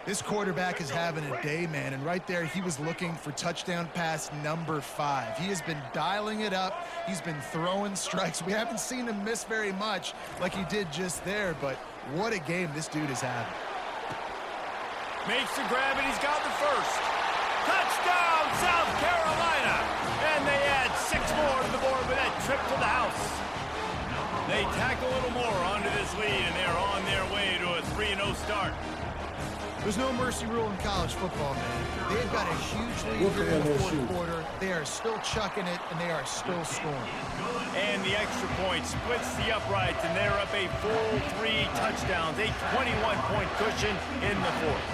This quarterback is having a day, man, and right there he was looking for touchdown pass number 5. He has been dialing it up. He's been throwing strikes. We haven't seen him miss very much like he did just there, but what a game this dude is having. Makes the grab, and he's got the 1st. Touchdown, South Carolina! 6 more to the board with that trip to the house. They tack a little more onto this lead, and they're on their way to a 3-0 start. There's no mercy rule in college football, man. They've got a huge lead here in the fourth quarter. They are still chucking it, and they are still scoring. And the extra point splits the uprights, and they're up a full 3 touchdowns, a 21-point cushion in the fourth.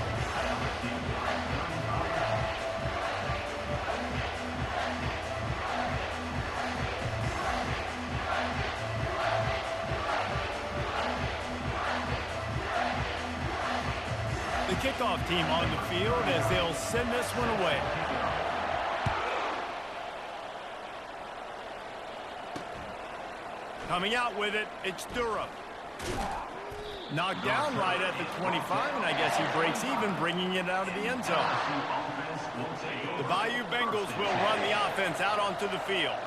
The kickoff team on the field as they'll send this one away. Coming out with it, it's Durham. Knocked down right at the 25, and I guess he breaks even, bringing it out of the end zone. The Bayou Bengals will run the offense out onto the field.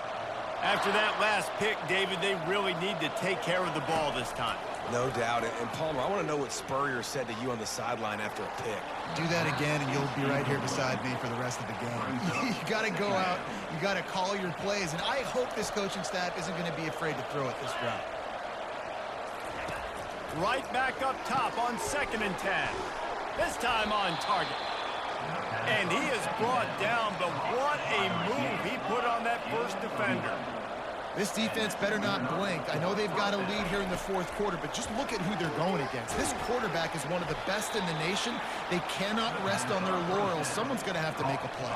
After that last pick, David, they really need to take care of the ball this time. No doubt. And Palmer, I want to know what Spurrier said to you on the sideline after a pick. Do that again, and you'll be right here beside me for the rest of the game. You got to go out. You got to call your plays, and I hope this coaching staff isn't going to be afraid to throw it this route. Right back up top on 2nd and 10. This time on target. And he is brought down, but what a move he put on that first defender. This defense better not blink. I know they've got a lead here in the fourth quarter, but just look at who they're going against. This quarterback is one of the best in the nation. They cannot rest on their laurels. Someone's going to have to make a play.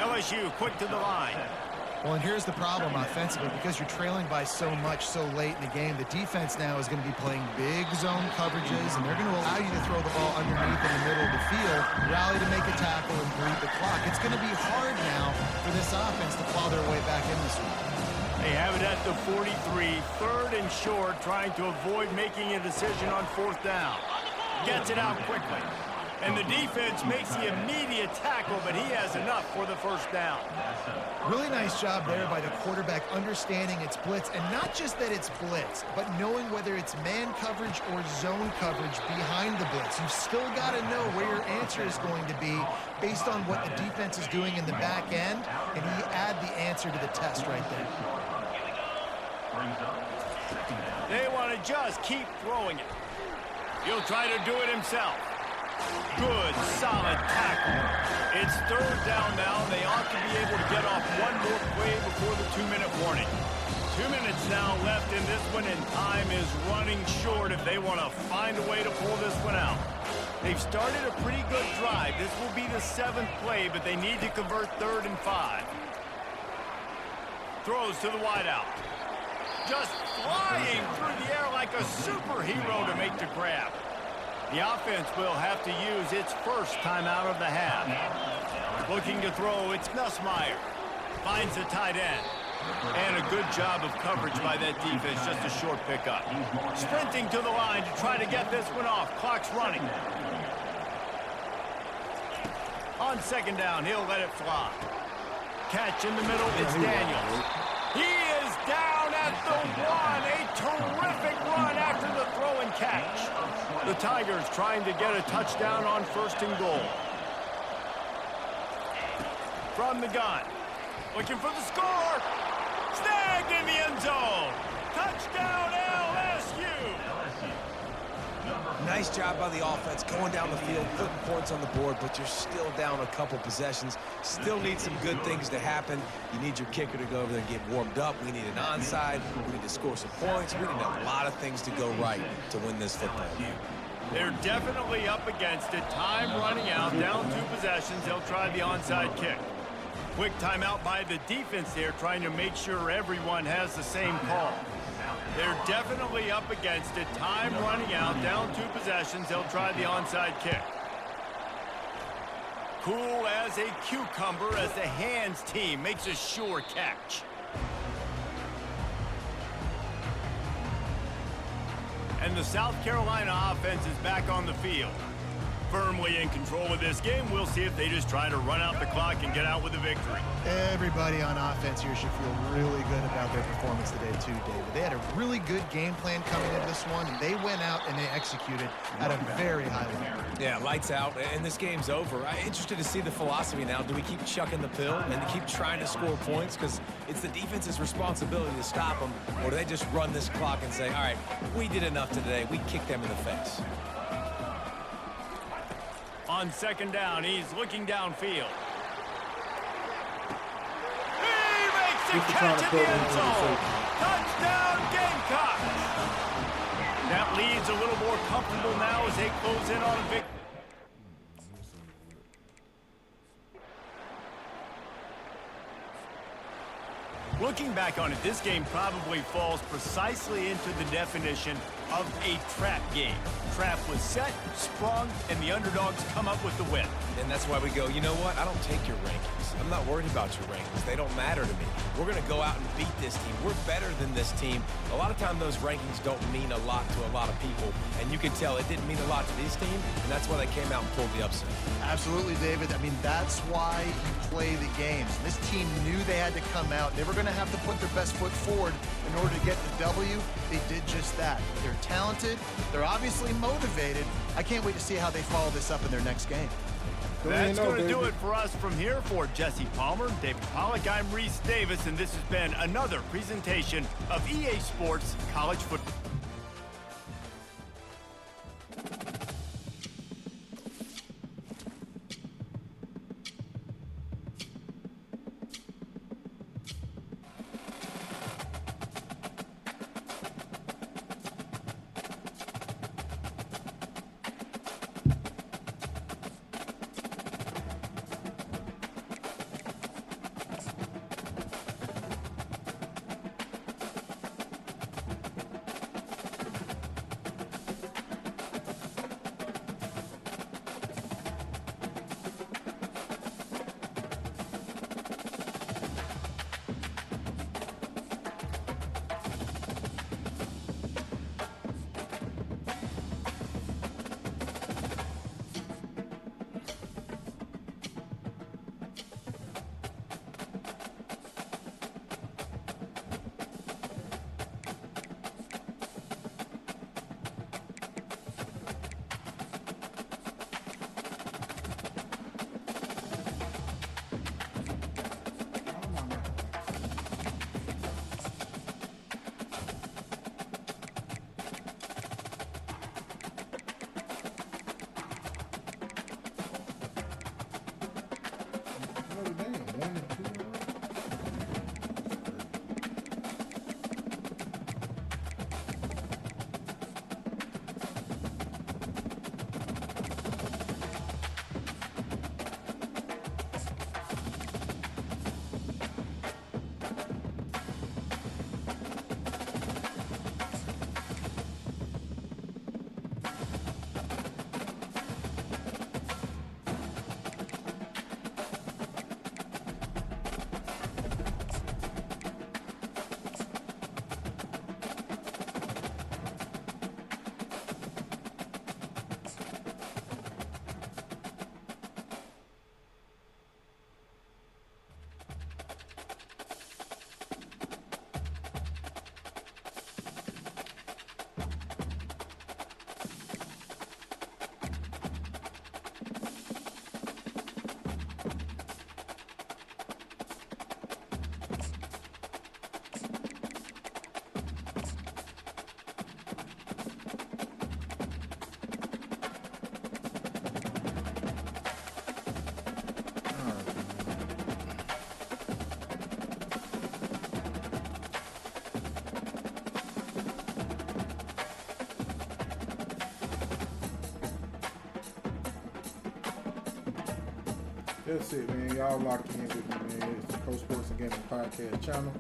LSU quick to the line. Well, and here's the problem offensively. Because you're trailing by so much so late in the game, the defense now is going to be playing big zone coverages, and they're going to allow you to throw the ball underneath in the middle of the field, rally to make a tackle, and bleed the clock. It's going to be hard now for this offense to claw their way back in this one. They have it at the 43, 3rd and short, trying to avoid making a decision on 4th down. Gets it out quickly. And the defense makes the immediate tackle, but he has enough for the 1st down. Really nice job there by the quarterback understanding it's blitz, and not just that it's blitz, but knowing whether it's man coverage or zone coverage behind the blitz. You've still got to know where your answer is going to be based on what the defense is doing in the back end, and he add the answer to the test right there. They want to just keep throwing it. He'll try to do it himself. Good, solid tackle. It's 3rd down now. They ought to be able to get off one more play before the 2-minute warning. 2 minutes now left in this one, and time is running short if they want to find a way to pull this one out. They've started a pretty good drive. This will be the 7th play, but they need to convert 3rd and 5. Throws to the wideout. Just flying through the air like a superhero to make the grab. The offense will have to use its first timeout of the half. Looking to throw, it's Nussmeier. Finds the tight end. And a good job of coverage by that defense, just a short pickup. Sprinting to the line to try to get this one off. Clock's running. On 2nd down, he'll let it fly. Catch in the middle, it's Daniels. He is down at the 1. A terrific run after the throw and catch. The Tigers trying to get a touchdown on 1st and goal. From the gun. Looking for the score. Snagged in the end zone. Touchdown LSU. Nice job by the offense going down the field, putting points on the board, but you're still down a couple possessions. Still need some good things to happen. You need your kicker to go over there and get warmed up. We need an onside. We need to score some points. We need a lot of things to go right to win this football game. They're definitely up against it. Time running out, down 2 possessions. They'll try the onside kick. Quick timeout by the defense there, trying to make sure everyone has the same call. They're definitely up against it. Time running out, down 2 possessions. They'll try the onside kick. Cool as a cucumber as the hands team makes a sure catch. And the South Carolina offense is back on the field. firmly in control of this game. We'll see if they just try to run out the clock and get out with a victory. Everybody on offense here should feel really good about their performance today too, David. They had a really good game plan coming into this one, and they went out and they executed at a very high level. Yeah, lights out, and this game's over. I'm interested to see the philosophy now. Do we keep chucking the pill and keep trying to score points because it's the defense's responsibility to stop them, or do they just run this clock and say, all right, we did enough today, we kicked them in the face? On second down, he's looking downfield. He makes the catch in the end zone. Touchdown, Gamecocks! That lead's a little more comfortable now as they close in on a victory. Looking back on it, this game probably falls precisely into the definition of a trap game. Trap was set, sprung, and the underdogs come up with the win. And that's why we go, you know what? I don't take your rankings. I'm not worried about your rankings. They don't matter to me. We're going to go out and beat this team. We're better than this team. A lot of times those rankings don't mean a lot to a lot of people, and you can tell it didn't mean a lot to this team, and that's why they came out and pulled the upset. Absolutely, David. I mean, that's why you play the games. This team knew they had to come out. They were going to have to put their best foot forward in order to get the W. They did just that. They're talented. They're obviously motivated. I can't wait to see how they follow this up in their next game. That's going to do it for us from here. For Jesse Palmer, David Pollack, I'm Reese Davis, and this has been another presentation of EA Sports College Football. That's it, man. Y'all locked in with me, man. It's the Pro Sports and Gaming Podcast channel.